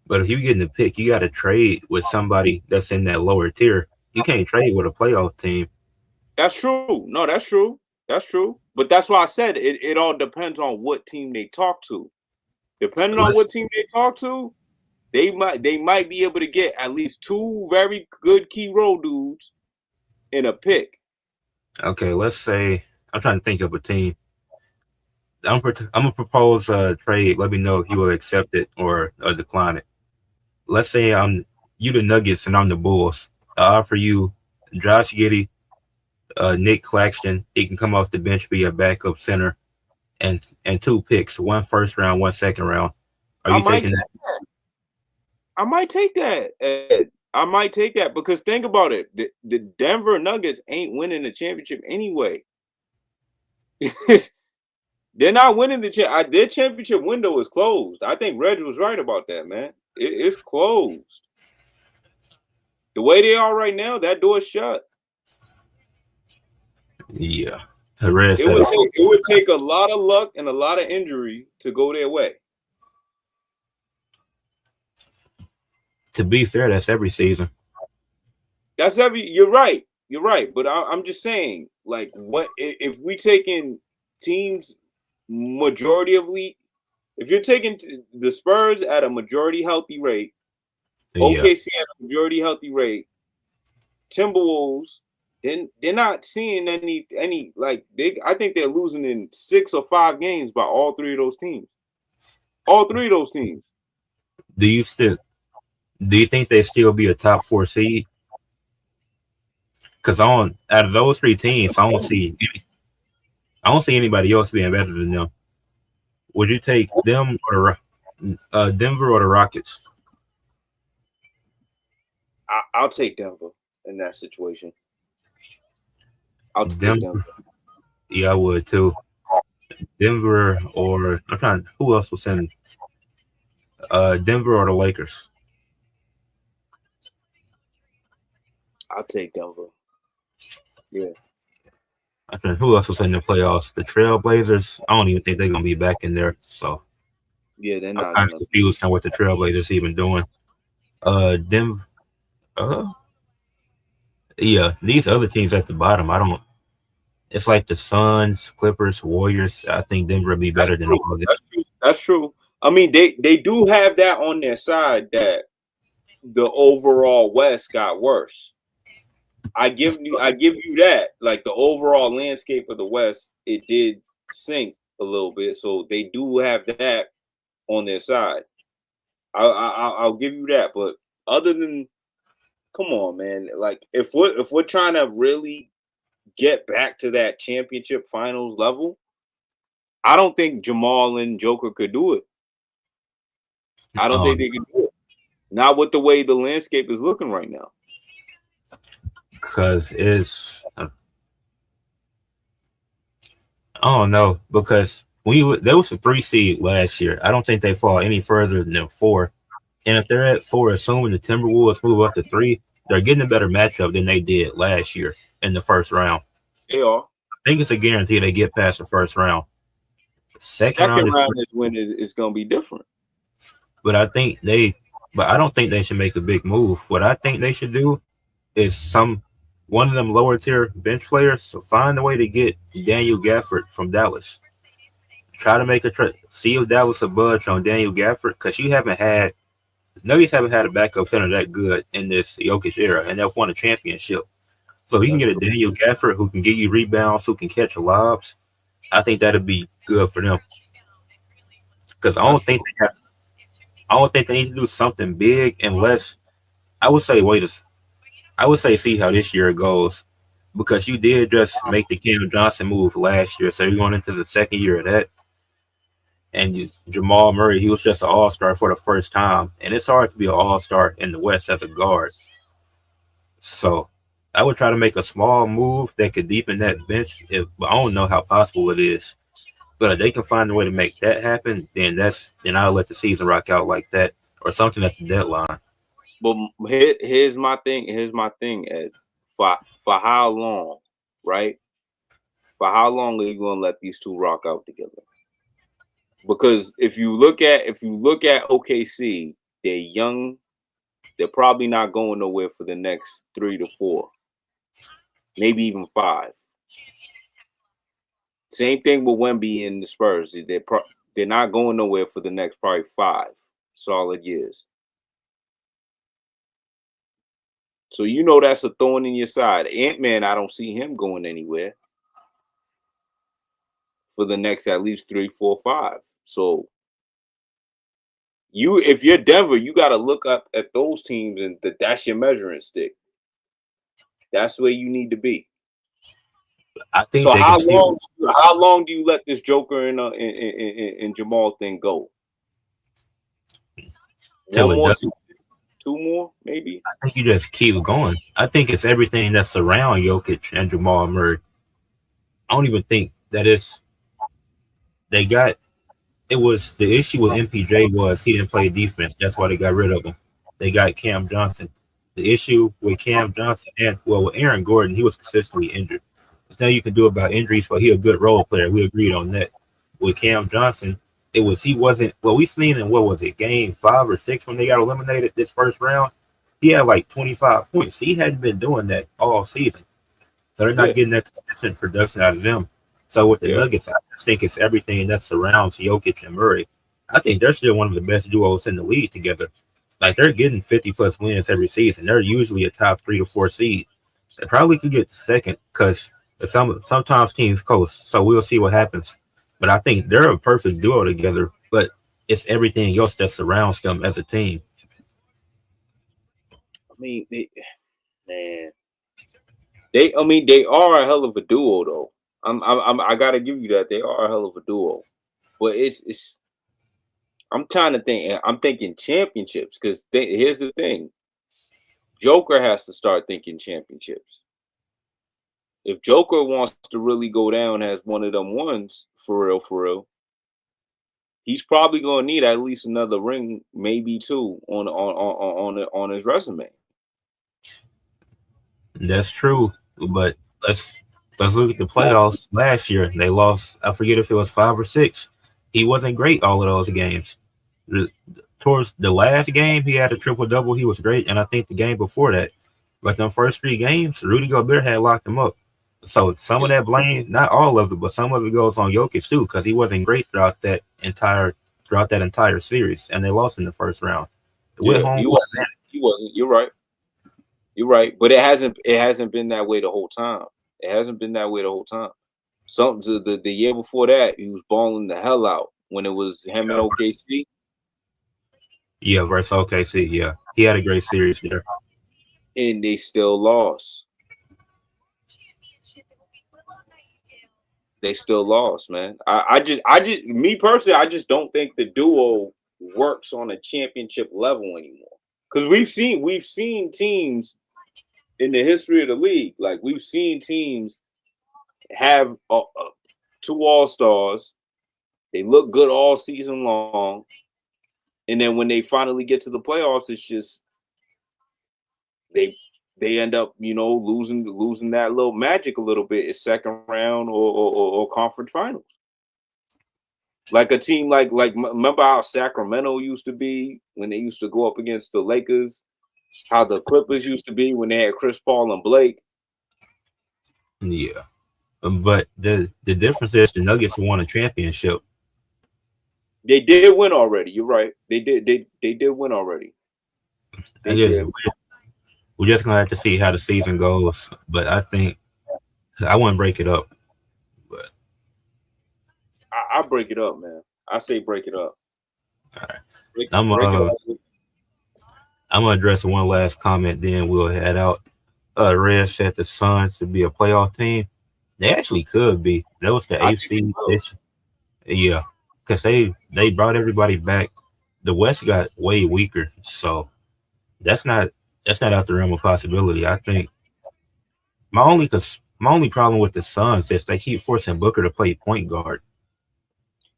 But if you're getting a pick, you got to trade with somebody that's in that lower tier. You can't trade with a playoff team. That's true. No, that's true. But that's why I said it all depends on what team they talk to. Depending on what team they talk to, they might be able to get at least 2 very good key role dudes in a pick. Okay, let's say I'm trying to think of a team. I'm gonna propose a trade. Let me know if you will accept it or decline it. Let's say you the Nuggets and I'm the Bulls. I offer you Josh Giddey, Nick Claxton. He can come off the bench, be a backup center, and 2 picks, 1 first round, 1 second round. Are you taking that? I might take that, Ed. I might take that because think about it. The Denver Nuggets ain't winning the championship anyway. They're not winning the championship. Their championship window is closed. I think Reg was right about that, man. It's closed. The way they are right now, that door's shut. Yeah. It would take a lot of luck and a lot of injury to go their way. To be fair, that's every season. You're right. But I'm just saying, like, what if we taking teams majoritively? If you're taking the Spurs at a majority healthy rate, OKC at a majority healthy rate, Timberwolves, then they're not seeing any like I think they're losing in 6 or 5 games by all 3 of those teams. All 3 of those teams. Do you think they still be a top 4 seed? Because out of those 3 teams, I don't see anybody else being better than them. Would you take them or Denver or the Rockets? I'll take Denver in that situation. I'll take Denver. Yeah, I would too. Denver or who else was in Denver or the Lakers? I'll take Denver. Yeah. Who else was in the playoffs? The Trailblazers. I don't even think they're gonna be back in there. So yeah, they're not. I'm kind of confused on what the Trailblazers even doing. Denver. Yeah, these other teams at the bottom, I don't. It's like the Suns, Clippers, Warriors. I think Denver will be better than all of them. That's true. I mean, they do have that on their side that the overall West got worse. I give you that. Like the overall landscape of the West, it did sink a little bit. So they do have that on their side. I'll give you that. But other than, come on, man. Like if we're trying to really get back to that championship finals level, I don't think Jamal and Joker could do it. I don't think they can do it. Not with the way the landscape is looking right now. Because don't know because there was a 3 seed last year. I don't think they fall any further than 4. And if they're at 4, assuming the Timberwolves move up to 3, they're getting a better matchup than they did last year in the first round. They are. I think it's a guarantee they get past the first round. Second round is when it's going to be different. But I don't think they should make a big move. What I think they should do is one of them lower tier bench players. So find a way to get Daniel Gafford from Dallas. Try to make see if Dallas a budge on Daniel Gafford because you haven't had a backup center that good in this Jokic era, and they've won a championship. So you can get a Daniel Gafford who can give you rebounds, who can catch lobs. I think that'd be good for them because I don't think they need to do something big unless I would say see how this year goes because you did just make the Cam Johnson move last year, so you're going into the second year of that. And Jamal Murray, he was just an all-star for the first time, and it's hard to be an all-star in the West as a guard. So I would try to make a small move that could deepen that bench, but I don't know how possible it is. But if they can find a way to make that happen, then I'll let the season rock out like that or something at the deadline. But here's my thing, Ed. For how long, right? For how long are you gonna let these two rock out together? Because if you look at OKC, they're young. They're probably not going nowhere for the next 3 to 4, maybe even 5. Same thing with Wemby and the Spurs. They're not going nowhere for the next probably 5 solid years. So you know that's a thorn in your side. Ant-Man, I don't see him going anywhere for the next at least 3, 4, 5. So if you're Denver, you got to look up at those teams, and that's your measuring stick. That's where you need to be. I think so. How long do you let this Joker and Jamal thing go? Till One it more doesn't. 2 more, maybe. I think you just keep going. I think it's everything that's around Jokic and Jamal Murray. I don't even think that it was the issue with MPJ was he didn't play defense. That's why they got rid of him. They got Cam Johnson. The issue with Cam Johnson with Aaron Gordon, he was consistently injured. There's nothing you can do about injuries, but he's a good role player. We agreed on that. With Cam Johnson, he wasn't we seen in game 5 or 6 when they got eliminated this first round. He had like 25 points. He hadn't been doing that all season. So they're not getting that consistent production out of them. So with the Nuggets, I just think it's everything that surrounds Jokic and Murray. I think they're still one of the best duos in the league together. Like they're getting 50+ wins every season. They're usually a top 3 to 4 seed. They probably could get second because sometimes teams coast. So we'll see what happens. But I think they're a perfect duo together. But it's everything else that surrounds them as a team. I mean, they are a hell of a duo, though. I gotta give you that they are a hell of a duo, but it's. I'm trying to think. I'm thinking championships because here's the thing. Joker has to start thinking championships. If Joker wants to really go down as one of them ones for real, he's probably gonna need at least another ring, maybe 2, on his resume. That's true, but let's look at the playoffs last year. They lost. I forget if it was 5 or 6. He wasn't great all of those games. Towards the last game, he had a triple-double. He was great, and I think the game before that. But the first 3 games, Rudy Gobert had locked him up. So some of that blame, not all of it, but some of it goes on Jokic too, because he wasn't great throughout that entire series, and they lost in the first round. He wasn't. You're right. But it hasn't been that way the whole time. The year before that, he was balling the hell out when it was him and OKC. Yeah, versus OKC. Yeah, he had a great series there, and they still lost. They still lost, man. Me personally, I just don't think the duo works on a championship level anymore. Because we've seen teams in the history of the league, like we've seen teams have 2 All-Stars. They look good all season long. And then when they finally get to the playoffs, it's just they end up, losing that little magic a little bit. It's second round or conference finals. Like a team like remember how Sacramento used to be when they used to go up against the Lakers, how the Clippers used to be when they had Chris Paul and Blake. Yeah. But the difference is the Nuggets won a championship. They did win already. You're right. They did win already. They did. We're just gonna have to see how the season goes. But I think I wouldn't break it up. But I break it up, man. I say break it up. All right. Break I'm it up. gonna address one last comment, then we'll head out. Red said the Suns to be a playoff team. They actually could be. That was the AFC. Yeah, because they brought everybody back. The West got way weaker, so that's not out the realm of possibility. I think my only problem with the Suns is they keep forcing Booker to play point guard.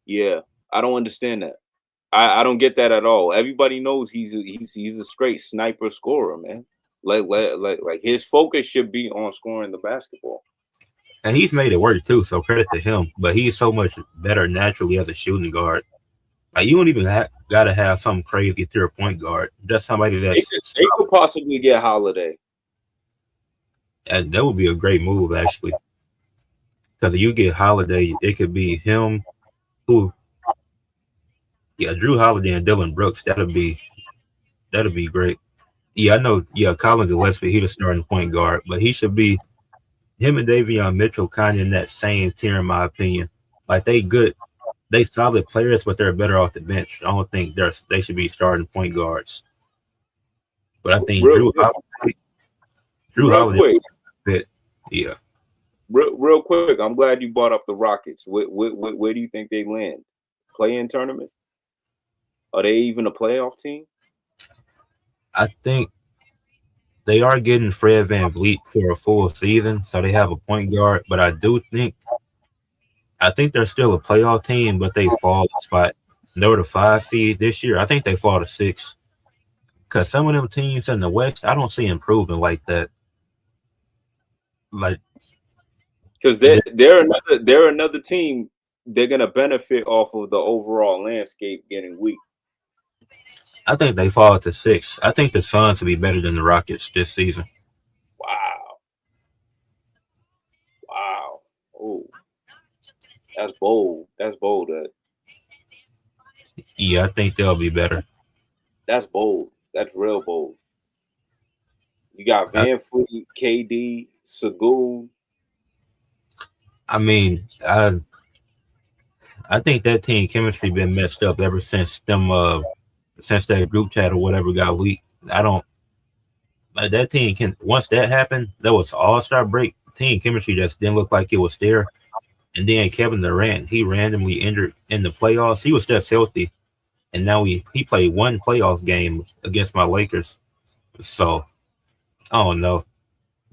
Yeah, I don't understand that. I don't get that at all. Everybody knows he's a straight sniper scorer, man. Like his focus should be on scoring the basketball. And he's made it work too, so credit to him. But he's so much better naturally as a shooting guard. Like you don't even gotta have some crazy tier point guard. Just somebody They could possibly get Holiday. And that would be a great move actually. Because if you get Holiday, it could be him, Drew Holiday and Dylan Brooks. That'd be great. Yeah, I know. Yeah, Colin Gillespie, he's the starting point guard, but he should be him and Davion Mitchell kind of in that same tier, in my opinion. Like they solid players, but they're better off the bench. I don't think they should be starting point guards. But I think Drew Holiday fit. Yeah. Real quick, I'm glad you brought up the Rockets. Where do you think they land? Play-in tournament? Are they even a playoff team? I think they are getting Fred VanVleet for a full season, so they have a point guard. But I think they're still a playoff team, but they fall a spot. They were the 5 seed this year. I think they fall to 6. Because some of them teams in the West, I don't see improving like that. Like, because they're another team. They're gonna benefit off of the overall landscape getting weak. I think they fall to 6. I think the Suns will be better than the Rockets this season. Wow. Oh, that's bold. Yeah, I think they'll be better. That's bold. That's real bold. You got VanVleet, KD, Segul. I mean, I think that team chemistry been messed up ever since since that group chat or whatever got leaked. I don't like that team can once that happened, that was all-star break. Team chemistry just didn't look like it was there. And then Kevin Durant, he randomly injured in the playoffs. He was just healthy. And now he played one playoff game against my Lakers. So I don't know.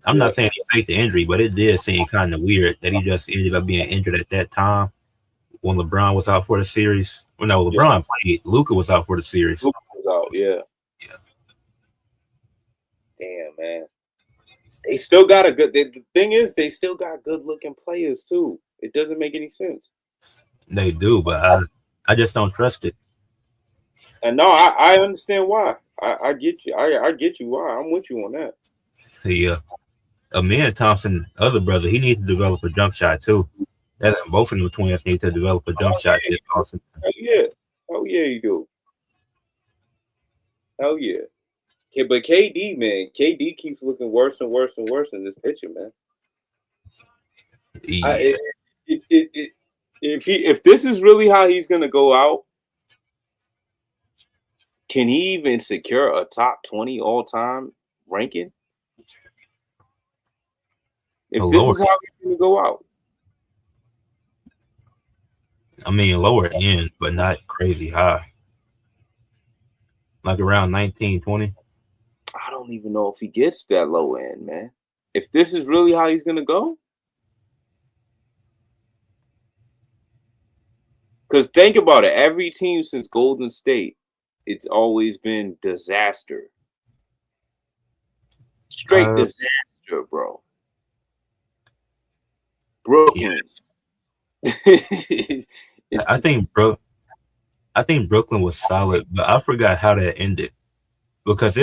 I'm not saying he faked the injury, but it did seem kind of weird that he just ended up being injured at that time when LeBron was out for the series. Well, no, LeBron played. Luka was out for the series. Luka was out, yeah. Damn, man. They still got the thing is, they still got good-looking players, too. It doesn't make any sense. They do, but I just don't trust it. And no, I understand why. I get you. I get you why. I'm with you on that. Yeah. Amir Thompson, other brother, he needs to develop a jump shot too. Both of them twins need to develop a jump shot. Awesome. Oh yeah, you do. Hell yeah. But KD, man, KD keeps looking worse and worse and worse in this picture, man. Yeah. If this is really how he's gonna go out, can he even secure a top 20 all-time ranking? If this is how he's gonna go out. I mean, lower end, but not crazy high. Like around 19, 20. I don't even know if he gets that low end, man. If this is really how he's gonna go, Because think about it, every team since Golden State, it's always been disaster. Straight disaster, bro. Brooklyn. Yeah. I think Brooklyn was solid, but I forgot how that ended because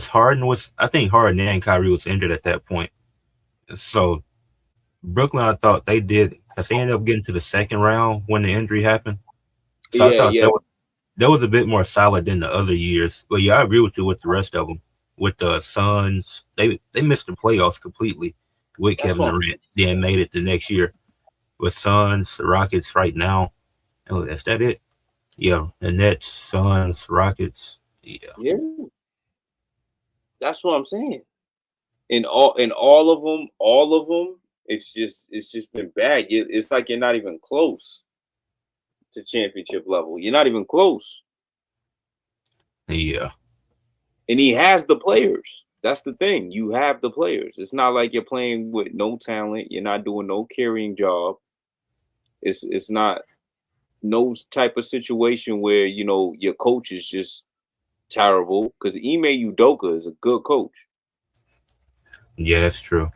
Harden was, I think Harden and Kyrie was injured at that point. So Brooklyn, I thought they did, because they ended up getting to the second round when the injury happened. So I thought that was a bit more solid than the other years. But yeah, I agree with you with the rest of them. With the Suns, they missed the playoffs completely with Kevin Durant. Then made it the next year. With Suns, the Rockets right now. Oh, is that it? Yeah, the Nets, Suns, Rockets. Yeah. That's what I'm saying. In all of them, it's just been bad. It's like you're not even close to championship level. You're not even close. Yeah. And he has the players. That's the thing. You have the players. It's not like you're playing with no talent. You're not doing no carrying job. It's not no type of situation where, you know, your coach is just terrible, because Ime Udoka is a good coach. Yeah, that's true.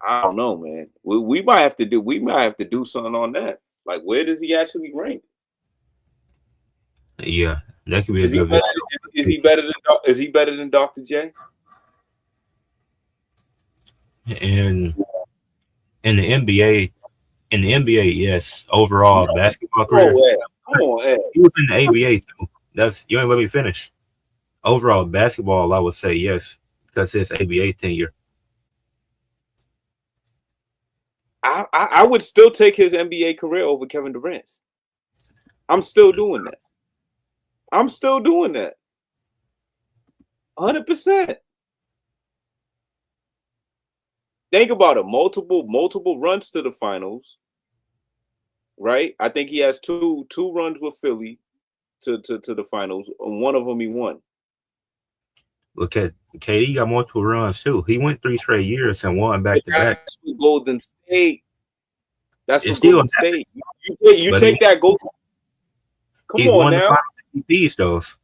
I don't know, man. We might have to do something on that. Like, where does he actually rank? Yeah, that could be Is he better than Dr. J? And in the NBA, yes. Overall basketball career. Come on, Ed. He was in the ABA too. You ain't let me finish. Overall basketball, I would say yes, because his ABA tenure. I would still take his NBA career over Kevin Durant's. I'm still doing that. 100%. Think about it. Multiple runs to the finals. Right? I think he has two runs with Philly to the finals. And one of them he won. Look at KD got multiple runs too. He went 3 straight years and won back to back. That's with Golden State. That's it's for Golden State. You take that Golden. Come he on won now. The finals MVPs, those.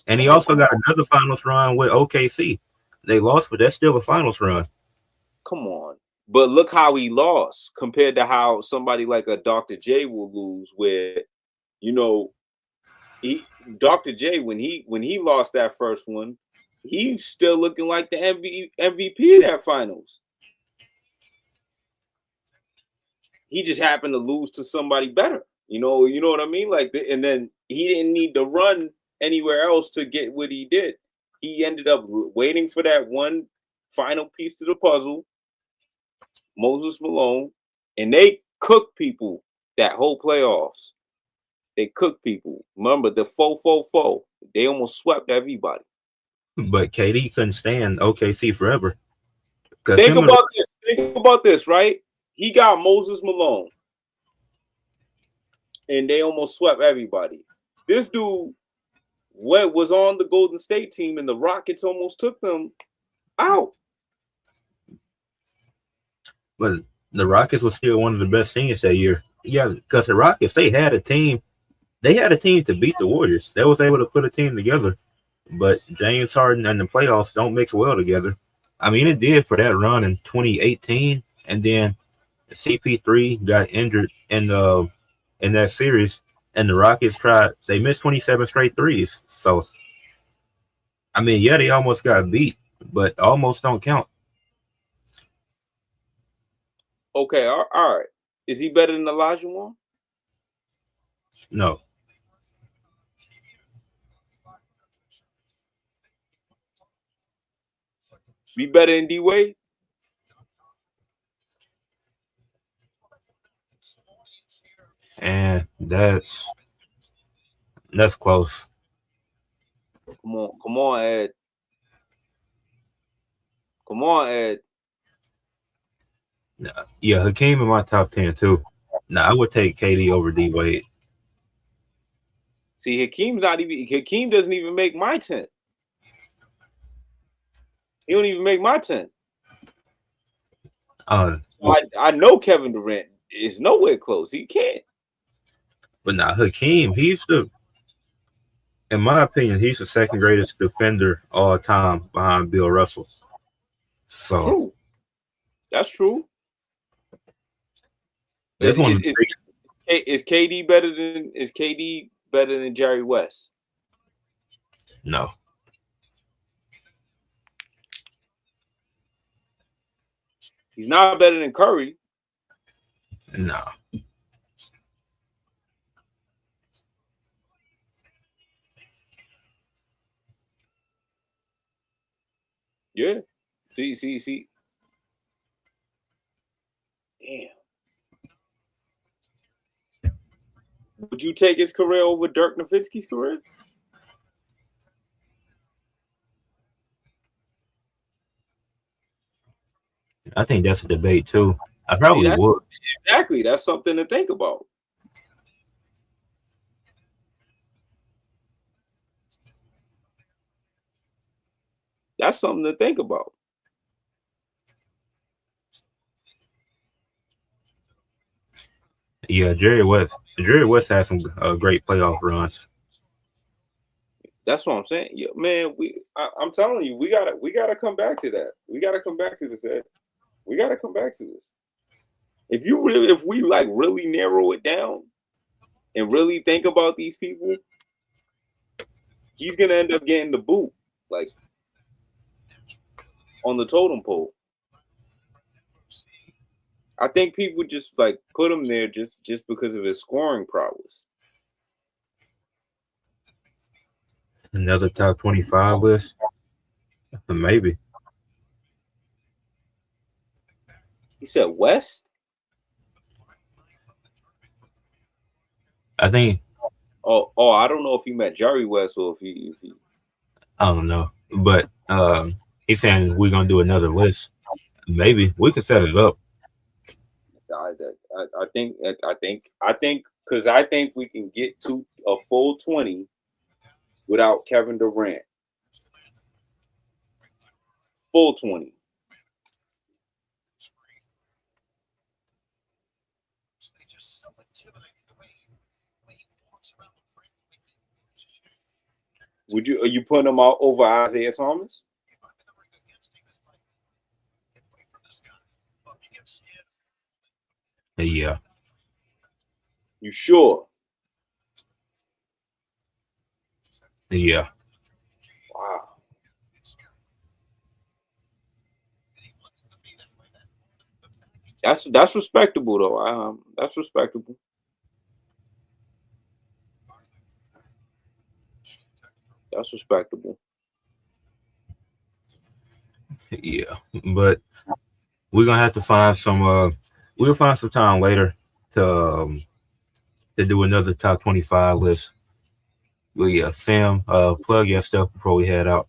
And he also got another finals run with OKC. They lost, but that's still a finals run. Come on. But look how he lost compared to how somebody like a Dr. J will lose, where, you know, Dr. J, when he lost that first one, he's still looking like the MVP of that finals. He just happened to lose to somebody better. You know what I mean? Like, and then he didn't need to run anywhere else to get what he did. He ended up waiting for that one final piece to the puzzle, Moses Malone, and they cooked people that whole playoffs. They cooked people. Remember the 4-4-4. They almost swept everybody. But KD couldn't stand OKC forever. Think about this, right? He got Moses Malone, and they almost swept everybody. This dude, what was on the Golden State team, and the Rockets almost took them out. But the Rockets was still one of the best teams that year. Yeah, because the Rockets, they had a team to beat the Warriors. They was able to put a team together. But James Harden and the playoffs don't mix well together. I mean, it did for that run in 2018, and then CP3 got injured in that series, and the Rockets they missed 27 straight threes. So, I mean, yeah, they almost got beat, but almost don't count. Okay, all right. Is he better than Olajuwon? No. Be better than D-Wade? And that's close. Come on, Ed. Come on, Ed. Yeah, Hakeem in my top 10 too. I would take KD over D-Wade. See, Hakeem doesn't even make my 10. He don't even make my 10. So I know Kevin Durant is nowhere close. He can't. But now Hakeem, in my opinion, he's the second greatest defender all time behind Bill Russell. So true. That's true. Is KD better than Jerry West? No. He's not better than Curry. No. Yeah. See. Damn. Would you take his career over Dirk Nowitzki's career? I think that's a debate too. I probably would. Exactly. That's something to think about. That's something to think about. Yeah, Jerry West has some great playoff runs. That's what I'm saying. Yeah, man, I'm telling you, we gotta come back to that. We gotta come back to this, Ed. We gotta come back to this. If we like really narrow it down and really think about these people, he's gonna end up getting the boot, like on the totem pole. I think people just like put him there just because of his scoring prowess. Another top 25 list? Maybe. He said West? I think. Oh, I don't know if he meant Jerry West or if he. I don't know, but he's saying we're gonna do another list. Maybe we could set it up. I think because I think we can get to a full 20 without Kevin Durant. Full 20. Are you putting him out over Isaiah Thomas? Yeah. You sure? Yeah. Wow. That's respectable though. That's respectable. That's respectable. Yeah, but we're gonna have to find some. We'll find some time later to do another top 25 list. Well, yeah, Sam, plug your stuff before we head out.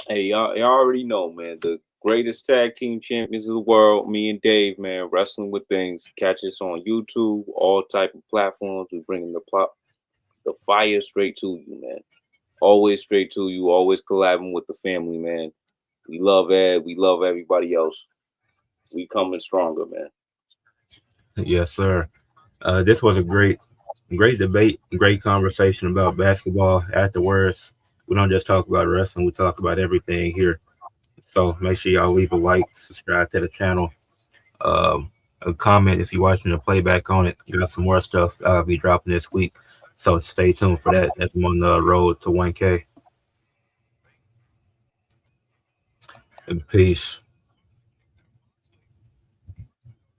Hey, y'all already know, man. The greatest tag team champions of the world, me and Dave, man. Wrestling with Things. Catch us on YouTube, all type of platforms. We're bringing the fire straight to you, man. Always straight to you. Always collabing with the family, man. We love Ed. We love everybody else. We coming stronger, man. Yes, sir. This was a great debate, great conversation about basketball. Afterwards, we don't just talk about wrestling; we talk about everything here. So make sure y'all leave a like, subscribe to the channel, a comment if you're watching the playback on it. Got some more stuff I'll be dropping this week, so stay tuned for that as I'm on the road to 1K. And peace.